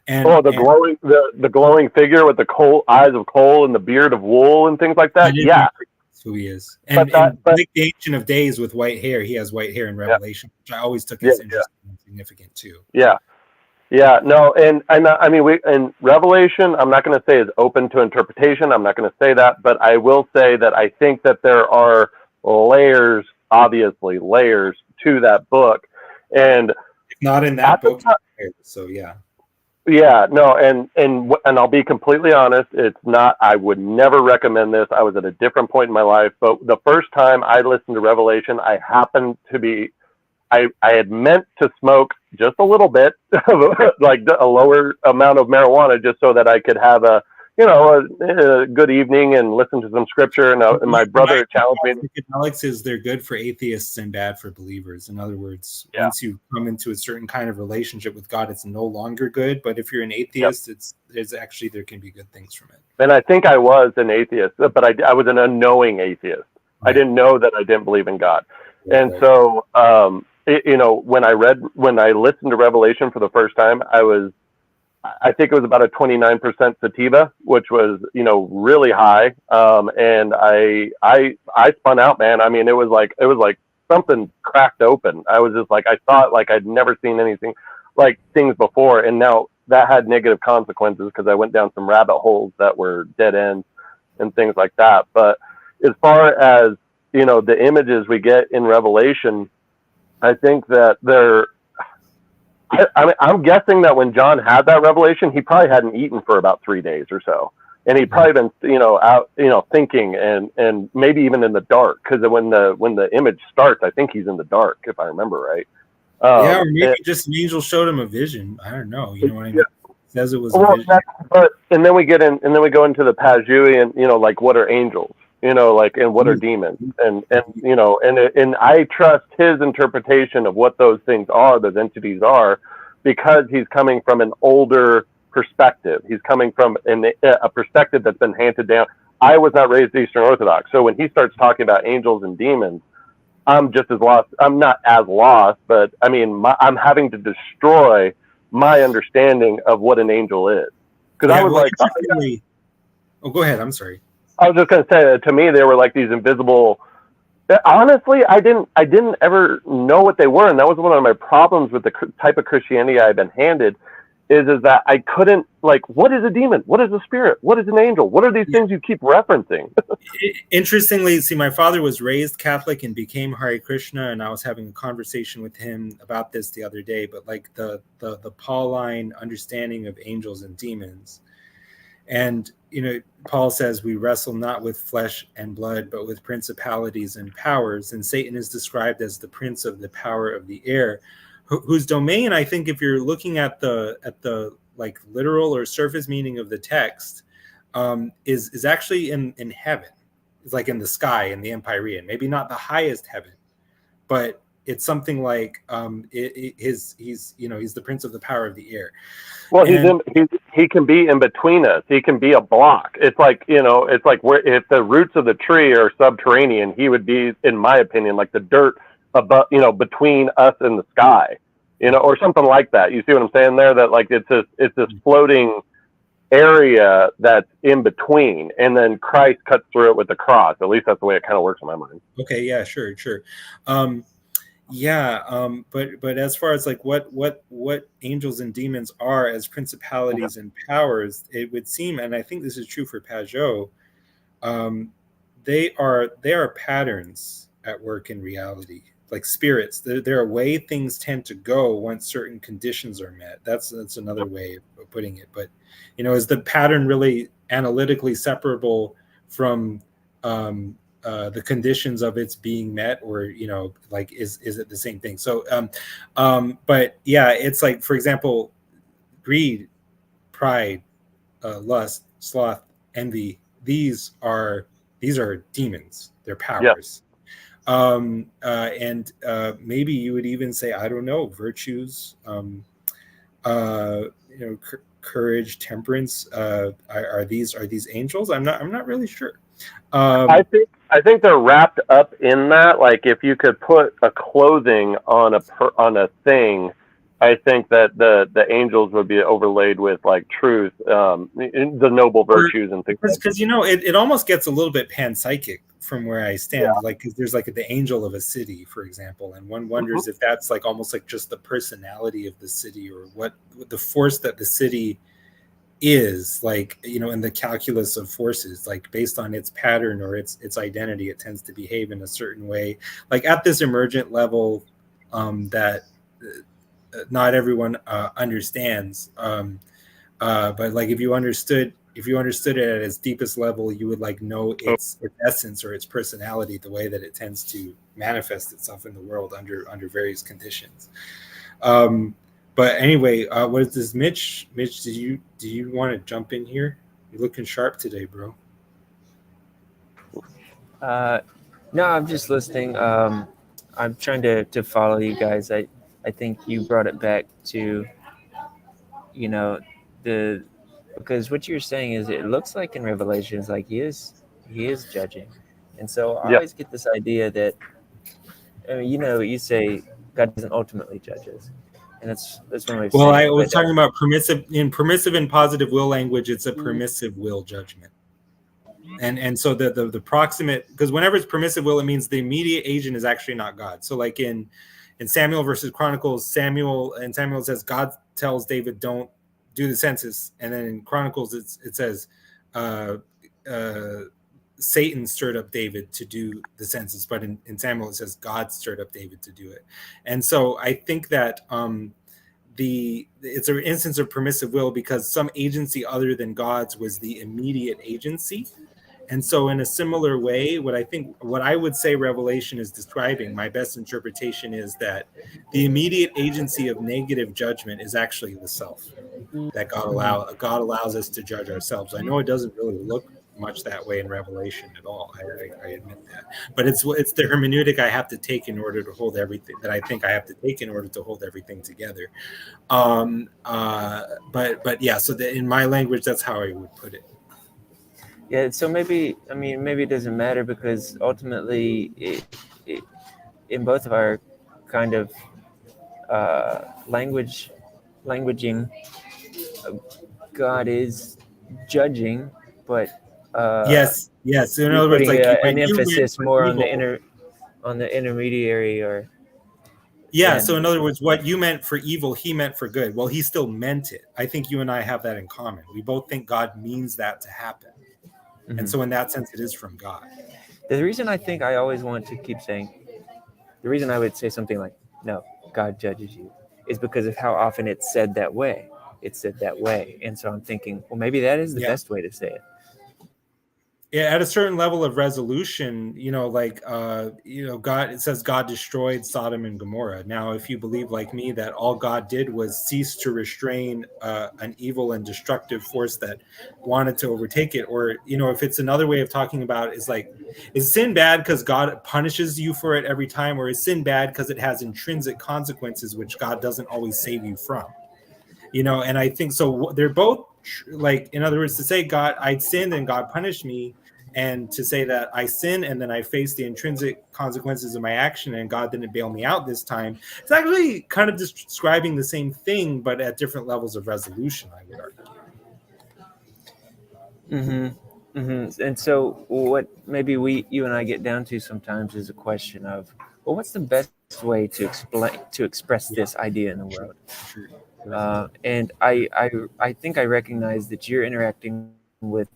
And the glowing figure with the eyes of coal and the beard of wool and things like that. Yeah, that's who he is. And like the Ancient of Days with white hair, he has white hair in Revelation, which I always took as interesting and significant too. Yeah, no, and I mean, in Revelation, I'm not going to say is open to interpretation. I'm not going to say that, but I will say that I think that there are layers, obviously layers to that book, and if not in that book, so yeah. Yeah, no, and I'll be completely honest. It's not. I would never recommend this. I was at a different point in my life, but the first time I listened to Revelation, I happened to be. I had meant to smoke just a little bit, like a lower amount of marijuana, just so that I could have a good evening and listen to some scripture. And my brother challenged me. Alex, is they're good for atheists and bad for believers. In other words, once you come into a certain kind of relationship with God, it's no longer good. But if you're an atheist, there can be good things from it. And I think I was an atheist, but I was an unknowing atheist. Right. I didn't know that I didn't believe in God. Right, and so, when I listened to Revelation for the first time, I think it was about a 29% sativa, which was, really high. And I spun out, man. I mean, it was like something cracked open. I was just like, I thought like I'd never seen anything like things before. And now that had negative consequences, because I went down some rabbit holes that were dead ends and things like that. But as far as, the images we get in Revelation, I think that I'm guessing that when John had that revelation, he probably hadn't eaten for about 3 days or so. And he'd probably been, out, thinking and maybe even in the dark. Because when the image starts, I think he's in the dark, if I remember right. Or maybe just an angel showed him a vision. I don't know. You know what I mean? Yeah. It says it was a vision. And then we go into the Pajui and, like, what are angels? And what are demons? And I trust his interpretation of what those things are, those entities are, because he's coming from an older perspective. He's coming from a perspective that's been handed down. I was not raised Eastern Orthodox. So when he starts talking about angels and demons, I'm just as lost. I'm not as lost, but I mean, I'm having to destroy my understanding of what an angel is. Because I was go ahead. I'm sorry. I was just going to say that to me, they were like these invisible. Honestly, I didn't ever know what they were, and that was one of my problems with the type of Christianity I've been handed. Is that I couldn't, like, what is a demon? What is a spirit? What is an angel? What are these things you keep referencing? Interestingly, see, my father was raised Catholic and became Hare Krishna, and I was having a conversation with him about this the other day. But like the Pauline understanding of angels and demons. And, Paul says we wrestle not with flesh and blood, but with principalities and powers. And Satan is described as the prince of the power of the air, whose domain, I think, if you're looking at the like literal or surface meaning of the text, is actually in heaven. It's like in the sky, in the Empyrean. Maybe not the highest heaven, but it's something like he's the prince of the power of the air. Well, he can be in between us. He can be a block. It's like where if the roots of the tree are subterranean, he would be, in my opinion, like the dirt above, between us and the sky, or something like that. You see what I'm saying there? That like it's this floating area that's in between, and then Christ cuts through it with the cross. At least that's the way it kind of works in my mind. Okay, yeah, sure. But as far as like what angels and demons are as principalities and powers, it would seem, and I think this is true for Pajot, they are patterns at work in reality. Like spirits, there are way things tend to go once certain conditions are met. That's another way of putting it. But is the pattern really analytically separable from the conditions of its being met, or like is it the same thing? So but yeah, it's like, for example, greed, pride, lust, sloth, envy, these are demons. They're powers. And maybe you would even say, I don't know, virtues, courage, temperance, are these angels? I'm not really sure. I think they're wrapped up in that. Like, if you could put a clothing on a thing, I think that the angels would be overlaid with like truth, the noble virtues and things. Because it almost gets a little bit panpsychic from where I stand. Like, because there's like the angel of a city, for example, and one wonders if that's like almost like just the personality of the city, or what the force that the city is, like, in the calculus of forces, like based on its pattern or its identity, it tends to behave in a certain way, like at this emergent level that not everyone understands. But like if you understood it at its deepest level, you would like know its essence or its personality, the way that it tends to manifest itself in the world under various conditions. But anyway, what is this, Mitch? Mitch, do you want to jump in here? You're looking sharp today, bro. No, I'm just listening. I'm trying to follow you guys. I think you brought it back to, because what you're saying is, it looks like in Revelations, like he is judging. And so I always get this idea that, you say God doesn't ultimately judge us. And that's one way of saying I was talking about permissive and positive will language. It's a permissive will judgment. And so the proximate, because whenever it's permissive will, it means the immediate agent is actually not God. So like in Samuel versus Chronicles, Samuel says God tells David, don't do the census. And then in Chronicles, it says Satan stirred up David to do the census. But in Samuel, it says God stirred up David to do it. And so I think that it's an instance of permissive will because some agency other than God's was the immediate agency. And so in a similar way, what I would say Revelation is describing, my best interpretation is that the immediate agency of negative judgment is actually the self, that God allows us to judge ourselves. I know it doesn't really look much that way in Revelation at all. I admit that, but it's the hermeneutic I have to take in order to hold everything that I think I have to take in order to hold everything together. But yeah, so in my language, that's how I would put it. Yeah, so maybe it doesn't matter, because ultimately it in both of our kind of languaging, God is judging, but yes. In other words, like an emphasis more on the intermediary, or so in other words, what you meant for evil, he meant for good. Well, he still meant it. I think you and I have that in common. We both think God means that to happen. Mm-hmm. And so in that sense, it is from God. The reason I think I always want to keep saying, the reason I would say something like, no, God judges you, is because of how often it's said that way. And so I'm thinking, well, maybe that is the best way to say it. Yeah, at a certain level of resolution, God, it says God destroyed Sodom and Gomorrah. Now, if you believe like me that all God did was cease to restrain an evil and destructive force that wanted to overtake it, or, if it's another way of talking about it, is like, is sin bad because God punishes you for it every time, or is sin bad because it has intrinsic consequences which God doesn't always save you from? And I think so they're both, like, in other words, to say God, I sinned and God punished me, and to say that I sin and then I face the intrinsic consequences of my action and God didn't bail me out this time, it's actually kind of describing the same thing, but at different levels of resolution, I would argue. And so what maybe you and I get down to sometimes is a question of, well, what's the best way to express this idea in the world? And I think I recognize that you're interacting with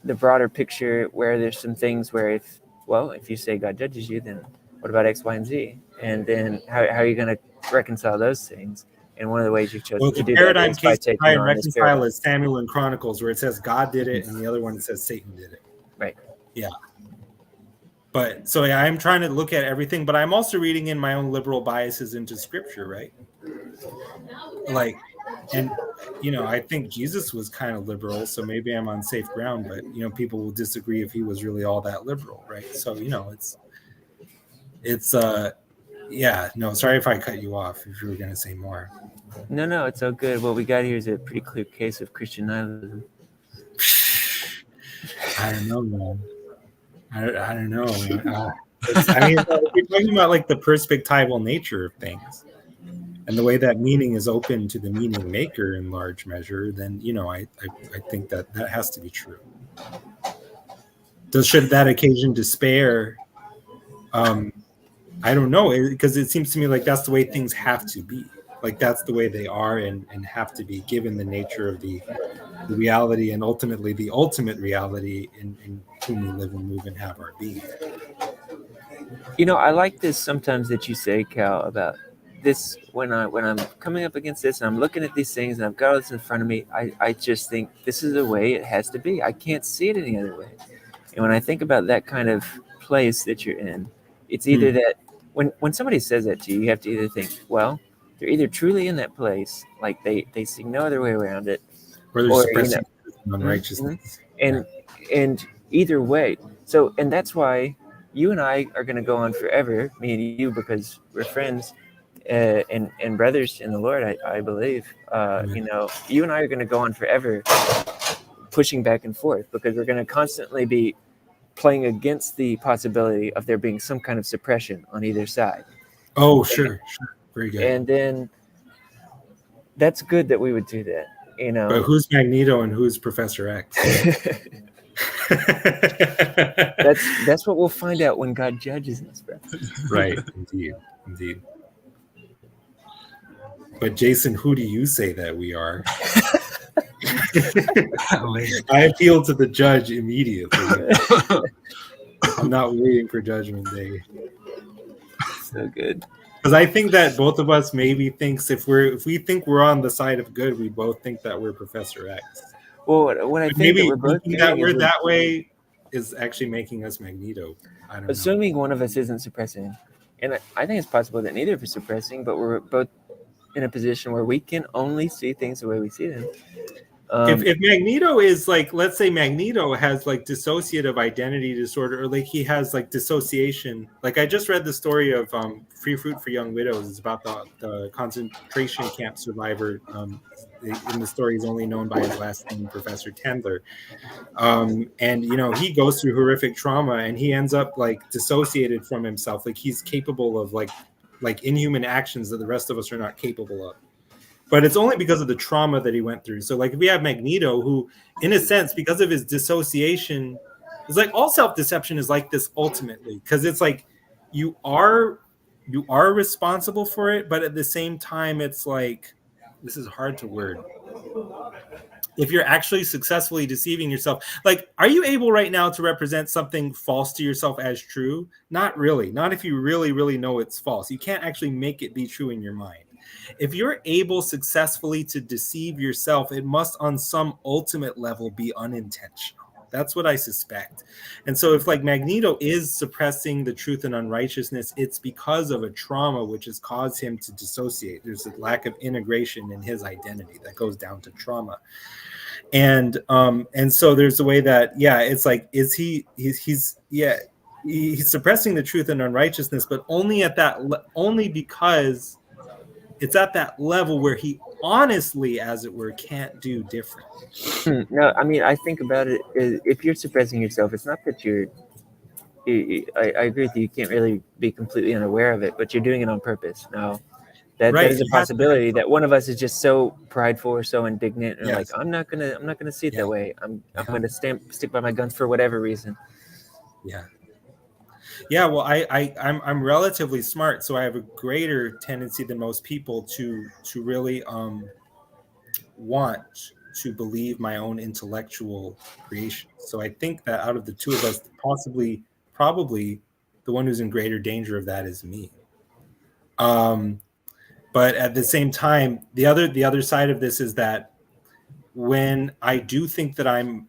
the broader picture, where there's some things where if well, if you say God judges you, then what about X, Y, and Z? And then how are you going to reconcile those things? And one of the ways you've chosen to do that is by taking try and on this reconcile paradigm. is Samuel and Chronicles, where it says God did it, and the other one it says Satan did it. Right. Yeah. But so yeah, I'm trying to look at everything, but I'm also reading in my own liberal biases into Scripture, right? Like, and I think Jesus was kind of liberal, so maybe I'm on safe ground. But people will disagree if he was really all that liberal, right? So it's yeah. No, sorry if I cut you off. If you were going to say more. No, it's all good. What we got here is a pretty clear case of Christian nihilism. I don't know, man. I don't know. I mean, if you're talking about like the perspectival nature of things, and the way that meaning is open to the meaning maker in large measure, then I think that has to be true. Should that occasion despair? I don't know, because it seems to me like that's the way things have to be. Like that's the way they are and have to be, given the nature of the reality and ultimately the ultimate reality in whom we live and move and have our being. I like this sometimes that you say, Cal, about this when I'm coming up against this and I'm looking at these things and I've got all this in front of me, I just think this is the way it has to be. I can't see it any other way. And when I think about that kind of place that you're in, it's either that when somebody says that to you, you have to either think, well, they're either truly in that place, like they see no other way around it, or they're suppressing unrighteousness. And either way. So, and that's why you and I are going to go on forever, me and you, because we're friends and brothers in the Lord, I believe. You and I are going to go on forever pushing back and forth, because we're going to constantly be playing against the possibility of there being some kind of suppression on either side. Oh, sure. Very good. And then that's good that we would do that, But who's Magneto and who's Professor X? That's what we'll find out when God judges us, bro. Right, indeed. But Jason, who do you say that we are? I appeal to the judge immediately. I'm not waiting for Judgment Day. So good. Because I think that both of us maybe thinks if we think we're on the side of good, we both think that we're Professor X. Well, when I think maybe that we're both thinking that we're that way is actually making us Magneto. I don't know. Assuming one of us isn't suppressing, and I think it's possible that neither of us are suppressing, but we're both in a position where we can only see things the way we see them. If Magneto is like, let's say Magneto has like dissociative identity disorder, or like he has like dissociation. Like I just read the story of Free Fruit for Young Widows. It's about the concentration camp survivor. In the story, he's only known by his last name, Professor Tendler. And he goes through horrific trauma, and he ends up like dissociated from himself. Like he's capable of like inhuman actions that the rest of us are not capable of. But it's only because of the trauma that he went through. So like if we have Magneto, who in a sense, because of his dissociation, it's like all self-deception is like this ultimately, because it's like you are responsible for it, but at the same time, it's like, this is hard to word. If you're actually successfully deceiving yourself, like, are you able right now to represent something false to yourself as true? Not really. Not if you really, really know it's false. You can't actually make it be true in your mind. If you're able successfully to deceive yourself, it must on some ultimate level be unintentional. That's what I suspect. And so if like Magneto is suppressing the truth and unrighteousness, it's because of a trauma which has caused him to dissociate. There's a lack of integration in his identity that goes down to trauma. And so there's a way that, it's like, he's suppressing the truth and unrighteousness, but only because it's at that level where he honestly, as it were, can't do different. No, I mean, I think about it, if you're suppressing yourself, it's not that I agree with you, you can't really be completely unaware of it, but you're doing it on purpose. Now, that is a possibility that one of us is just so prideful or so indignant, and like, I'm not gonna see it that way. I'm gonna stick by my guns for whatever reason. Well, I'm relatively smart, so I have a greater tendency than most people to really want to believe my own intellectual creation. So I think that out of the two of us, possibly probably the one who's in greater danger of that is me. But at the same time, the other side of this is that when I do think that I'm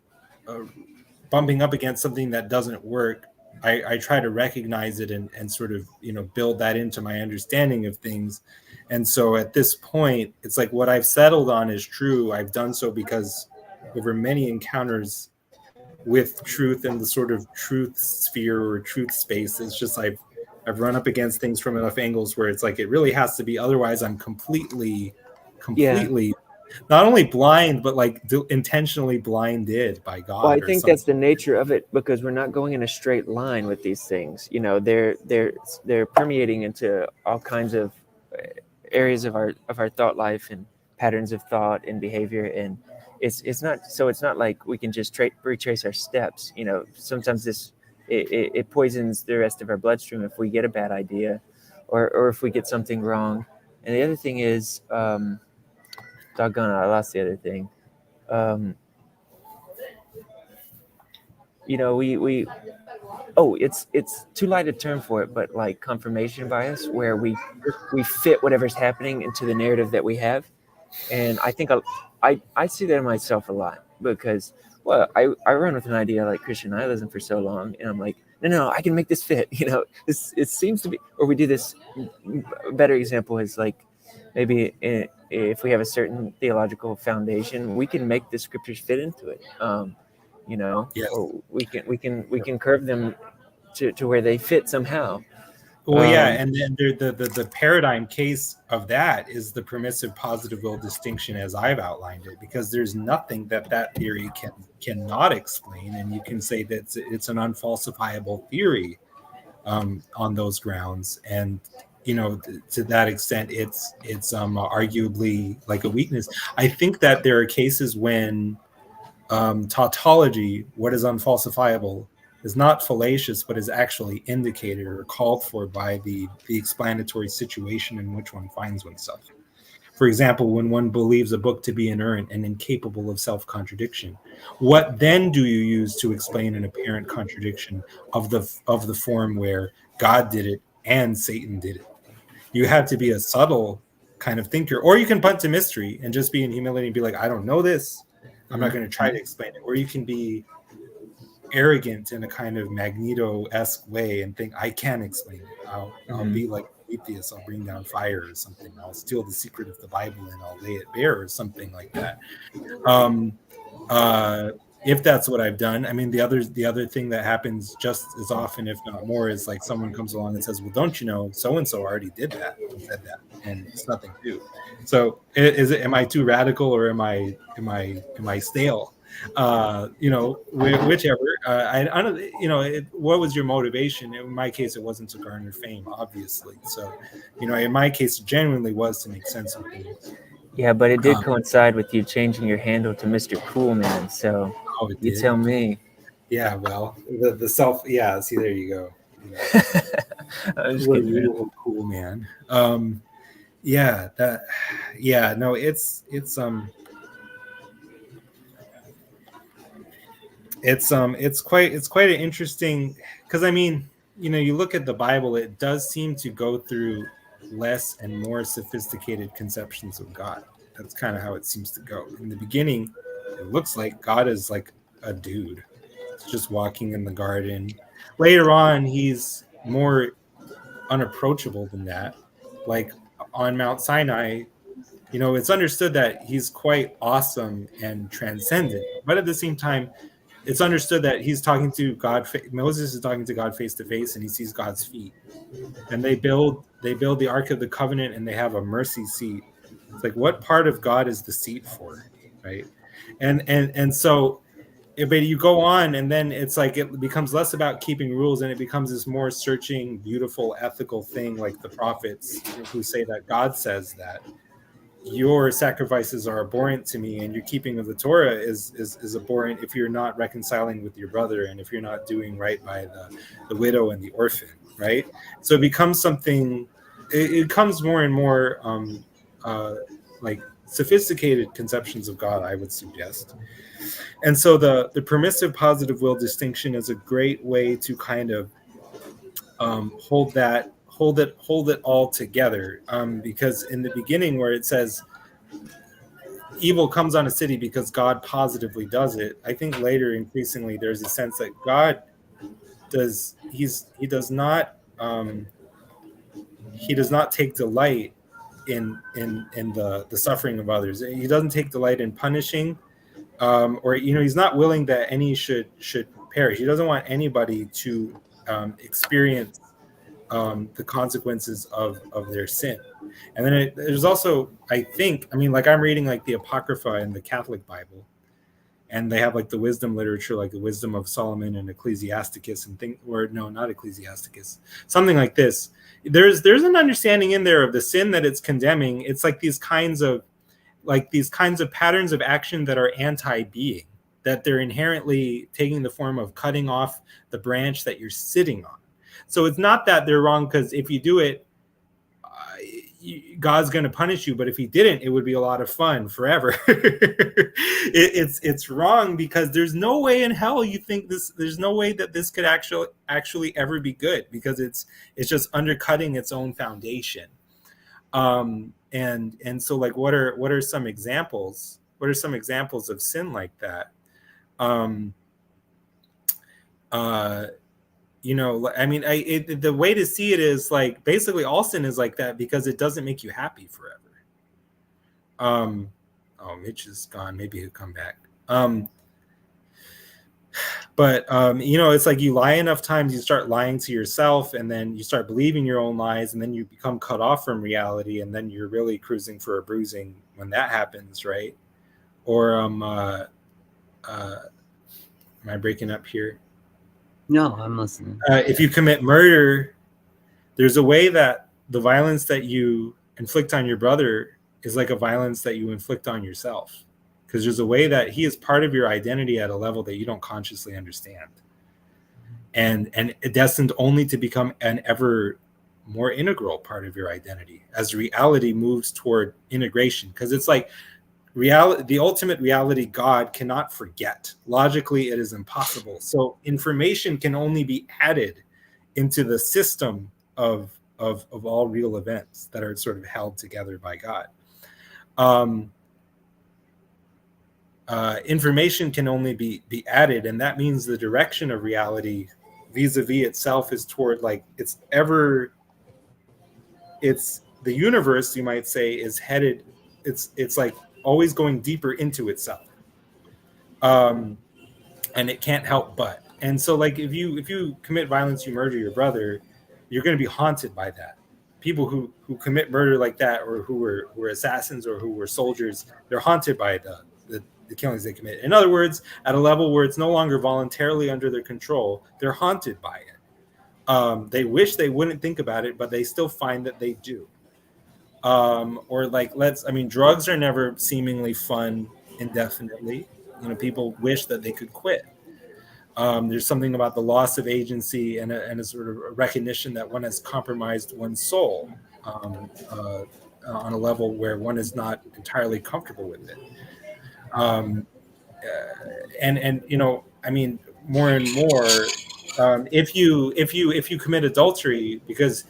bumping up against something that doesn't work, I try to recognize it and sort of, build that into my understanding of things. And so at this point, it's like what I've settled on is true. I've done so because over many encounters with truth and the sort of truth sphere or truth space, it's just I've run up against things from enough angles where it's like it really has to be, otherwise I'm completely not only blind, but like intentionally blinded by God. Well, I think that's the nature of it, because we're not going in a straight line with these things. They're permeating into all kinds of areas of our thought life and patterns of thought and behavior, and it's not like we can just retrace our steps. Sometimes it poisons the rest of our bloodstream if we get a bad idea, or if we get something wrong. And the other thing is, doggone it, I lost the other thing. It's too light a term for it, but like confirmation bias, where we fit whatever's happening into the narrative that we have. And I think I see that in myself a lot, because I run with an idea like Christian nihilism for so long, and I'm like, no, I can make this fit. It seems to be, or we do this. A better example is like, maybe if we have a certain theological foundation, we can make the scriptures fit into it. Yes. Or we can curve them to where they fit somehow. Well, and then the paradigm case of that is the permissive positive will distinction, as I've outlined it, because there's nothing that theory cannot explain, and you can say that it's an unfalsifiable theory on those grounds, and to that extent, it's arguably like a weakness. I think that there are cases when tautology, what is unfalsifiable, is not fallacious, but is actually indicated or called for by the explanatory situation in which one finds oneself. For example, when one believes a book to be inerrant and incapable of self-contradiction, what then do you use to explain an apparent contradiction of the form where God did it and Satan did it? You have to be a subtle kind of thinker, or you can punt to mystery and just be in humility and be like, I don't know this. I'm not going to try to explain it. Or you can be arrogant in a kind of Magneto-esque way and think, I can explain it. I'll be like atheist. I'll bring down fire or something. I'll steal the secret of the Bible and I'll lay it bare or something like that. If that's what I've done. I mean, the other thing that happens just as often, if not more, is like someone comes along and says, well, don't you know, so-and-so already did that and said that, and it's nothing new. So am I too radical, or am I stale? Whichever. I don't. What was your motivation? In my case, it wasn't to garner fame, obviously. So, in my case, it genuinely was to make sense of things. Yeah, but it did coincide with you changing your handle to Mr. Cool Man. So you tell me. Yeah, well, the self. Yeah, see, there you go. I was kidding, Cool Man. Yeah, that. Yeah, no, it's quite an interesting, because I mean, you look at the Bible, it does seem to go through less and more sophisticated conceptions of God. That's kind of how it seems to go. In the beginning, it looks like God is like a dude. He's just walking in the garden. Later on, he's more unapproachable than that. Like on Mount Sinai, it's understood that he's quite awesome and transcendent, but at the same time, it's understood that he's talking to God. Moses is talking to God face to face, and he sees God's feet. And they build the Ark of the Covenant, and they have a mercy seat. It's like, what part of God is the seat for, right? And so, but you go on, and then it's like it becomes less about keeping rules, and it becomes this more searching, beautiful, ethical thing, like the prophets who say that God says that your sacrifices are abhorrent to me, and your keeping of the Torah is abhorrent if you're not reconciling with your brother, and if you're not doing right by the widow and the orphan, right? So it becomes something, it becomes more and more like sophisticated conceptions of God, I would suggest. And so the permissive positive will distinction is a great way to kind of hold it all together, because in the beginning where it says evil comes on a city because God positively does it, I think later increasingly there's a sense that God he does not take delight in the suffering of others. He doesn't take delight in punishing, or he's not willing that any should perish. He doesn't want anybody to experience the consequences of their sin. And then there's also, I think, like I'm reading like the Apocrypha in the Catholic Bible, and they have like the wisdom literature, like the Wisdom of Solomon and Ecclesiasticus and not Ecclesiasticus, something like this. There's an understanding in there of the sin that it's condemning. It's like these kinds of patterns of action that are anti-being, that they're inherently taking the form of cutting off the branch that you're sitting on. So it's not that they're wrong, because if you do it, God's going to punish you. But if he didn't, it would be a lot of fun forever. It's wrong because there's no way in hell there's no way that this could actually ever be good, because it's just undercutting its own foundation. And so like what are some examples? What are some examples of sin like that? The way to see it is like basically all sin is like that because it doesn't make you happy forever. Mitch is gone. Maybe he'll come back. But it's like you lie enough times, you start lying to yourself, and then you start believing your own lies, and then you become cut off from reality, and then you're really cruising for a bruising when that happens, right? Or am I breaking up here? No, I'm listening. If you commit murder, there's a way that the violence that you inflict on your brother is like a violence that you inflict on yourself, because there's a way that he is part of your identity at a level that you don't consciously understand, and destined only to become an ever more integral part of your identity as reality moves toward integration. Because it's like reality, the ultimate reality, God cannot forget. Logically, it is impossible. So information can only be added into the system of all real events that are sort of held together by God. Information can only be added, and that means the direction of reality vis-a-vis itself is toward like the universe, you might say, is headed, it's like always going deeper into itself, and it can't help but. And so like if you commit violence, you murder your brother, you're going to be haunted by that. People who commit murder like that, or who were assassins or who were soldiers, they're haunted by the killings they commit. In other words, at a level where it's no longer voluntarily under their control, they're haunted by it. They wish they wouldn't think about it, but they still find that they do. Or like drugs are never seemingly fun indefinitely. People wish that they could quit. There's something about the loss of agency and a sort of a recognition that one has compromised one's soul on a level where one is not entirely comfortable with it. More and more, if you commit adultery, because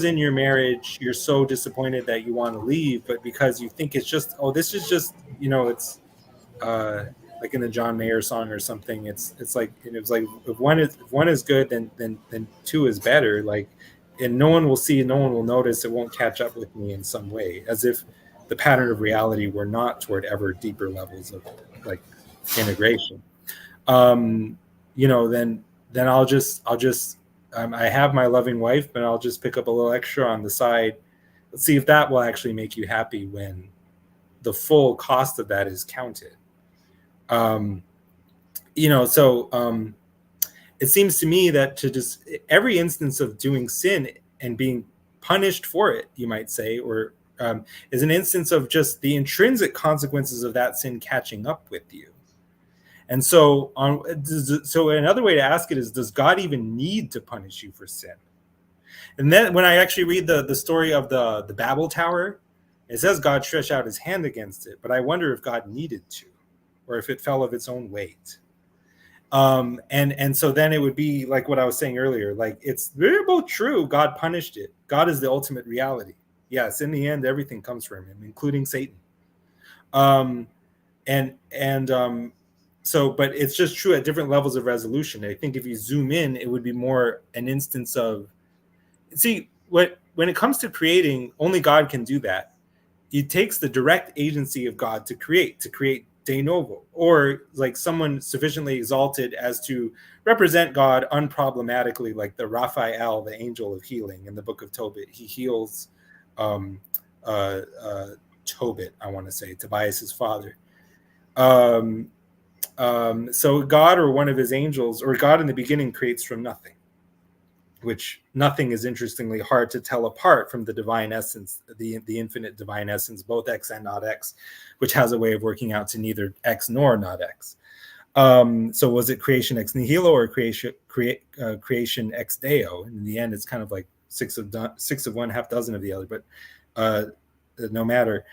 in your marriage you're so disappointed that you want to leave, but because you think it's just, this is just, it's like in the John Mayer song or something, it's like if one is good, then two is better, like, and no one will see, no one will notice, it won't catch up with me in some way, as if the pattern of reality were not toward ever deeper levels of like integration. Then I'll just I have my loving wife, but I'll just pick up a little extra on the side. Let's see if that will actually make you happy when the full cost of that is counted. It seems to me that to just every instance of doing sin and being punished for it, you might say, or is an instance of just the intrinsic consequences of that sin catching up with you. And so another way to ask it is, does God even need to punish you for sin? And then when I actually read the story of the Babel Tower, it says God stretched out his hand against it, but I wonder if God needed to, or if it fell of its own weight. And so then it would be like what I was saying earlier, like they're both true. God punished it. God is the ultimate reality. Yes, in the end, everything comes from him, including Satan. So, but it's just true at different levels of resolution. I think if you zoom in, it would be more an instance of, see, when it comes to creating, only God can do that. It takes the direct agency of God to create de novo, or like someone sufficiently exalted as to represent God unproblematically, like the Raphael, the angel of healing in the book of Tobit. He heals Tobit, I want to say, Tobias's father. So God or one of his angels, or God in the beginning, creates from nothing, which nothing is interestingly hard to tell apart from the divine essence, the infinite divine essence, both X and not X, which has a way of working out to neither X nor not X. So was it creation ex nihilo or creation ex deo? And in the end, it's kind of like six of one, half dozen of the other, but no matter.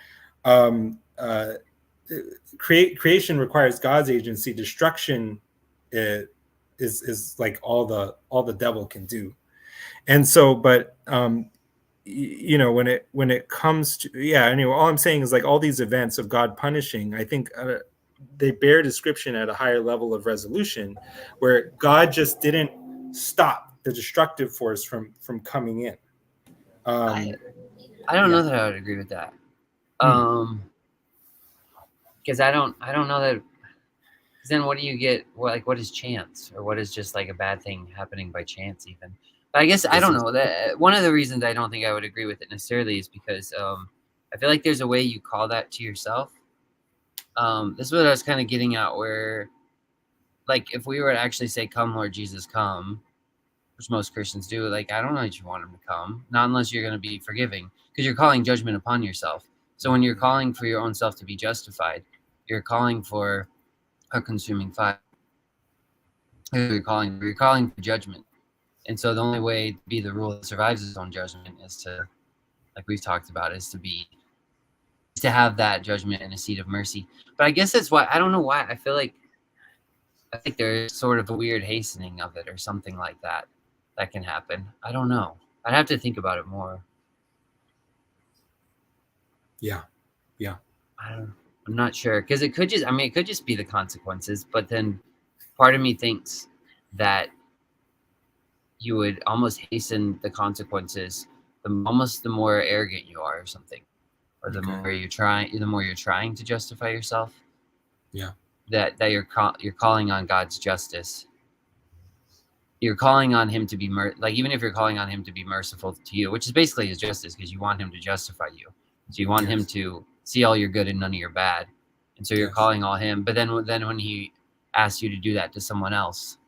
Creation requires God's agency. Destruction is like all the devil can do. And so, but when it comes to, anyway, all I'm saying is like all these events of God punishing, I think they bear description at a higher level of resolution, where God just didn't stop the destructive force from coming in. I don't know that I would agree with that. Because I don't know that. Then what do you get? What is chance, or what is just like a bad thing happening by chance even? But I guess I don't know that. One of the reasons I don't think I would agree with it necessarily is because I feel like there's a way you call that to yourself. This is what I was kind of getting at, where like if we were to actually say, "Come, Lord Jesus, come," which most Christians do, like I don't know that you want him to come, not unless you're going to be forgiving, because you're calling judgment upon yourself. So when you're calling for your own self to be justified, you're calling for a consuming fire. You're calling for judgment. And so the only way to be the rule that survives its own judgment is to, like we've talked about, is to have that judgment and a seat of mercy. But I guess that's why, I don't know why, I think there's sort of a weird hastening of it or something like that can happen. I don't know. I'd have to think about it more. Yeah. I'm not sure, because it could just be the consequences, but then part of me thinks that you would almost hasten the consequences the more arrogant you are or something, or the more you're trying to justify yourself. Yeah. That you're calling on God's justice. You're calling on him to be even if you're calling on him to be merciful to you, which is basically his justice, because you want him to justify you. So you want him to see all your good and none of your bad. And so you're calling on him. But then when he asks you to do that to someone else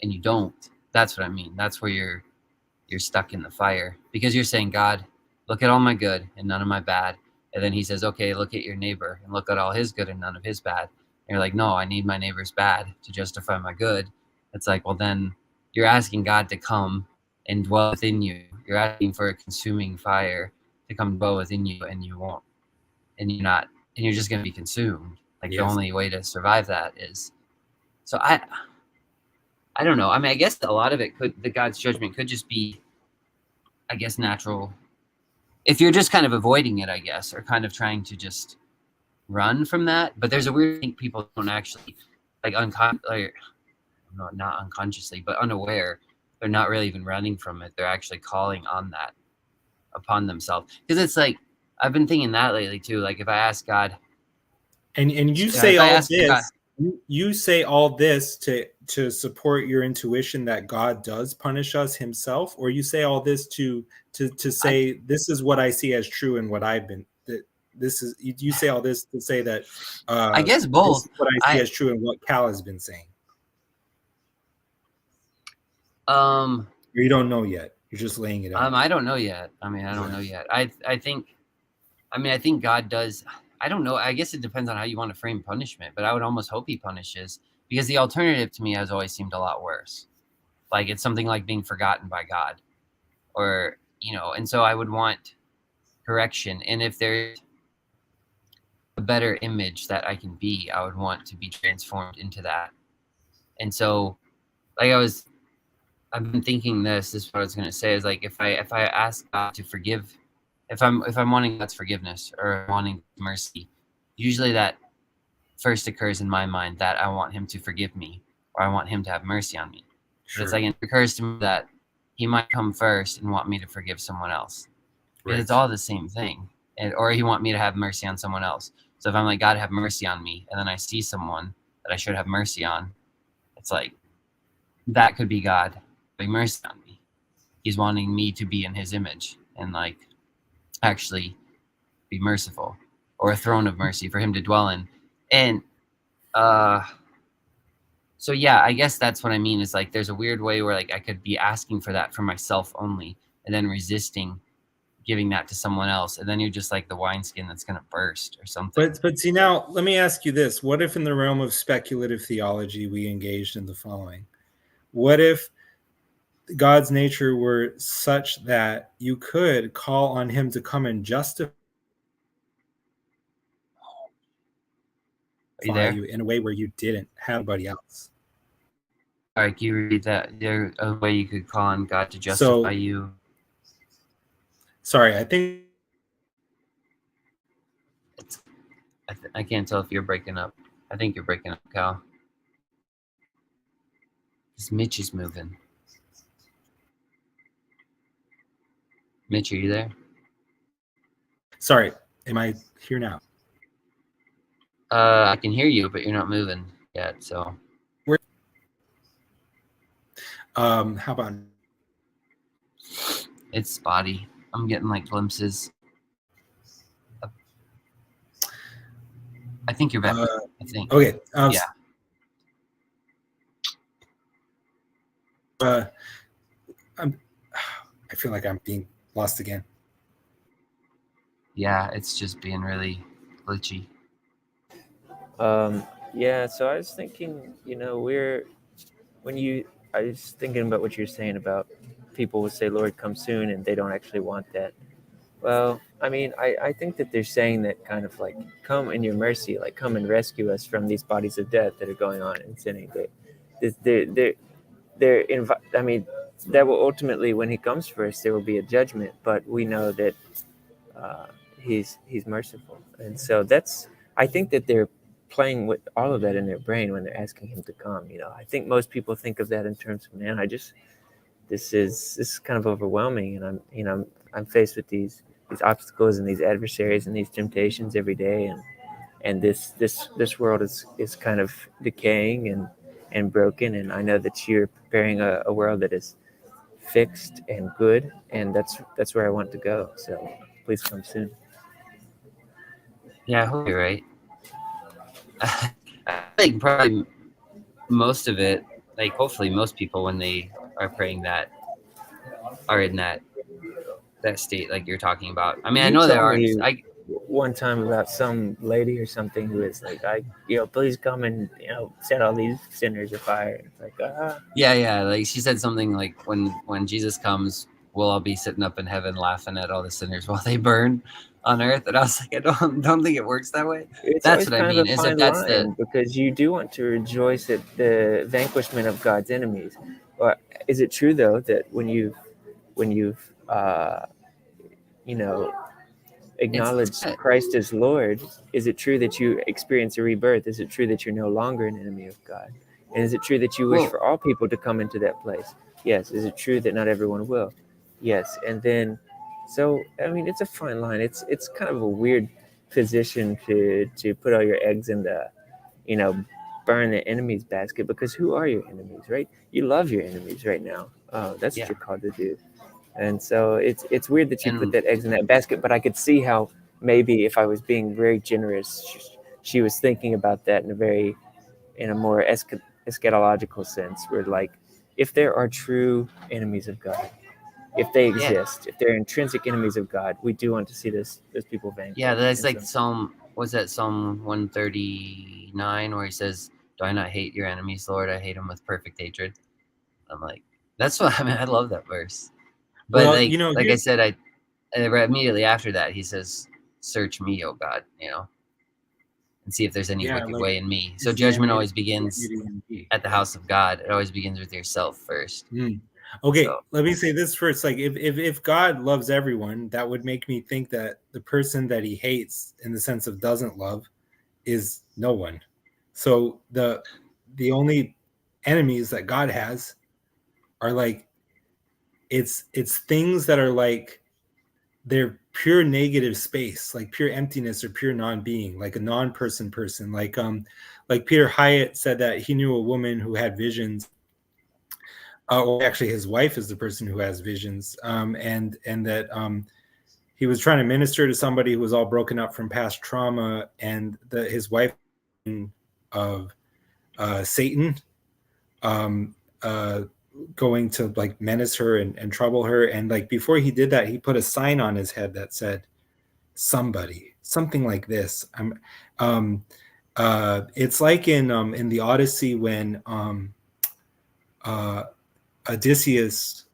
and you don't, that's what I mean. That's where you're stuck in the fire, because you're saying, God, look at all my good and none of my bad. And then he says, okay, look at your neighbor and look at all his good and none of his bad. And you're like, no, I need my neighbor's bad to justify my good. It's like, well, then you're asking God to come and dwell within you. You're asking for a consuming fire to come dwell within you, and you won't. And you're just going to be consumed. Like the only way to survive that is. So I don't know. I mean, I guess a lot of it the God's judgment could just be, I guess, natural. If you're just kind of avoiding it, I guess, or kind of trying to just run from that. But there's a weird thing people don't actually, like, not unconsciously, but unaware. They're not really even running from it. They're actually calling on that upon themselves. Because it's like, I've been thinking that lately too. Like if I ask God, and you say all this, you say all this to support your intuition that God does punish us himself, or you say all this to say this is what I see as true and what I've been. This is, you say all this to say that I guess both. This is what I see as true and what Kal has been saying. Or you don't know yet. You're just laying it out. I don't know yet. I don't know yet. I think God does. I don't know. I guess it depends on how you want to frame punishment, but I would almost hope he punishes, because the alternative to me has always seemed a lot worse. Like it's something like being forgotten by God, or, and so I would want correction. And if there's a better image that I can be, I would want to be transformed into that. And so, like I've been thinking this is what I was gonna say is like if I ask God to forgive, if I'm wanting God's forgiveness or wanting mercy, usually that first occurs in my mind that I want him to forgive me or I want him to have mercy on me. But it's like it occurs to me that he might come first and want me to forgive someone else. Because it's all the same thing. Or he want me to have mercy on someone else. So if I'm like, God, have mercy on me, and then I see someone that I should have mercy on, it's like that could be God having mercy on me. He's wanting me to be in his image and like actually be merciful, or a throne of mercy for him to dwell in. And so yeah, I guess that's what I mean is like there's a weird way where like I could be asking for that for myself only and then resisting giving that to someone else, and then you're just like the wineskin that's going to burst or something. But see, now let me ask you this: what if in the realm of speculative theology we engaged in the following? What if God's nature were such that you could call on him to come and justify you in a way where you didn't have anybody else? All right, can you read that? There's a way you could call on God to justify you. Sorry, I think I can't tell if you're breaking up. I think you're breaking up, Cal. This Mitch is moving. Mitch, are you there? Sorry, am I here now? I can hear you, but you're not moving yet. So, how about? It's spotty. I'm getting like glimpses. I think you're back. I think. Okay. Yeah. I feel like I'm being lost again. Yeah, it's just being really glitchy. Yeah, so I was thinking, I was thinking about what you're saying about people will say, Lord, come soon, and they don't actually want that. Well, I mean, I think that they're saying that kind of like, come in your mercy, like come and rescue us from these bodies of death that are going on and sinning. I mean, that will ultimately, when he comes for us, there will be a judgment, but we know that he's merciful. And so I think that they're playing with all of that in their brain when they're asking him to come. I think most people think of that in terms of, man, this is kind of overwhelming, and I'm faced with these obstacles and these adversaries and these temptations every day, and this world is kind of decaying and broken, and I know that you're preparing a world that is fixed and good, and that's where I want to go. So please come soon. Yeah, I hope you're right. I think probably most of it, like hopefully most people when they are praying that are in that state like you're talking about. I mean, I know there are. One time about some lady or something who is like, please come and set all these sinners afire. It's like, yeah, like she said something like when Jesus comes, we'll all be sitting up in heaven laughing at all the sinners while they burn on earth. And I was like, I don't think it works that way. That's what I mean. Is that that's because you do want to rejoice at the vanquishment of God's enemies. Or is it true though that when you've acknowledge Christ as Lord, is it true that you experience a rebirth? Is it true that you're no longer an enemy of God? And is it true that you wish for all people to come into that place? Yes. Is it true that not everyone will? Yes. And then, so, I mean, it's a fine line. It's kind of a weird position to put all your eggs in the, burn the enemy's basket, because who are your enemies, right? You love your enemies right now. That's what you're called to do. And so it's weird that you put that eggs in that basket, but I could see how maybe if I was being very generous, she was thinking about that in a more eschatological sense, where like, if there are true enemies of God, if they exist, if they're intrinsic enemies of God, we do want to see those people vanquished. Yeah, that's like Psalm 139 where he says, "Do I not hate your enemies, Lord? I hate them with perfect hatred." I'm like, that's what I mean. I love that verse. But like I said, I immediately after that he says, "Search me, O God," And and see if there's any wicked like, way in me. So judgment always begins at the house of God. It always begins with yourself first. Okay, So, let me say this first. Like, if God loves everyone, that would make me think that the person that he hates, in the sense of doesn't love, is no one. So the only enemies that God has are like, it's things that are like, they're pure negative space, like pure emptiness or pure non-being, like a non-person person. Like Peter Hyatt said that he knew a woman who had visions. Or actually, his wife is the person who has visions, and that he was trying to minister to somebody who was all broken up from past trauma, and his wife of Satan going to like menace her and trouble her, and like before he did that, he put a sign on his head that said something like this. It's like in the Odyssey when Odysseus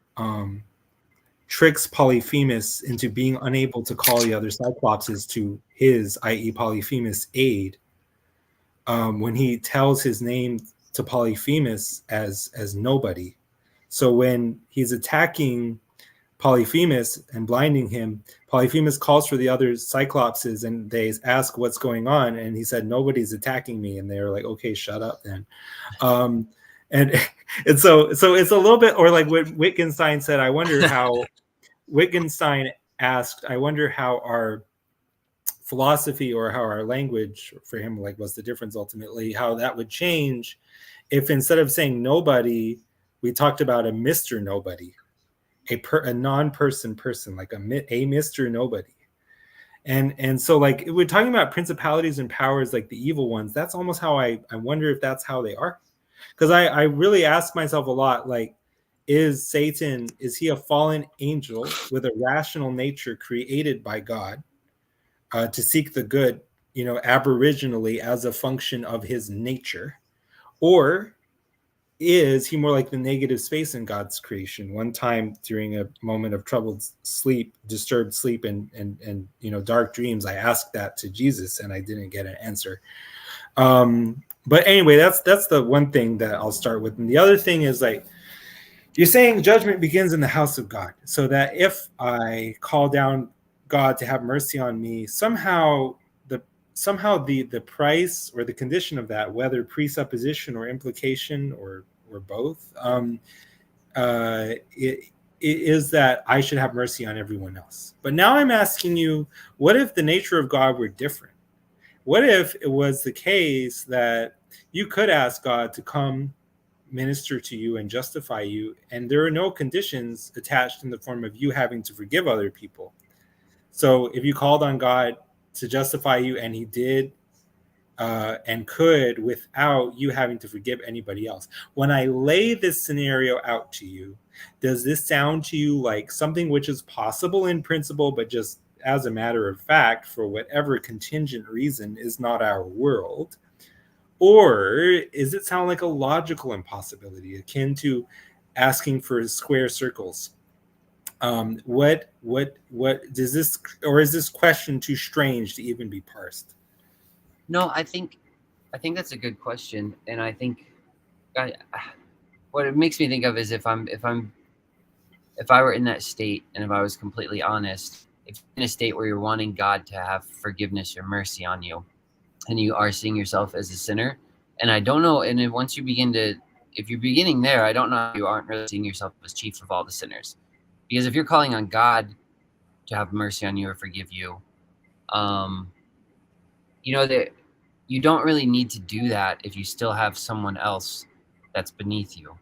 tricks Polyphemus into being unable to call the other Cyclopses to his, i.e. Polyphemus' aid, when he tells his name to Polyphemus as nobody. So when he's attacking Polyphemus and blinding him, Polyphemus calls for the other Cyclopses and they ask what's going on, and he said, nobody's attacking me, and they're like, okay, shut up then. And so it's a little bit, or like what Wittgenstein said, I wonder how Wittgenstein asked, I wonder how our philosophy or how our language, for him, like, what's the difference ultimately, how that would change if instead of saying nobody, we talked about a Mr. Nobody, a non-person person, like a Mr. Nobody. And so like we're talking about principalities and powers, like the evil ones. That's almost how I wonder if that's how they are. Because I really ask myself a lot, like, is Satan, is he a fallen angel with a rational nature created by God to seek the good, aboriginally as a function of his nature? Or is he more like the negative space in God's creation? One time during a moment of troubled sleep, disturbed sleep, and dark dreams, I asked that to Jesus and I didn't get an answer. But anyway, that's the one thing that I'll start with. And the other thing is, like, you're saying judgment begins in the house of God. So that if I call down God to have mercy on me, somehow the price or the condition of that, whether presupposition or implication or both, it is that I should have mercy on everyone else. But now I'm asking you, what if the nature of God were different? What if it was the case that you could ask God to come minister to you and justify you, and there are no conditions attached in the form of you having to forgive other people? So if you called on God to justify you, and he did and could without you having to forgive anybody else. When I lay this scenario out to you, does this sound to you like something which is possible in principle, but just as a matter of fact, for whatever contingent reason, is not our world? Or is it sound like a logical impossibility, akin to asking for square circles? What does this, or is this question too strange to even be parsed? No, I think that's a good question, and I think what it makes me think of is if I were in that state, and if I was completely honest, if you're in a state where you're wanting God to have forgiveness or mercy on you, and you are seeing yourself as a sinner, and I don't know, and then once you begin to, if you're beginning there, I don't know if you aren't really seeing yourself as chief of all the sinners, because if you're calling on God to have mercy on you or forgive you, that you don't really need to do that if you still have someone else that's beneath you,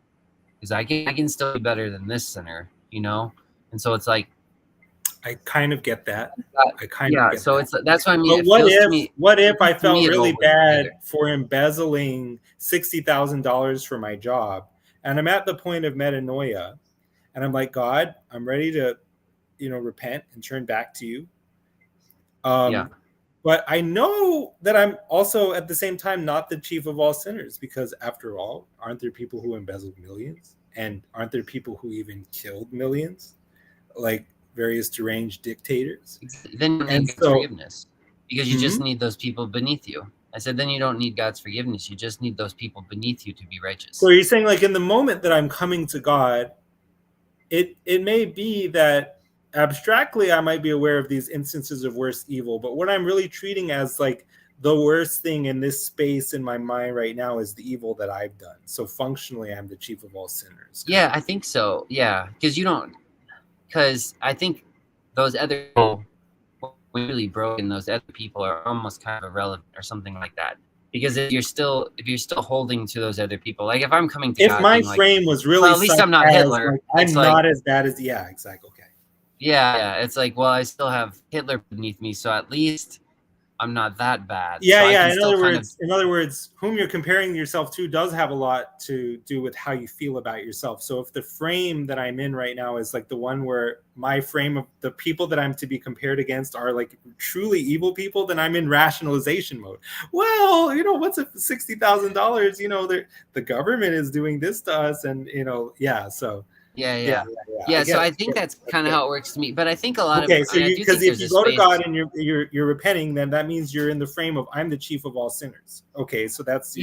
because I can still be better than this sinner, and so it's like, I kind of get that. So it's, that's what I mean. But what if I felt really bad for embezzling $60,000 for my job, and I'm at the point of metanoia, and I'm like, God, I'm ready to, repent and turn back to you. But I know that I'm also at the same time not the chief of all sinners, because after all, aren't there people who embezzled millions? And aren't there people who even killed millions? Like various deranged dictators. Then you need forgiveness, because you just need those people beneath you. I said, then you don't need God's forgiveness. You just need those people beneath you to be righteous. So you're saying, like, in the moment that I'm coming to God, it may be that abstractly I might be aware of these instances of worse evil, but what I'm really treating as like the worst thing in this space in my mind right now is the evil that I've done. So functionally, I'm the chief of all sinners. Yeah, I think so. Yeah, because I think those other people really broken. Those other people are almost kind of irrelevant or something like that. Because if you're still holding to those other people, like if I'm coming to God, my being frame was really, well, at least I'm not Hitler. Like, I'm not as bad as exactly. Okay. Yeah, it's like, well, I still have Hitler beneath me, so at least I'm not that bad. Yeah, so yeah. In other words, whom you're comparing yourself to does have a lot to do with how you feel about yourself. So if the frame that I'm in right now is like the one where my frame of the people that I'm to be compared against are like truly evil people, then I'm in rationalization mode. Well, what's a $60,000? The government is doing this to us, and yeah. So. Yeah. So I think that's kind of how it works to me. But I think a lot of so because if you go to God and you're repenting, then that means you're in the frame of I'm the chief of all sinners. Okay, so that's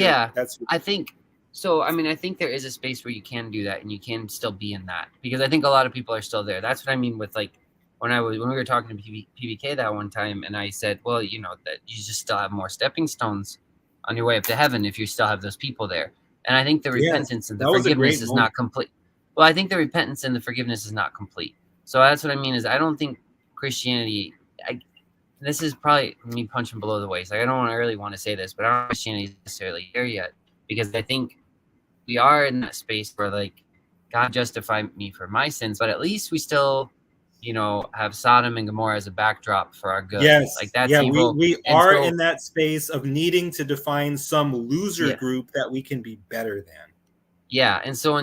I think so. I mean, I think there is a space where you can do that and you can still be in that, because I think a lot of people are still there. That's what I mean with like when we were talking to PBK that one time, and I said, well, that you just still have more stepping stones on your way up to heaven if you still have those people there. And I think the repentance and the forgiveness is not complete. Well, I think the repentance and the forgiveness is not complete. So that's what I mean is I don't think Christianity, this is probably me punching below the waist. Like, I don't really want to say this, but I don't think Christianity is necessarily there yet, because I think we are in that space where like God justified me for my sins, but at least we still, have Sodom and Gomorrah as a backdrop for our good. Yes. Like that's evil. We are in that space of needing to define some loser group that we can be better than. Yeah. And so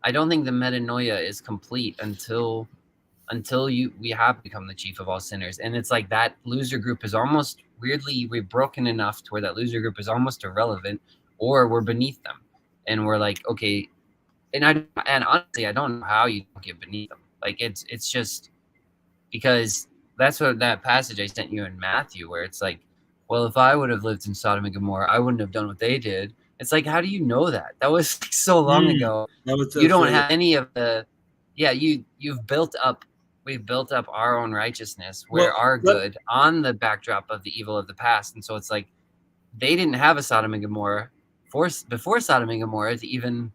I don't think the metanoia is complete until we have become the chief of all sinners. And it's like that loser group is almost weirdly, we're broken enough to where that loser group is almost irrelevant, or we're beneath them. And we're like, okay. And honestly, I don't know how you don't get beneath them. Like it's just because that's what that passage I sent you in Matthew, where it's like, well, if I would have lived in Sodom and Gomorrah, I wouldn't have done what they did. It's like, how do you know that? That was so long ago. You don't have any of the, we've built up our own righteousness, our good on the backdrop of the evil of the past. And so it's like, they didn't have a Sodom and Gomorrah before Sodom and Gomorrah to even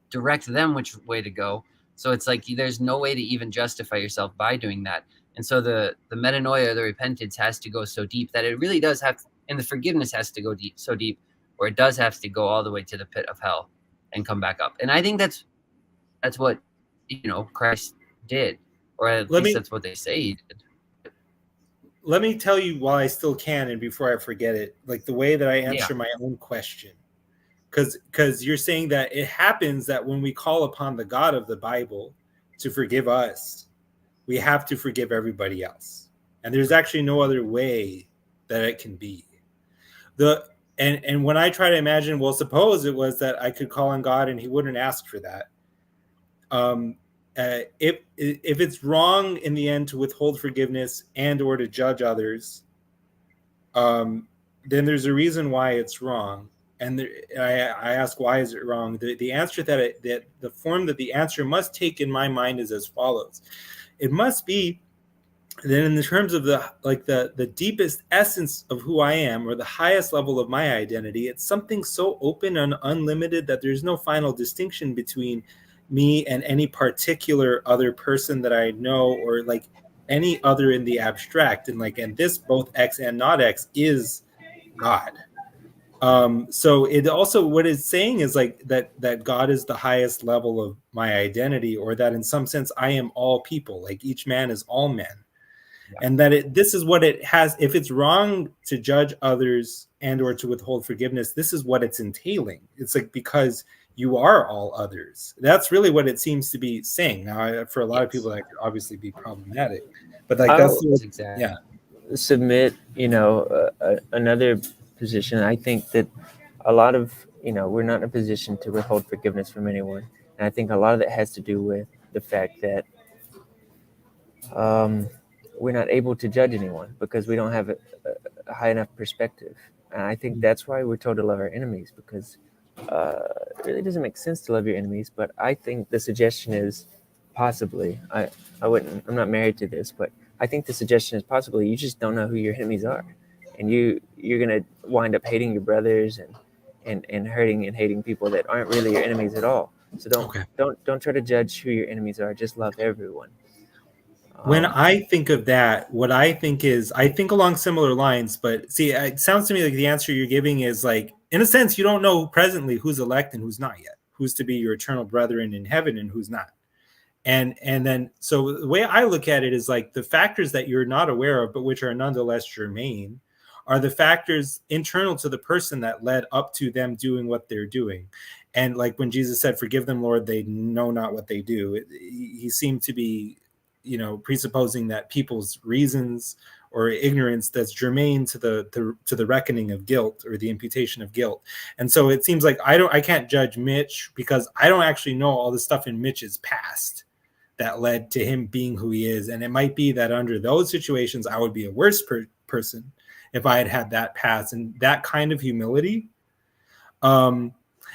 direct them which way to go. So it's like, there's no way to even justify yourself by doing that. And so the metanoia, the repentance has to go so deep that it really does have, and the forgiveness has to go so deep, where it does have to go all the way to the pit of hell and come back up. And I think that's what, Christ did, or at least that's what they say he did. Let me tell you while I still can, and before I forget it, like the way that I answer my own question. Because you're saying that it happens that when we call upon the God of the Bible to forgive us, we have to forgive everybody else. And there's actually no other way that it can be. And when I try to imagine, well, suppose it was that I could call on God and he wouldn't ask for that. If it's wrong in the end to withhold forgiveness and or to judge others, then there's a reason why it's wrong. And I ask, why is it wrong? The answer that the form that the answer must take in my mind is as follows. It must be that in the terms of the deepest essence of who I am, or the highest level of my identity, it's something so open and unlimited that there's no final distinction between me and any particular other person that I know, or like any other in the abstract. And this, both X and not X, is God. So it also, what it's saying is like that God is the highest level of my identity, or that in some sense I am all people, like each man is all men. And that this is what it has. If it's wrong to judge others and or to withhold forgiveness, this is what it's entailing. It's like, because you are all others. That's really what it seems to be saying. Now, for a lot of people, that could obviously be problematic, but like submit, another position. I think that a lot of, we're not in a position to withhold forgiveness from anyone. And I think a lot of that has to do with the fact that we're not able to judge anyone because we don't have a high enough perspective. And I think that's why we're told to love our enemies, because it really doesn't make sense to love your enemies. But I think the suggestion is possibly, I'm not married to this, but I think the suggestion is possibly you just don't know who your enemies are, and you're gonna wind up hating your brothers and hurting and hating people that aren't really your enemies at all. So don't try to judge who your enemies are. Just love everyone. When I think of that, what I think is, I think along similar lines, but see, it sounds to me like the answer you're giving is like, in a sense, you don't know presently who's elect and who's not yet, who's to be your eternal brethren in heaven and who's not. And then, so the way I look at it is like the factors that you're not aware of, but which are nonetheless germane, are the factors internal to the person that led up to them doing what they're doing. And like when Jesus said, "Forgive them, Lord, they know not what they do," he seemed to be, presupposing that people's reasons or ignorance that's germane to the reckoning of guilt or the imputation of guilt. And so it seems like I can't judge Mitch because I don't actually know all the stuff in Mitch's past that led to him being who he is. And it might be that under those situations, I would be a worse person if I had that past and that kind of humility.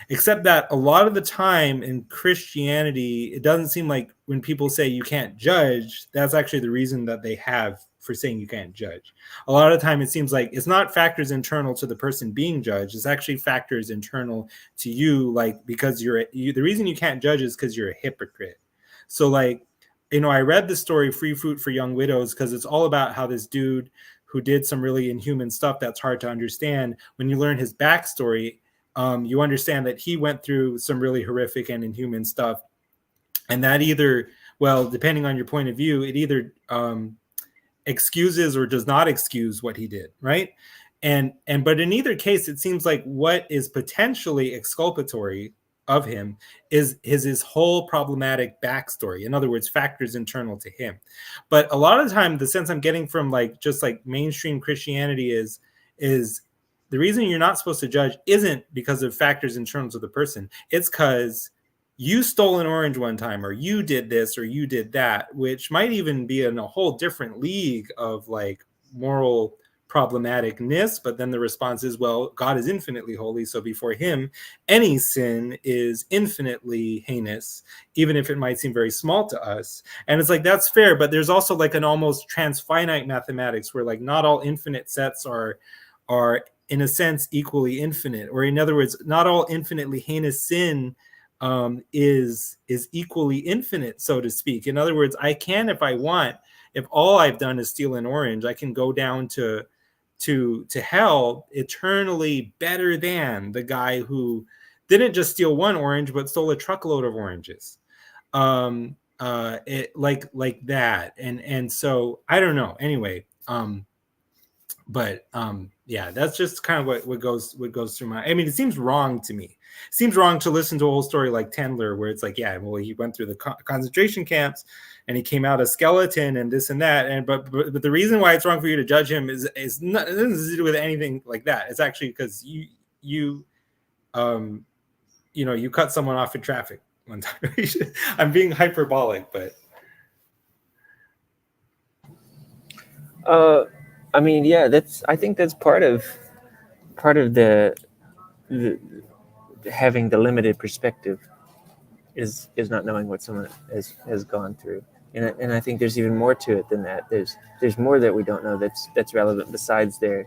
Except that a lot of the time in Christianity, it doesn't seem like when people say you can't judge, that's actually the reason that they have for saying you can't judge. A lot of the time, it seems like it's not factors internal to the person being judged. It's actually factors internal to you, like because the reason you can't judge is because you're a hypocrite. So like, I read the story Free Fruit for Young Widows because it's all about how this dude who did some really inhuman stuff that's hard to understand, when you learn his backstory, you understand that he went through some really horrific and inhuman stuff. And that either, well, depending on your point of view, it either excuses or does not excuse what he did, right? But in either case, it seems like what is potentially exculpatory of him is his whole problematic backstory. In other words, factors internal to him. But a lot of the time, the sense I'm getting from like just like mainstream Christianity is the reason you're not supposed to judge isn't because of factors internal to the person. It's because you stole an orange one time, or you did this, or you did that, which might even be in a whole different league of like moral problematicness. But then the response is, well, God is infinitely holy, so before him, any sin is infinitely heinous, even if it might seem very small to us. And it's like, that's fair, but there's also like an almost transfinite mathematics where like not all infinite sets are in a sense equally infinite, or in other words, not all infinitely heinous sin is equally infinite, so to speak. In other words, I can, if I want, if all I've done is steal an orange, I can go down to hell eternally better than the guy who didn't just steal one orange but stole a truckload of oranges. Like that. And so I don't know. Anyway, yeah, that's just kind of what goes through my. I mean, it seems wrong to me. It seems wrong to listen to a whole story like Tendler, where it's like, yeah, well, he went through the concentration camps and he came out a skeleton and this and that. And but the reason why it's wrong for you to judge him is not, it doesn't do with anything like that. It's actually because you cut someone off in traffic one time. I'm being hyperbolic, but. I mean, yeah, I think that's part of the having the limited perspective is not knowing what someone has gone through. And I think there's even more to it than that. There's more that we don't know that's relevant besides their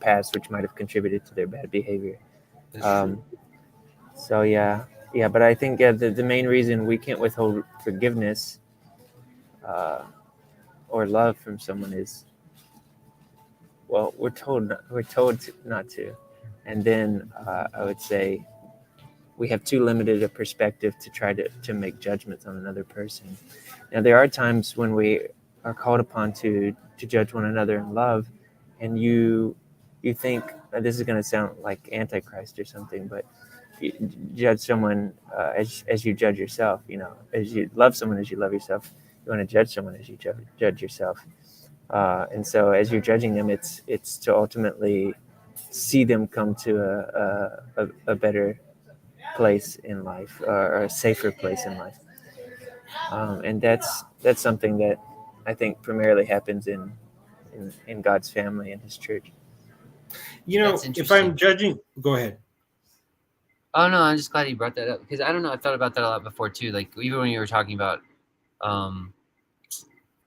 past, which might have contributed to their bad behavior. So yeah, but I think the main reason we can't withhold forgiveness or love from someone is, well, we're told not to, and then I would say we have too limited a perspective to try to make judgments on another person. Now, there are times when we are called upon to judge one another in love, and you think this is going to sound like Antichrist or something, but you judge someone as you judge yourself. As you love someone as you love yourself, you want to judge someone as you judge yourself. And so as you're judging them, it's to ultimately see them come to a better place in life, or a safer place in life. And that's something that I think primarily happens in God's family and his church. You know, if I'm judging, go ahead. Oh no, I'm just glad you brought that up because I don't know. I thought about that a lot before too. Like even when you were talking about,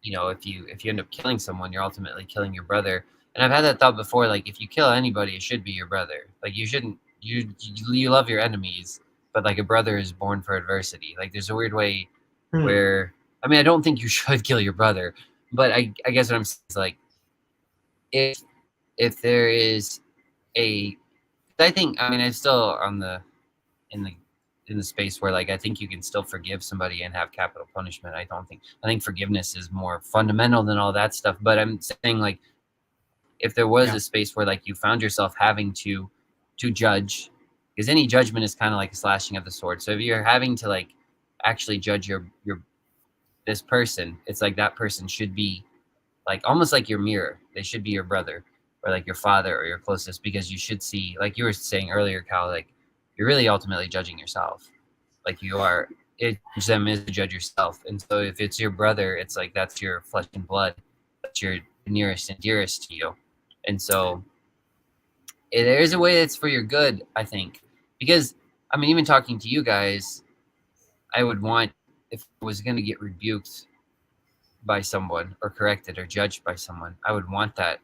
you know, if you end up killing someone, you're ultimately killing your brother. And I've had that thought before. Like if you kill anybody, it should be your brother. Like you shouldn't. You love your enemies, but like a brother is born for adversity. Like there's a weird way where I mean I don't think you should kill your brother, but I guess what I'm saying is like if there is a I think I mean I'm still on the in the space where like I think you can still forgive somebody and have capital punishment. I think forgiveness is more fundamental than all that stuff. But I'm saying like if there was a space where like you found yourself having to judge, because any judgment is kind of like a slashing of the sword. So if you're having to like actually judge your this person, it's like that person should be like almost like your mirror. They should be your brother or like your father or your closest, because you should see, like you were saying earlier, Cal, like you're really ultimately judging yourself. Like you are, them is to judge yourself. And so if it's your brother, it's like that's your flesh and blood. That's your nearest and dearest to you. And so there is a way that's for your good, I think. Because, I mean, even talking to you guys, I would want, if I was going to get rebuked by someone or corrected or judged by someone, I would want that.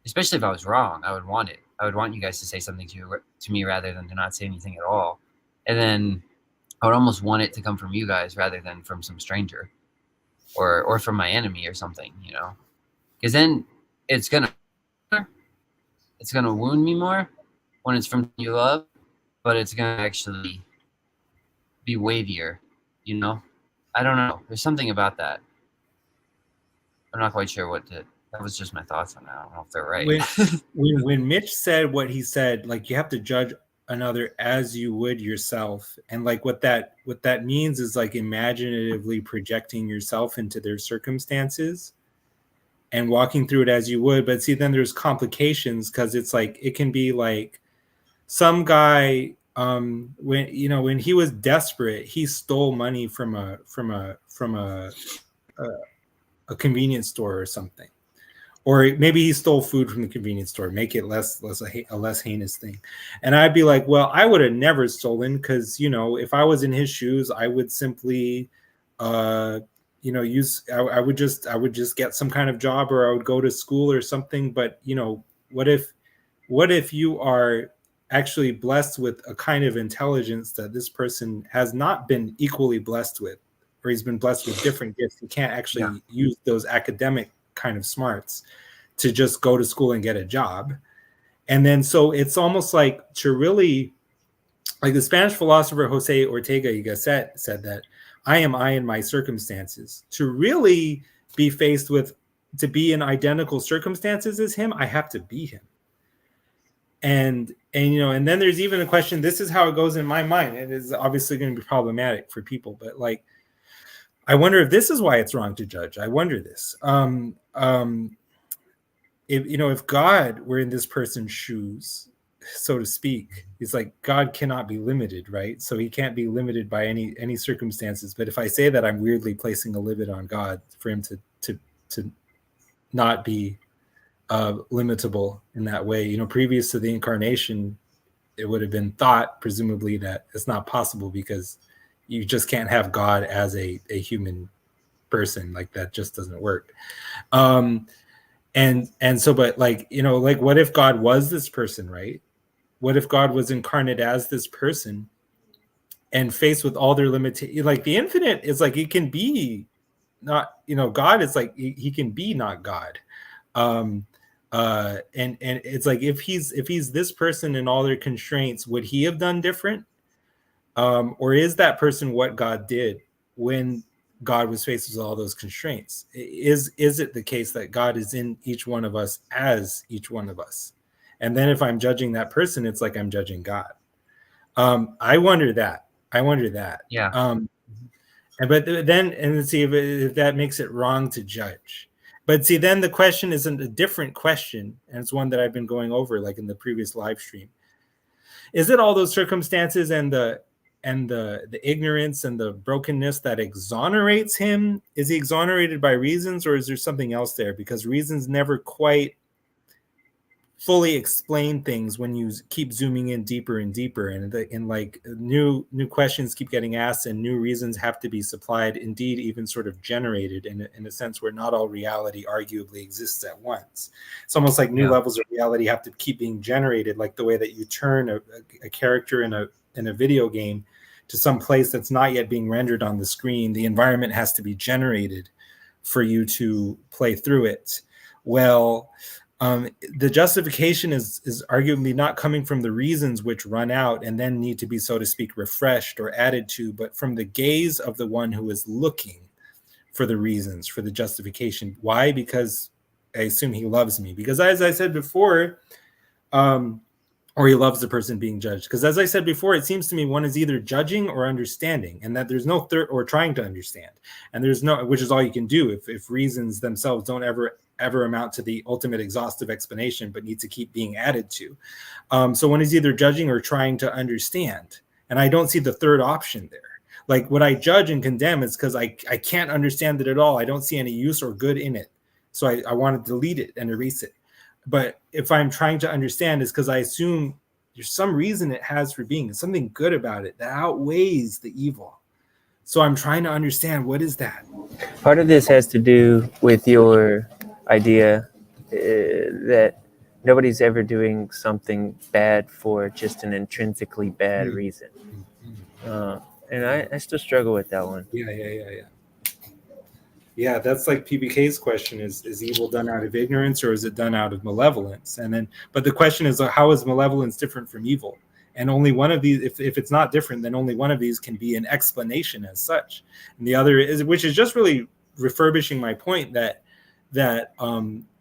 Especially if I was wrong, I would want it. I would want you guys to say something to me rather than to not say anything at all. And then I would almost want it to come from you guys rather than from some stranger or from my enemy or something, you know? Because then it's gonna wound me more when it's from you love, but it's gonna actually be weightier, you know? I don't know. There's something about that. I'm not quite sure what to. That was just my thoughts on that. I don't know if they're right. When Mitch said what he said, like you have to judge another as you would yourself, and like what that means is like imaginatively projecting yourself into their circumstances and walking through it as you would. But see, then there's complications because it's like it can be like some guy when he was desperate, he stole money from a convenience store or something. Or maybe he stole food from the convenience store, make it a less heinous thing. And I'd be like, well, I would have never stolen because, you know, if I was in his shoes, I would simply, I would just get some kind of job, or I would go to school or something. But, you know, what if you are actually blessed with a kind of intelligence that this person has not been equally blessed with, or he's been blessed with different gifts? He can't actually use those academic kind of smarts to just go to school and get a job. And then so it's almost like to really, like the Spanish philosopher Jose Ortega y Gasset said that I am I in my circumstances. To really be faced with, to be in identical circumstances as him, I have to be him. And you know, and then there's even a question, this is how it goes in my mind. It is obviously going to be problematic for people, but like I wonder if this is why it's wrong to judge. I wonder this. If God were in this person's shoes, so to speak, it's like God cannot be limited, right? So he can't be limited by any circumstances. But if I say that, I'm weirdly placing a limit on God for him to not be limitable in that way. You know, previous to the incarnation, it would have been thought, presumably, that it's not possible because you just can't have God as a human person. Like that just doesn't work. And so, but like, you know, like what if God was this person, right? What if God was incarnate as this person and faced with all their limitations? Like the infinite is like, it can be not, you know, God is like, he can be not God. And it's like, if he's this person and all their constraints, would he have done different? Or is that person what God did when God was faced with all those constraints? Is it the case that God is in each one of us as each one of us? And then if I'm judging that person, it's like I'm judging God. I wonder that. Yeah. But then see if that makes it wrong to judge. But see, then the question isn't a different question, and it's one that I've been going over like in the previous live stream. Is it all those circumstances and the ignorance and the brokenness that exonerates him? Is he exonerated by reasons, or is there something else there? Because reasons never quite fully explain things when you keep zooming in deeper and deeper, and like new questions keep getting asked and new reasons have to be supplied, indeed even sort of generated in a sense where not all reality arguably exists at once. It's almost like new levels of reality have to keep being generated, like the way that you turn a character in a video game to some place that's not yet being rendered on the screen. The environment has to be generated for you to play through it. Well, the justification is arguably not coming from the reasons which run out and then need to be, so to speak, refreshed or added to, but from the gaze of the one who is looking for the reasons, for the justification. Why? Because I assume he loves me. Because as I said before, or he loves the person being judged. Because as I said before, it seems to me one is either judging or understanding, and that there's no third, or trying to understand. And there's no, which is all you can do if reasons themselves don't ever amount to the ultimate exhaustive explanation, but need to keep being added to. So one is either judging or trying to understand. And I don't see the third option there. Like what I judge and condemn is because I can't understand it at all. I don't see any use or good in it. So I want to delete it and erase it. But if I'm trying to understand, is because I assume there's some reason it has for being, something good about it that outweighs the evil. So I'm trying to understand, what is that? Part of this has to do with your idea that nobody's ever doing something bad for just an intrinsically bad reason. And I still struggle with that one. Yeah, that's like PBK's question: is evil done out of ignorance or is it done out of malevolence? And then, but the question is, how is malevolence different from evil? And only one of these, if it's not different, then only one of these can be an explanation as such. And the other is, which is just really refurbishing my point that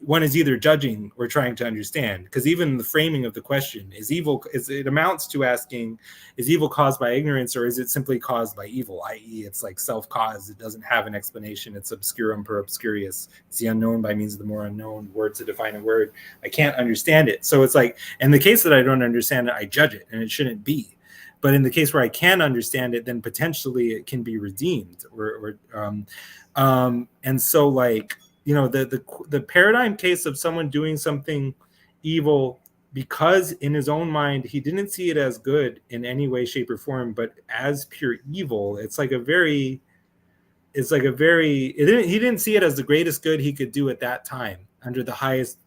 one is either judging or trying to understand. Because even the framing of the question is evil, it amounts to asking, is evil caused by ignorance or is it simply caused by evil? I.e., it's like self-caused. It doesn't have an explanation. It's obscurum per obscurius. It's the unknown by means of the more unknown, word to define a word. I can't understand it. So it's like, in the case that I don't understand it, I judge it, and it shouldn't be. But in the case where I can understand it, then potentially it can be redeemed. And so, like, you know, the paradigm case of someone doing something evil because in his own mind he didn't see it as good in any way, shape, or form, but as pure evil. He didn't see it as the greatest good he could do at that time under the highest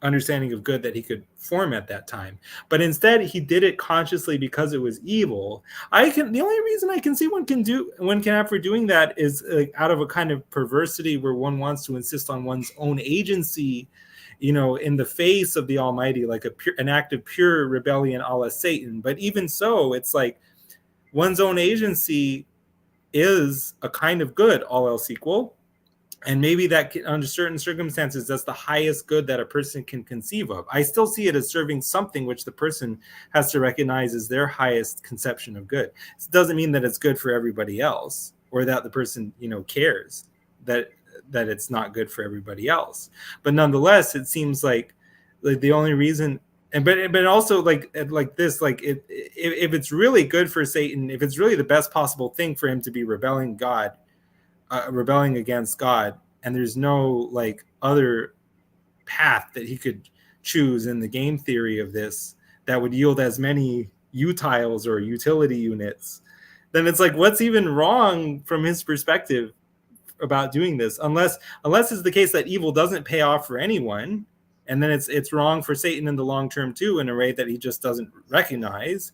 understanding of good that he could form at that time, but instead he did it consciously because it was evil. The only reason I can see one can have for doing that is out of a kind of perversity where one wants to insist on one's own agency, you know, in the face of the Almighty, like an act of pure rebellion a la Satan. But even so, it's like one's own agency is a kind of good, all else equal. And maybe that under certain circumstances, that's the highest good that a person can conceive of. I still see it as serving something which the person has to recognize as their highest conception of good. It doesn't mean that it's good for everybody else, or that the person, you know, cares that it's not good for everybody else. But nonetheless, it seems like the only reason, but also like this, like if it's really good for Satan, if it's really the best possible thing for him to be rebelling against God, and there's no like other path that he could choose in the game theory of this that would yield as many utiles or utility units, then it's like, what's even wrong from his perspective about doing this? Unless it's the case that evil doesn't pay off for anyone, and then it's wrong for Satan in the long term too, in a way that he just doesn't recognize.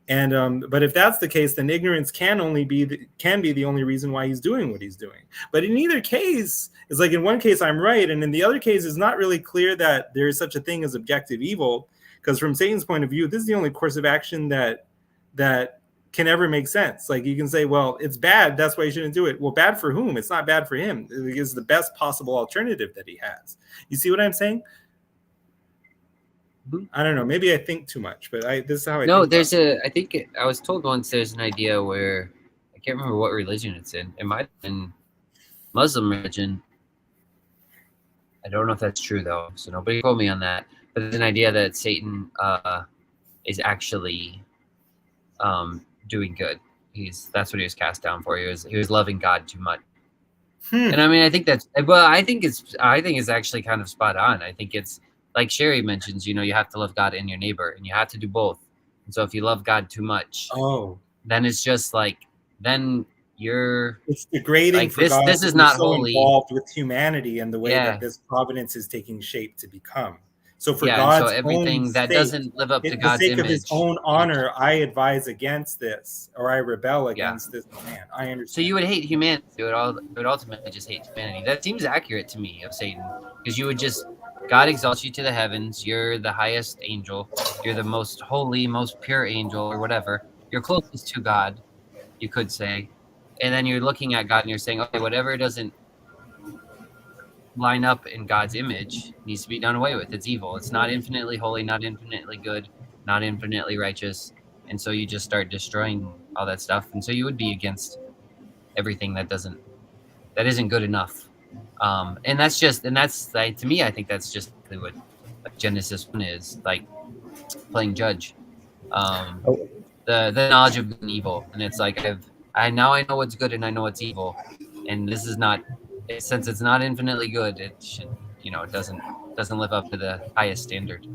And but if that's the case, then ignorance can be the only reason why he's doing what he's doing. But in either case, it's like in one case I'm right, and in the other case, it's not really clear that there is such a thing as objective evil, because from Satan's point of view, this is the only course of action that can ever make sense. Like you can say, well, it's bad, that's why you shouldn't do it. Well, bad for whom? It's not bad for him. It is the best possible alternative that he has. You see what I'm saying? I don't know. Maybe I think too much, but this is how I. No, I think I was told once there's an idea where I can't remember what religion it's in. It might have been Muslim religion. I don't know if that's true though, so nobody told me on that. But there's an idea that Satan is actually doing good. That's what he was cast down for. He was loving God too much. And I mean, I think it's actually kind of spot on. I think it's like Sherry mentions, you know, you have to love God and your neighbor, and you have to do both. And so if you love God too much, then it's just like, then it's degrading like for God this to is be not so holy. involved with humanity and the way Yeah. that this providence is taking shape to become. So for Yeah, God's and so everything own that sake, doesn't live up to the God's sake of his image, own honor, I advise against this, or I rebel against this command. I understand. So you would hate humanity. It would ultimately just hate humanity. That seems accurate to me of Satan, because you would just, God exalts you to the heavens. You're the highest angel. You're the most holy, most pure angel, or whatever. You're closest to God, you could say. And then you're looking at God and you're saying, okay, whatever doesn't line up in God's image needs to be done away with. It's evil. It's not infinitely holy, not infinitely good, not infinitely righteous. And so you just start destroying all that stuff. And so you would be against everything that isn't good enough. And that's like, to me, I think that's just what like Genesis 1 is, like playing judge. The knowledge of good and evil. And it's like I know what's good and I know what's evil. And this is not, since it's not infinitely good, it should, you know, it doesn't live up to the highest standard.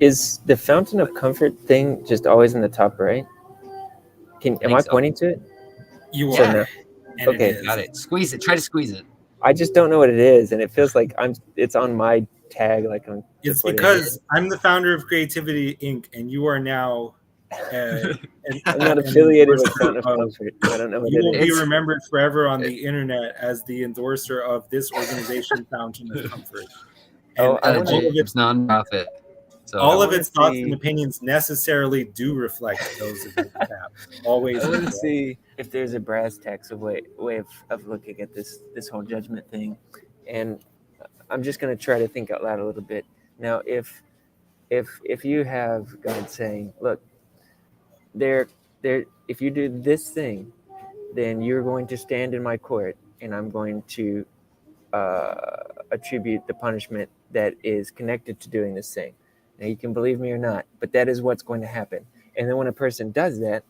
Is the fountain of comfort thing just always in the top right? Am I pointing to it? You So are. no. And okay. it is. Got it. Squeeze it. Try to squeeze it. I just don't know what it is, and it feels like it's on my tag, like I'm. It's because I'm the founder of Creativity Inc., and you are now. I'm not affiliated with Fountain of Comfort. I don't know what you it will is. be remembered forever on the internet as the endorser of this organization, Fountain of Comfort. And James nonprofit. So all of its thoughts and opinions necessarily do reflect those of the path. Always. I want to see if there's a brass tacks way of looking at this whole judgment thing, and I'm just going to try to think out loud a little bit. Now, if you have God saying, "Look, if you do this thing, then you're going to stand in my court, and I'm going to attribute the punishment that is connected to doing this thing." Now, you can believe me or not, but that is what's going to happen. And then when a person does that,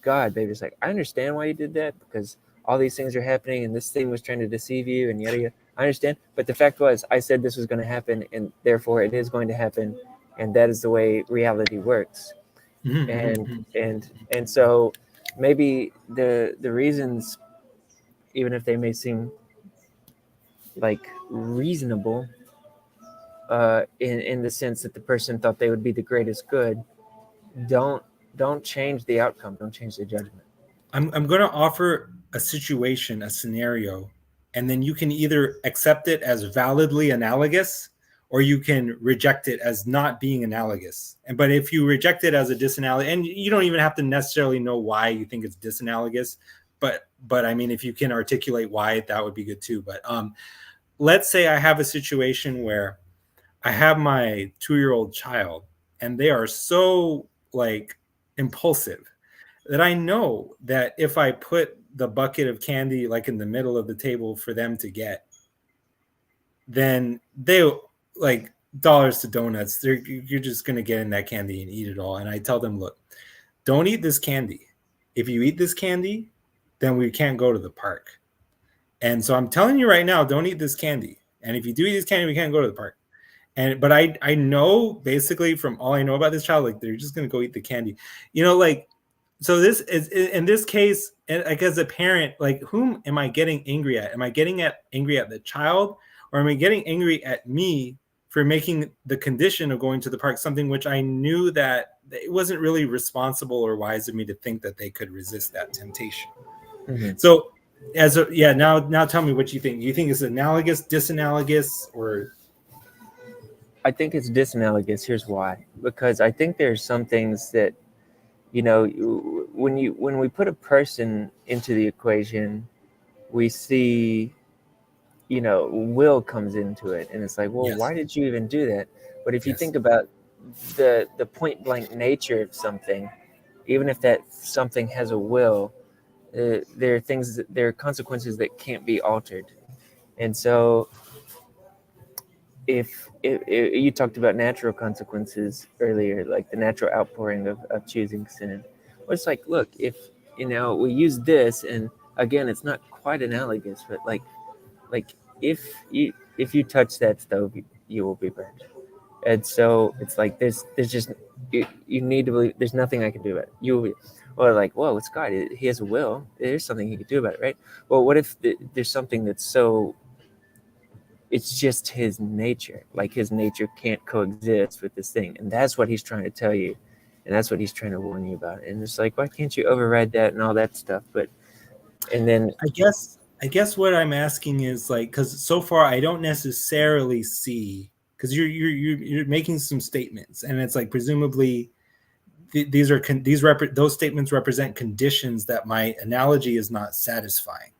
God, baby's like, I understand why you did that, because all these things are happening and this thing was trying to deceive you and yada yada. I understand. But the fact was, I said this was going to happen, and therefore it is going to happen. And that is the way reality works. And so maybe the reasons, even if they may seem like reasonable, in the sense that the person thought they would be the greatest good, don't change the outcome, don't change the judgment. I'm going to offer a situation, a scenario, and then you can either accept it as validly analogous, or you can reject it as not being analogous. But if you reject it as a disanalogous, and you don't even have to necessarily know why you think it's disanalogous, but I mean, if you can articulate why, that would be good too. But let's say I have a situation where I have my 2-year-old child, and they are so like impulsive that I know that if I put the bucket of candy like in the middle of the table for them to get, then they like dollars to donuts. You're just going to get in that candy and eat it all. And I tell them, look, don't eat this candy. If you eat this candy, then we can't go to the park. And so I'm telling you right now, don't eat this candy. And if you do eat this candy, we can't go to the park. But I know basically from all I know about this child, like they're just going to go eat the candy, you know, like, so this is in this case, like as a parent, like whom am I getting angry at? Am I getting angry at the child, or am I getting angry at me for making the condition of going to the park something which I knew that it wasn't really responsible or wise of me to think that they could resist that temptation? Mm-hmm. So now tell me what you think. Do you think it's analogous, disanalogous, or? I think it's disanalogous. Here's why. Because I think there's some things that, you know, when we put a person into the equation, we see, you know, will comes into it, and it's like, well, why did you even do that? But if you think about the point blank nature of something, even if that something has a will, there are consequences that can't be altered. And so if you talked about natural consequences earlier, like the natural outpouring of choosing sin, well, it's like, look, if, you know, we use this, and again, it's not quite analogous, but like if you touch that stove, you will be burned. And so it's like there's just you need to believe there's nothing I can do about it. You or like, whoa, it's God. He has a will. There's something he could do about it, right? Well, what if there's something that's so it's just his nature. Like his nature can't coexist with this thing, and that's what he's trying to tell you, and that's what he's trying to warn you about. And it's like, why can't you override that and all that stuff? But and then I guess what I'm asking is like, because so far I don't necessarily see, because you're making some statements, and it's like presumably those statements represent conditions that my analogy is not satisfying,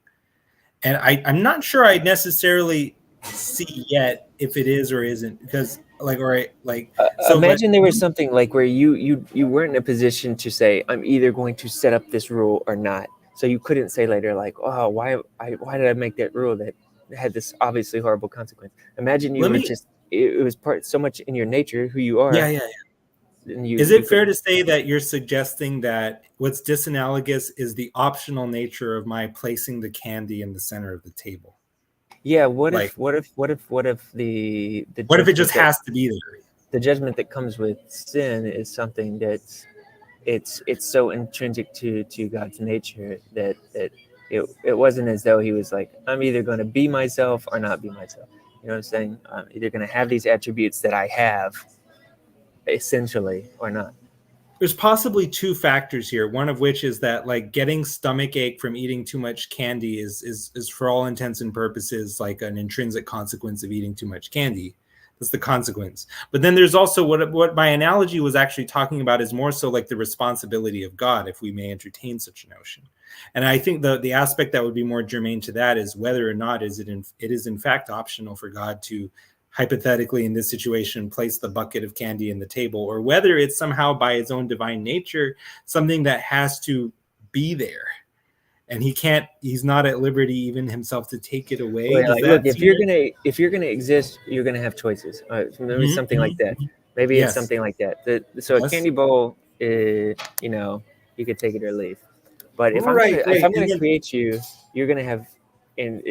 and I'm not sure I necessarily see yet if it is or isn't, because like, all right, like, so imagine there was something like where you weren't in a position to say, I'm either going to set up this rule or not. So you couldn't say later, like, oh, why did I make that rule that had this obviously horrible consequence? Imagine you it was part so much in your nature, who you are. Yeah. Is it fair to say that you're suggesting that what's disanalogous is the optional nature of my placing the candy in the center of the table? Yeah. What if the what if it just has to be there? The judgment that comes with sin is something that's it's so intrinsic to God's nature that it wasn't as though he was like, I'm either going to be myself or not be myself. You know what I'm saying? I'm either going to have these attributes that I have essentially or not. There's possibly two factors here, one of which is that like getting stomach ache from eating too much candy is for all intents and purposes like an intrinsic consequence of eating too much candy. That's the consequence. But then there's also what my analogy was actually talking about is more so like the responsibility of God, if we may entertain such a notion. And I think the aspect that would be more germane to that is whether or not it is in fact optional for God to hypothetically in this situation place the bucket of candy in the table, or whether it's somehow by its own divine nature something that has to be there and he's not at liberty even himself to take it away. Well, like, look, if you're gonna exist, you're gonna have choices. Maybe something like that. Maybe it's something like that. A candy bowl is, you could take it or leave. But if I'm gonna create you, you're gonna have, and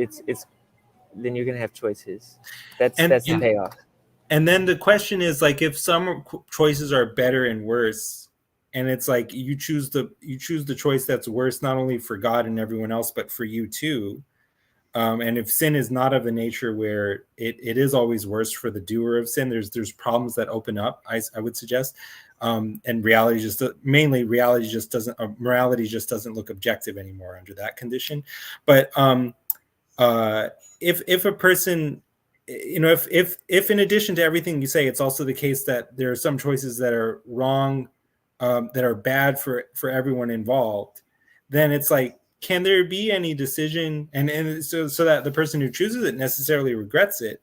then you're gonna have choices. That's the payoff. And then the question is like, if some choices are better and worse, and it's like you choose the choice that's worse not only for God and everyone else but for you too. And if sin is not of a nature where it is always worse for the doer of sin, there's problems that open up, I would suggest. And morality just doesn't look objective anymore under that condition. But if a person, if in addition to everything you say, it's also the case that there are some choices that are wrong, that are bad for everyone involved, then it's like, can there be any decision and so that the person who chooses it necessarily regrets it?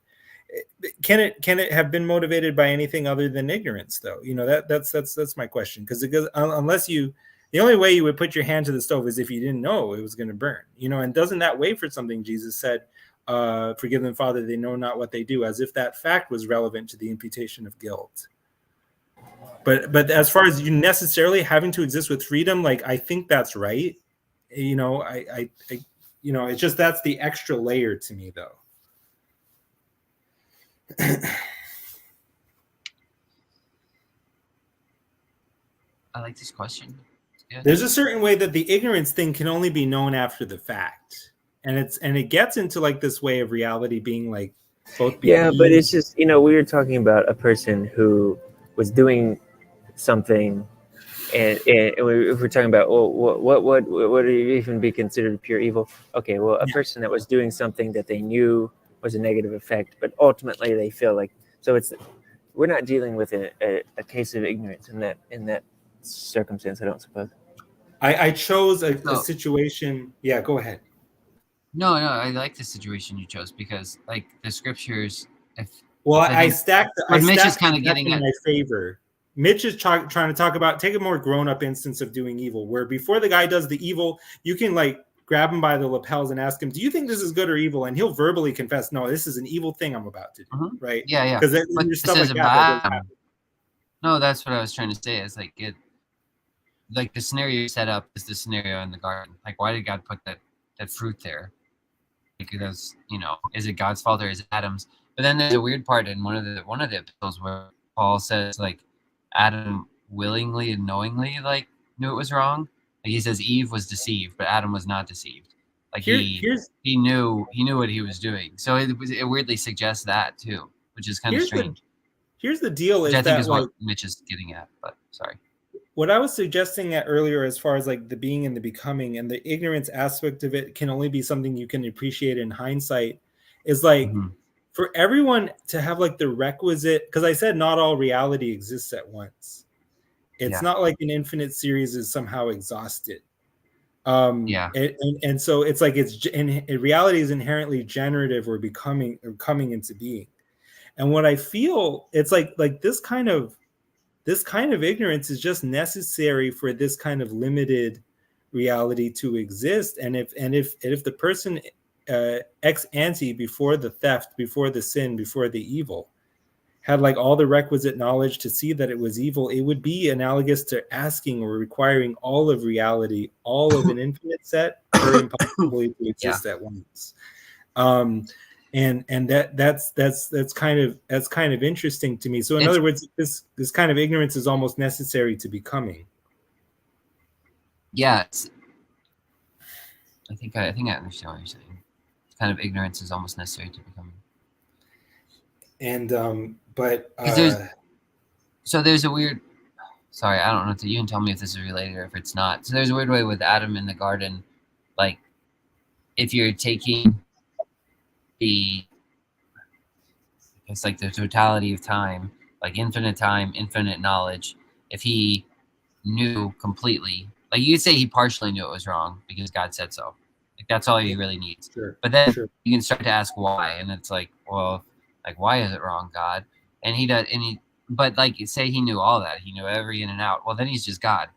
Can it have been motivated by anything other than ignorance though? That's my question, because unless the only way you would put your hand to the stove is if you didn't know it was going to burn, and doesn't that wait for something? Jesus said, forgive them, Father, they know not what they do, as if that fact was relevant to the imputation of guilt. But as far as you necessarily having to exist with freedom, like I think that's right. It's just that's the extra layer to me though. I like this question. There's a certain way that the ignorance thing can only be known after the fact, and it gets into like this way of reality being like both. Yeah, but it's just, we were talking about a person who was doing something, and if we're talking about, well, what would even be considered pure evil? Okay, well, a person that was doing something that they knew was a negative effect, but ultimately they feel like, so we're not dealing with a case of ignorance in that circumstance, I don't suppose. I chose a situation. Yeah, go ahead. No, I like the situation you chose because, like, the scriptures. I stacked. Mitch is kind of getting in my favor. Mitch is trying to talk about take a more grown-up instance of doing evil, where before the guy does the evil, you can like grab him by the lapels and ask him, "Do you think this is good or evil?" And he'll verbally confess, "No, this is an evil thing I'm about to do." Right? Yeah. Because there's stuff like that. No, that's what I was trying to say. Is like like the scenario set up is the scenario in the garden. Like, why did God put that fruit there? Because is it God's fault or is it Adam's? But then there's a weird part in one of the epistles where Paul says like Adam willingly and knowingly like knew it was wrong. Like he says Eve was deceived, but Adam was not deceived. Like he knew what he was doing. So it weirdly suggests that too, which is kind of strange. Here's the deal: which is I think that is what Mitch is getting at. But sorry. What I was suggesting earlier, as far as like the being and the becoming, and the ignorance aspect of it can only be something you can appreciate in hindsight, is like for everyone to have like the requisite, because I said not all reality exists at once. It's not like an infinite series is somehow exhausted. And so it's like reality is inherently generative or becoming or coming into being. And what I feel, it's like this kind of ignorance is just necessary for this kind of limited reality to exist. And if the person ex ante, before the theft, before the sin, before the evil, had like all the requisite knowledge to see that it was evil, it would be analogous to asking or requiring all of reality, all of an infinite set, very impossibly to exist at once. And that's kind of interesting to me. So in other words, this kind of ignorance is almost necessary to becoming. Yeah, I think I understand what you're saying. This kind of ignorance is almost necessary to becoming. And there's a weird. Sorry, I don't know. You can tell me if this is related or if it's not. So there's a weird way with Adam in the garden, like if you're taking it's like the totality of time, like infinite time, infinite knowledge. If he knew completely, like you could say he partially knew it was wrong because God said so. Like that's all he really needs. Sure. But then you can start to ask why, and it's like, well, like why is it wrong, God? And he does, but like say he knew all that, he knew every in and out. Well, then he's just God,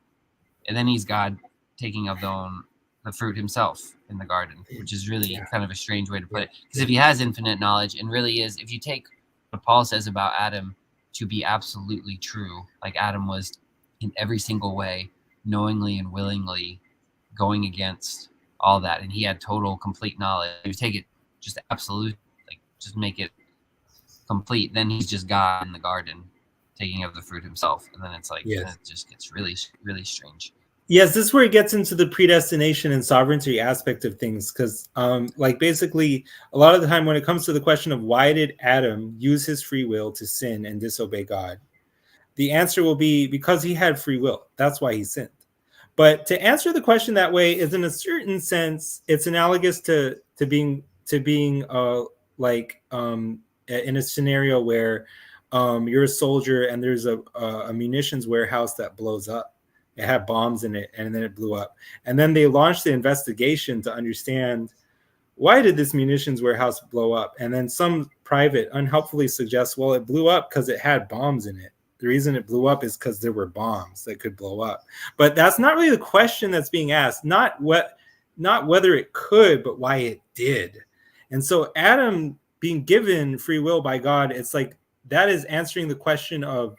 and then he's God taking of the fruit himself in the garden, which is really kind of a strange way to put it. Because if he has infinite knowledge and really is, if you take what Paul says about Adam to be absolutely true, like Adam was in every single way, knowingly and willingly going against all that, and he had total, complete knowledge. If you take it just absolute, like just make it complete, then he's just God in the garden, taking of the fruit himself, and then it's like it just gets really, really strange. Yes, this is where it gets into the predestination and sovereignty aspect of things, because like basically a lot of the time when it comes to the question of why did Adam use his free will to sin and disobey God, the answer will be because he had free will. That's why he sinned. But to answer the question that way is, in a certain sense, it's analogous to being like in a scenario where you're a soldier and there's a munitions warehouse that blows up. It had bombs in it, and then it blew up. And then they launched the investigation to understand, why did this munitions warehouse blow up? And then some private unhelpfully suggests, well, it blew up because it had bombs in it. The reason it blew up is because there were bombs that could blow up. But that's not really the question that's being asked. Not whether it could, but why it did. And so Adam being given free will by God, it's like that is answering the question of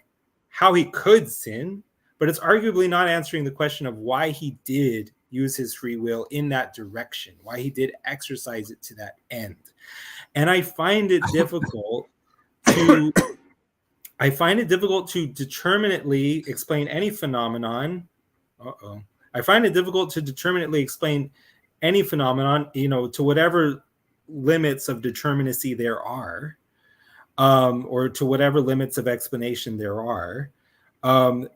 how he could sin, but it's arguably not answering the question of why he did use his free will in that direction, why he did exercise it to that end. And I find it difficult to determinately explain any phenomenon. I find it difficult to determinately explain any phenomenon, to whatever limits of determinacy there are, or to whatever limits of explanation there are,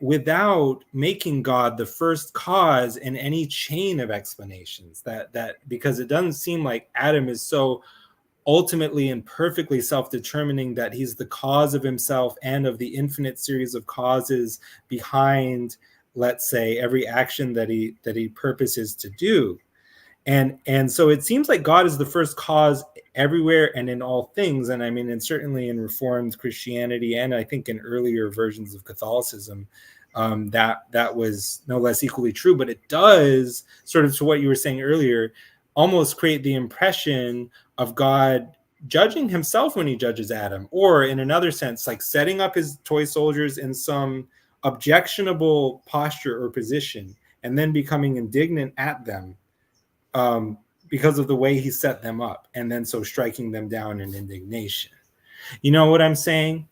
without making God the first cause in any chain of explanations. That because it doesn't seem like Adam is so ultimately and perfectly self-determining that he's the cause of himself and of the infinite series of causes behind, let's say, every action that he purposes to do. And so it seems like God is the first cause everywhere and in all things. And I mean, and certainly in Reformed Christianity, and I think in earlier versions of Catholicism, that was no less equally true. But it does, sort of to what you were saying earlier, almost create the impression of God judging himself when he judges Adam, or in another sense, like setting up his toy soldiers in some objectionable posture or position, and then becoming indignant at them because of the way he set them up, and then so striking them down in indignation. You know what I'm saying?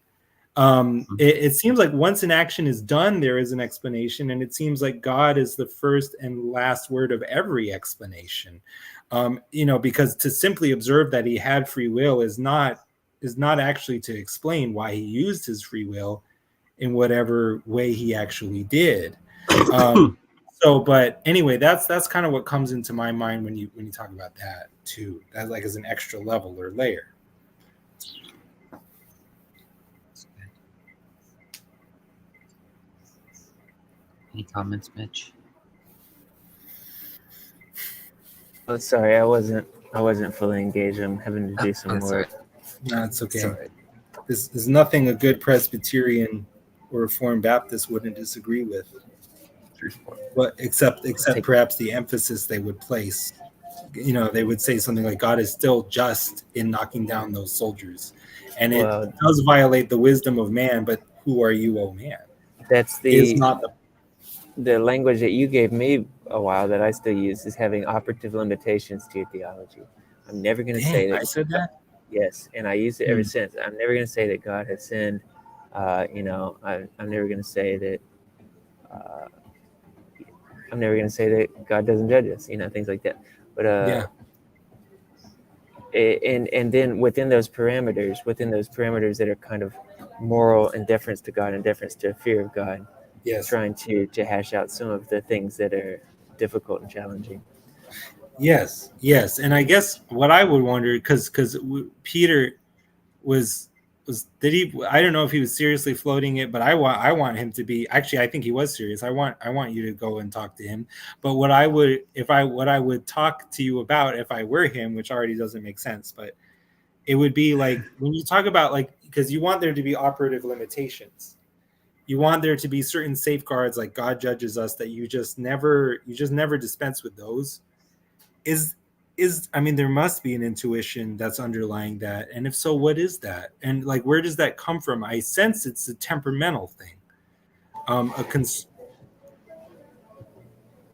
It seems like once an action is done, there is an explanation, and it seems like God is the first and last word of every explanation. Because to simply observe that he had free will is not actually to explain why he used his free will in whatever way he actually did. But anyway, that's kind of what comes into my mind when you talk about that too. That like as an extra level or layer. Any comments, Mitch? Oh, sorry, I wasn't fully engaged. I'm having to do some work. No, it's okay. There's nothing a good Presbyterian or Reformed Baptist wouldn't disagree with. But except perhaps the emphasis they would place. They would say something like God is still just in knocking down those soldiers. And it does violate the wisdom of man, but who are you, oh man? That's the language that you gave me a while that I still use is having operative limitations to your theology. I'm never going to say that. I said that? Yes, and I used it ever since. I'm never going to say that God has sinned. I'm never going to say that. I'm never going to say that God doesn't judge us. Things like that. But and then within those parameters that are kind of moral and deference to God and deference to fear of God, trying to hash out some of the things that are difficult and challenging. Yes, and I guess what I would wonder, because Peter did he? I don't know if he was seriously floating it, but I want him to be. Actually, I think he was serious. I want you to go and talk to him. But what I would talk to you about if I were him, which already doesn't make sense, but it would be like when you talk about because you want there to be operative limitations. You want there to be certain safeguards, like God judges us, that you just never dispense with those. There must be an intuition that's underlying that, and if so, what is that? And where does that come from? I sense it's a temperamental thing.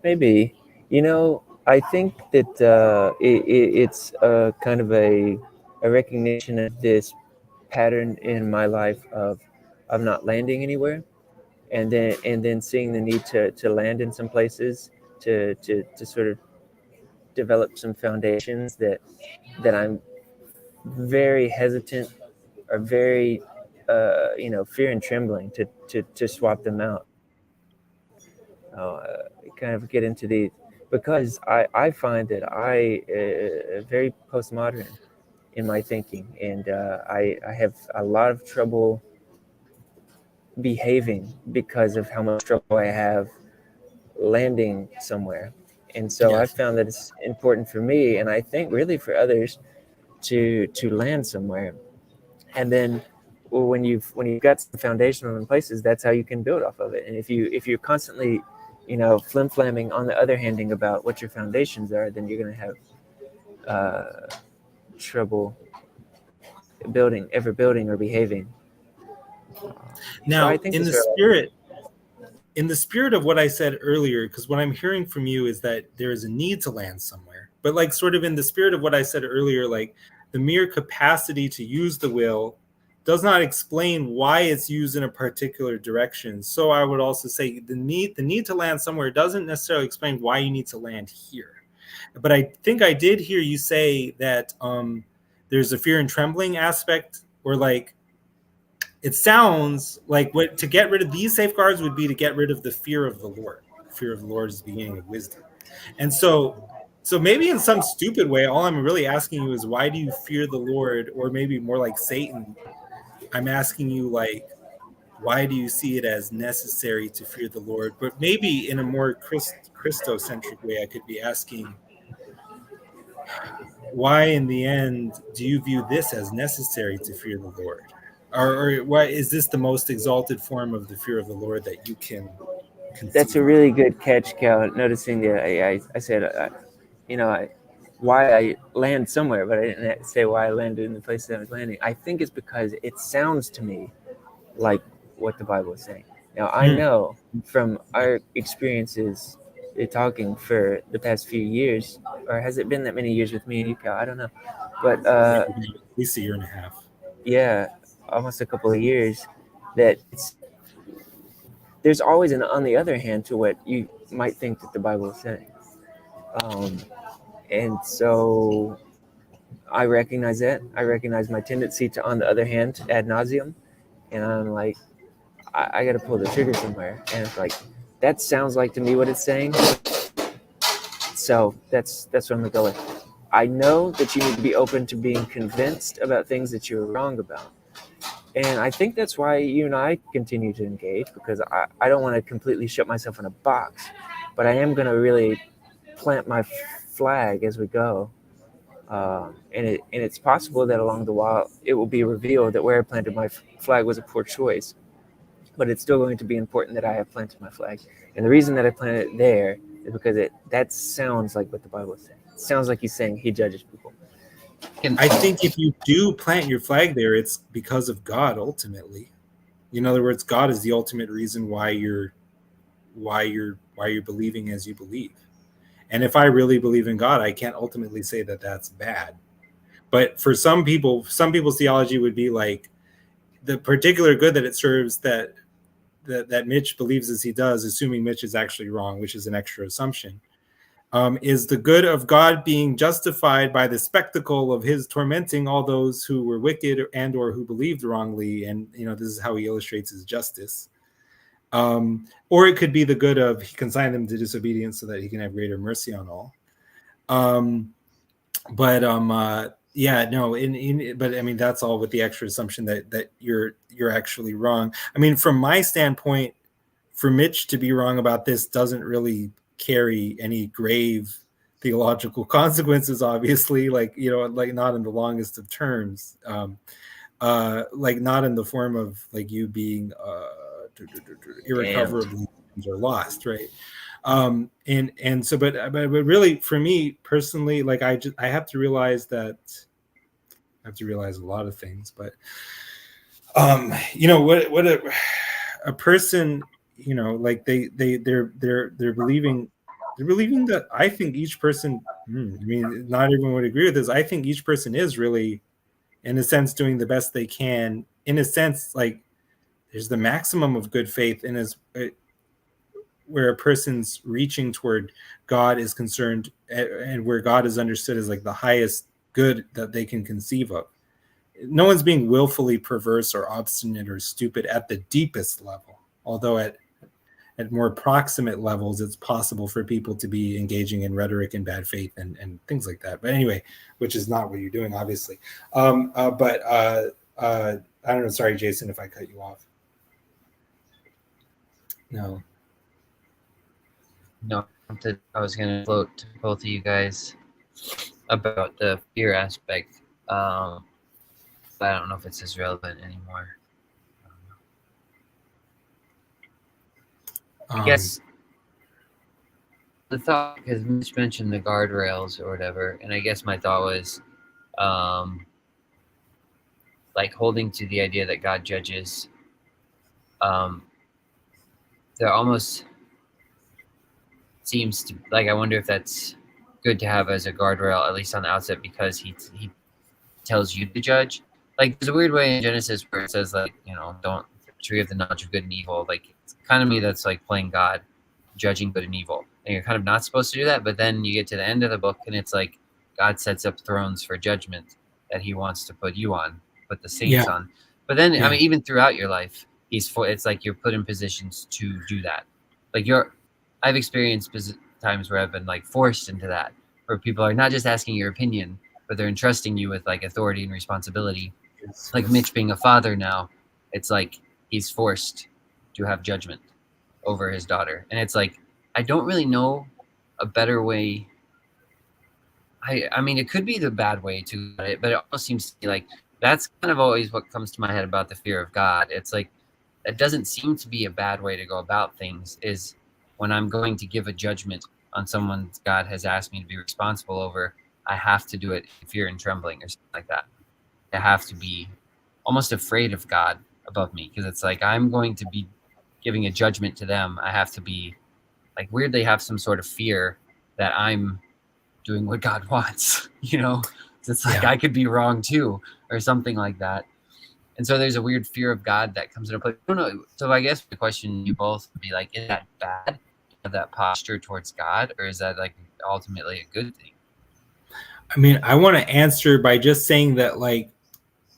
Maybe, I think that it's kind of a recognition of this pattern in my life of not landing anywhere, and then seeing the need to land in some places to sort of develop some foundations that I'm very hesitant or very fear and trembling to swap them out. Kind of get into these because I find that I very postmodern in my thinking, and I have a lot of trouble behaving because of how much trouble I have landing somewhere. And so I found that it's important for me, and I think really for others, to land somewhere. And then when you've got some foundational in places, that's how you can build off of it. And if you're constantly flim-flamming on the other handing about what your foundations are, then you're going to have trouble building or behaving. Now, so in the spirit of what I said earlier, because what I'm hearing from you is that there is a need to land somewhere, but sort of in the spirit of what I said earlier, the mere capacity to use the will does not explain why it's used in a particular direction. So I would also say the need to land somewhere doesn't necessarily explain why you need to land here. But I think I did hear you say that there's a fear and trembling aspect, or it sounds like to get rid of these safeguards would be to get rid of the fear of the Lord. The fear of the Lord is the beginning of wisdom. And so maybe in some stupid way, all I'm really asking you is, why do you fear the Lord? Or maybe more like Satan, I'm asking you, why do you see it as necessary to fear the Lord? But maybe in a more Christocentric way, I could be asking, why in the end do you view this as necessary to fear the Lord? Or why is this the most exalted form of the fear of the Lord that you can conceive? That's a really good catch, Cal. Noticing that I said, why I land somewhere, but I didn't say why I landed in the place that I was landing. I think it's because it sounds to me like what the Bible is saying. Now, I know from our experiences talking for the past few years, or has it been that many years with me and you, Cal? I don't know. But at least a year and a half. Yeah, almost a couple of years. that there's always an on the other hand to what you might think that the Bible is saying. And so I recognize that. I recognize my tendency to, on the other hand, ad nauseum. And I'm like, I got to pull the trigger somewhere. And it's like, that sounds like to me what it's saying. So that's what I'm going to go with. I know that you need to be open to being convinced about things that you're wrong about. And I think that's why you and I continue to engage, because I don't want to completely shut myself in a box, but I am going to really plant my flag as we go. And it's possible that along the while it will be revealed that where I planted my flag was a poor choice, but it's still going to be important that I have planted my flag. And the reason that I planted it there is because that sounds like what the Bible is saying. It sounds like he's saying he judges people. I think if you do plant your flag there, it's because of God ultimately. In other words, God is the ultimate reason why you're believing as you believe. And if I really believe in God, I can't ultimately say that that's bad. But for some people's theology would be like the particular good that it serves that Mitch believes as he does, assuming Mitch is actually wrong, which is an extra assumption, is the good of God being justified by the spectacle of his tormenting all those who were wicked and or who believed wrongly. And, this is how he illustrates his justice. Or it could be the good of he consigned them to disobedience so that he can have greater mercy on all. But I mean, that's all with the extra assumption that you're actually wrong. I mean, from my standpoint, for Mitch to be wrong about this doesn't really carry any grave theological consequences, obviously, like not in the longest of terms, like not in the form of like you being irrecoverably or lost, right? And so but really for me personally, like I have to realize a lot of things, but what a person, like they're believing that I think each person, I mean, not everyone would agree with this. I think each person is really, in a sense, doing the best they can. In a sense, like there's the maximum of good faith where a person's reaching toward God is concerned, and where God is understood as like the highest good that they can conceive of. No one's being willfully perverse or obstinate or stupid at the deepest level, although at more proximate levels, it's possible for people to be engaging in rhetoric and bad faith and things like that. But anyway, which is not what you're doing, obviously. But I don't know. Sorry, Jason, if I cut you off. No, I was going to float to both of you guys about the fear aspect. But I don't know if it's as relevant anymore. I guess the thought, because Mitch mentioned the guardrails or whatever, and I guess my thought was like holding to the idea that God judges. There almost seems to, like, I wonder if that's good to have as a guardrail, at least on the outset, because he tells you to judge. Like, there's a weird way in Genesis where it says, like, don't tree of the knowledge of good and evil. Like, it's kind of me that's like playing God, judging good and evil. And you're kind of not supposed to do that, but then you get to the end of the book and it's like God sets up thrones for judgment that he wants to put you on, put the saints on. But then, I mean, even throughout your life, it's like you're put in positions to do that. Like I've experienced times where I've been like forced into that, where people are not just asking your opinion, but they're entrusting you with like authority and responsibility. Like Mitch being a father now, it's like he's forced to have judgment over his daughter. And it's like, I don't really know a better way. I mean, it could be the bad way to it, but it almost seems to be like, that's kind of always what comes to my head about the fear of God. It's like, it doesn't seem to be a bad way to go about things, is when I'm going to give a judgment on someone God has asked me to be responsible over, I have to do it in fear and trembling or something like that. I have to be almost afraid of God above me, because it's like I'm going to be giving a judgment to them. I have to be like weirdly have some sort of fear that I'm doing what God wants, It's like I could be wrong too, or something like that. And so there's a weird fear of God that comes into play. I don't know. So I guess the question you both would be like, is that bad to have that posture towards God, or is that like ultimately a good thing? I mean, I want to answer by just saying that, like,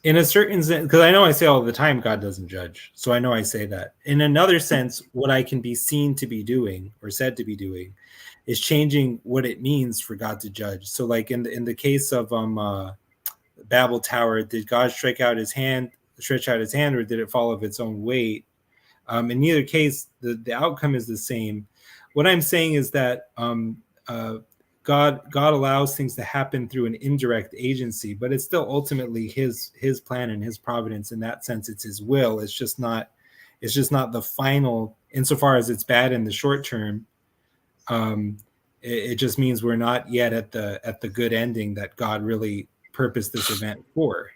in a certain sense, because I know I say all the time, God doesn't judge. So I know I say that. In another sense, what I can be seen to be doing or said to be doing is changing what it means for God to judge. So like in the case of Babel Tower, did God stretch out his hand, or did it fall of its own weight? In either case, the outcome is the same. What I'm saying is that God allows things to happen through an indirect agency, but it's still ultimately his plan and his providence. In that sense, it's his will. It's just not the final, insofar as it's bad in the short term. It just means we're not yet at the good ending that God really purposed this event for.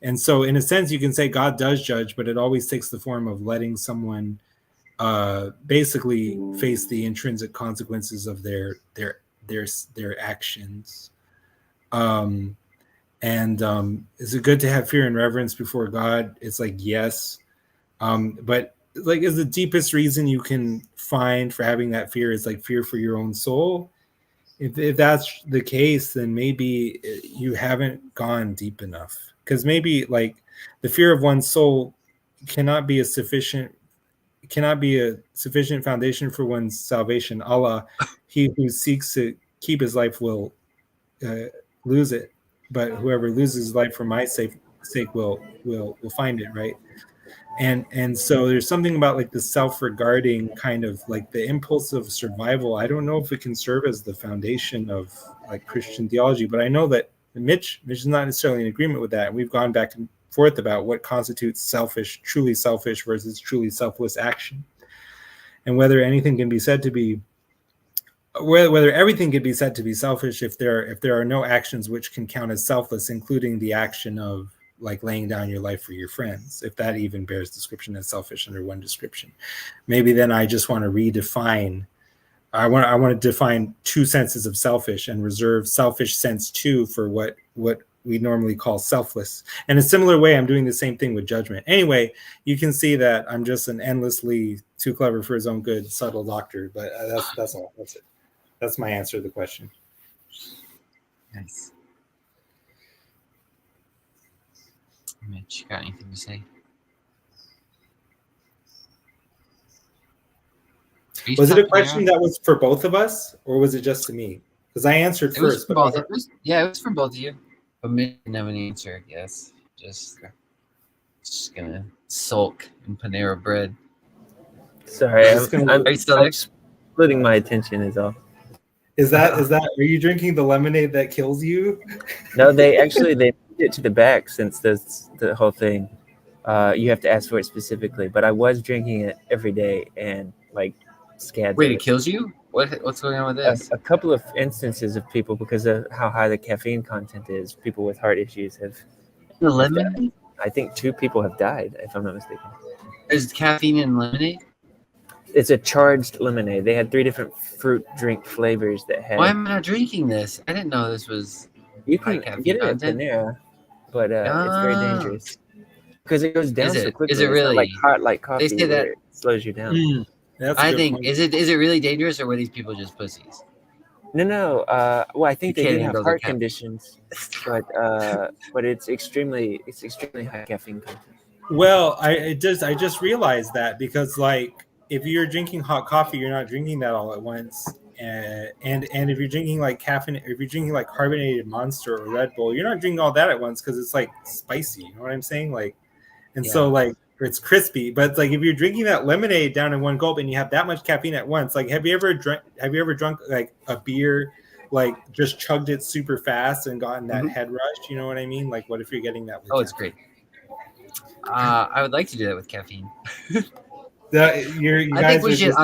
And so in a sense, you can say God does judge, but it always takes the form of letting someone basically face the intrinsic consequences of their actions. Is it good to have fear and reverence before God? It's like, yes. But like, is the deepest reason you can find for having that fear is like fear for your own soul? If that's the case, then maybe you haven't gone deep enough, because maybe like the fear of one's soul cannot be a sufficient foundation for one's salvation. Allah, he who seeks to keep his life will lose it, but whoever loses his life for my sake will find it, right? And so there's something about like the self-regarding kind of like the impulse of survival. I don't know if it can serve as the foundation of like Christian theology, but I know that Mitch is not necessarily in agreement with that. And we've gone back and forth about what constitutes truly selfish versus truly selfless action, and whether everything can be said to be selfish if there are no actions which can count as selfless, including the action of like laying down your life for your friends, if that even bears description as selfish under one description. Maybe then I just want to redefine. I want to define two senses of selfish and reserve selfish sense 2 for what we normally call selfless. And in a similar way, I'm doing the same thing with judgment. Anyway, you can see that I'm just an endlessly too clever for his own good, subtle doctor. But that's all. That's it. That's my answer to the question. Nice. Mitch, you got anything to say? Was it a question that was for both of us, or was it just to me? Because I answered first. It was for both of you. But Mitch didn't have an answer, I guess. Just gonna sulk in Panera Bread. Sorry, I'm splitting my attention is all. Is that are you drinking the lemonade that kills you? No, they moved it to the back since the whole thing. You have to ask for it specifically, but I was drinking it every day and like scads. Wait, it kills you? What's going on with this? A couple of instances of people, because of how high the caffeine content is, people with heart issues have. The lemonade? I think 2 people have died, if I'm not mistaken. There's caffeine in lemonade? It's a charged lemonade. They had 3 different fruit drink flavors that had. Why am I not drinking this? I didn't know this was. You can get it at Panera, but it's very dangerous because it goes down so quickly. Is it really like hot like coffee? They say that it slows you down. I think point. Is it really dangerous, or were these people just pussies? No. Well, I think they do have heart conditions, but it's extremely high caffeine content. Well, I just realized that, because like if you're drinking hot coffee, you're not drinking that all at once. And if you're drinking like caffeine, if you're drinking like carbonated Monster or Red Bull, you're not drinking all that at once because it's like spicy. You know what I'm saying? Like, and so like it's crispy. But it's like if you're drinking that lemonade down in one gulp and you have that much caffeine at once, like have you ever drunk like a beer, like just chugged it super fast and gotten that head rush? You know what I mean? Like, what if you're getting that? It's great. I would like to do that with caffeine. I think we should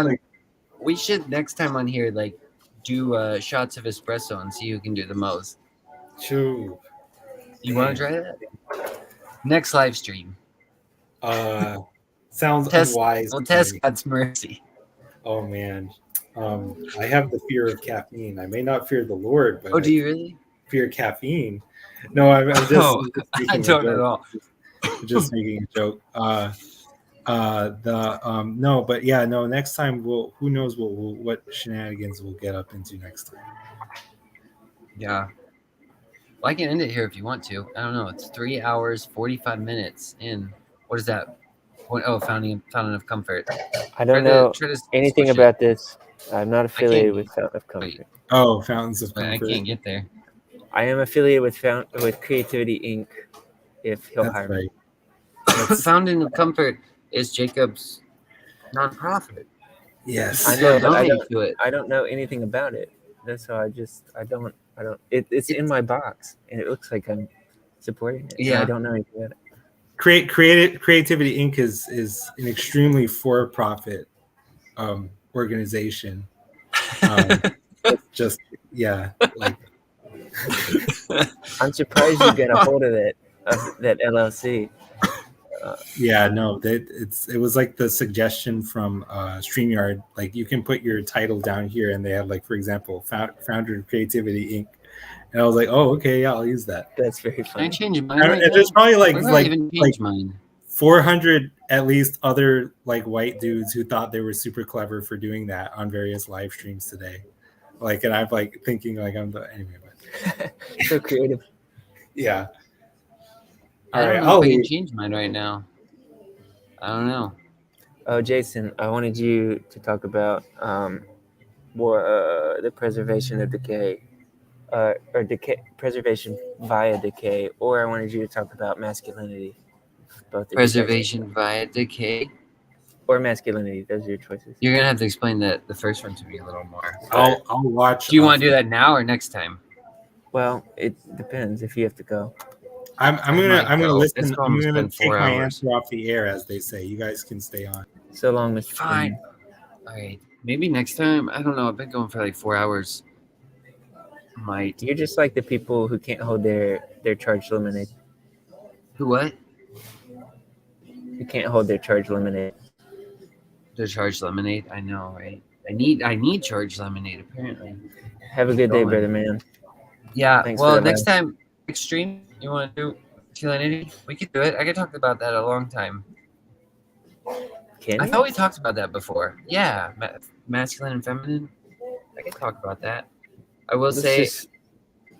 we should next time on here like do shots of espresso and see who can do the most. True. You want to try that? Next live stream. Sounds unwise. We'll test God's mercy. Oh man. I have the fear of caffeine. I may not fear the Lord, but do you really? Fear caffeine. No, I'm just I don't at all. Just making a joke. No, but yeah, no. Next time who knows what shenanigans we'll get up into next time. Yeah. Well, I can end it here if you want to. I don't know. It's 3 hours 45 minutes in. What is that? Fountain of Comfort. I don't know anything about this. I'm not affiliated with Fountain of Comfort. Wait. Oh, Fountains of Comfort. I can't get there. I am affiliated with Creativity Inc. If he'll hire me. Fountain of Comfort is Jacob's nonprofit. Yes, I know, but I don't know anything about it. That's how I don't. It's in my box, and it looks like I'm supporting it. Yeah, I don't know anything about it. Creativity Inc. is an extremely for-profit organization. Just like. I'm surprised you get a hold of that LLC. It was like the suggestion from StreamYard. Like you can put your title down here, and they have like, for example, founder of Creativity Inc. And I was like, oh, okay, yeah, I'll use that. That's very funny. Can I change mine? Right and there's probably like mine. 400 at least other like white dudes who thought they were super clever for doing that on various live streams today. Like, and I'm like thinking like anyway, but so creative. Yeah. I don't know if I can change mine right now. I don't know. Oh, Jason, I wanted you to talk about the preservation of decay, or preservation via decay, or I wanted you to talk about masculinity. Both preservation via decay or masculinity. Those are your choices. You're gonna have to explain the first one to me a little more. I'll watch. Do you want to do that now or next time? Well, it depends if you have to go. I'm gonna listen. I'm gonna take my answer off the air, as they say. You guys can stay on. So long, Mr. Fine. All right. Maybe next time. I don't know. I've been going for like 4 hours. You're just like the people who can't hold their charged lemonade. Who what? You can't hold their charged lemonade. Their charged lemonade? I know, right? I need charged lemonade, apparently. Have a good day, brother man. Yeah. Well, next time, extreme. You want to do masculinity? We could do it. I could talk about that a long time. I thought we talked about that before. Yeah, masculine and feminine. I could talk about that. I will say,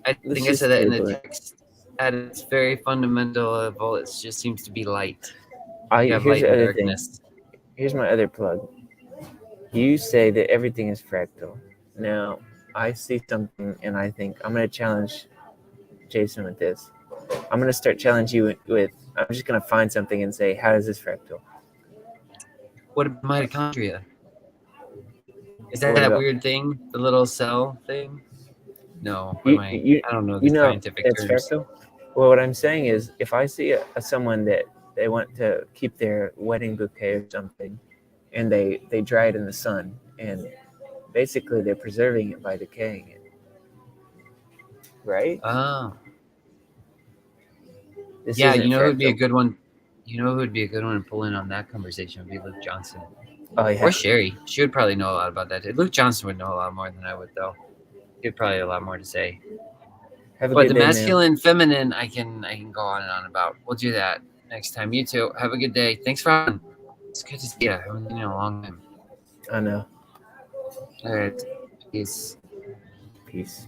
I think I said that in the text. At its very fundamental level, it just seems to be light. Here's the other thing. Here's my other plug. You say that everything is fractal. Now, I see something, and I think I'm going to challenge Jason with this. I'm going to start challenging you with. I'm just going to find something and say, how is this fractal? What about mitochondria? Is that that weird thing? The little cell thing? No. I don't know the scientific terms. Fractal? Well, what I'm saying is, if I see someone that they want to keep their wedding bouquet or something, and they dry it in the sun, and basically they're preserving it by decaying it. Right? Oh. Yeah, you know who would be a good one? You know who would be a good one to pull in on that conversation would be Luke Johnson. Oh, yeah. Or Sherry. She would probably know a lot about that. Luke Johnson would know a lot more than I would, though. He'd probably have a lot more to say. But the masculine, feminine, I can go on and on about. We'll do that next time. You too. Have a good day. Thanks for having. It's good to see you. I haven't seen you in a long time. I know. All right. Peace. Peace.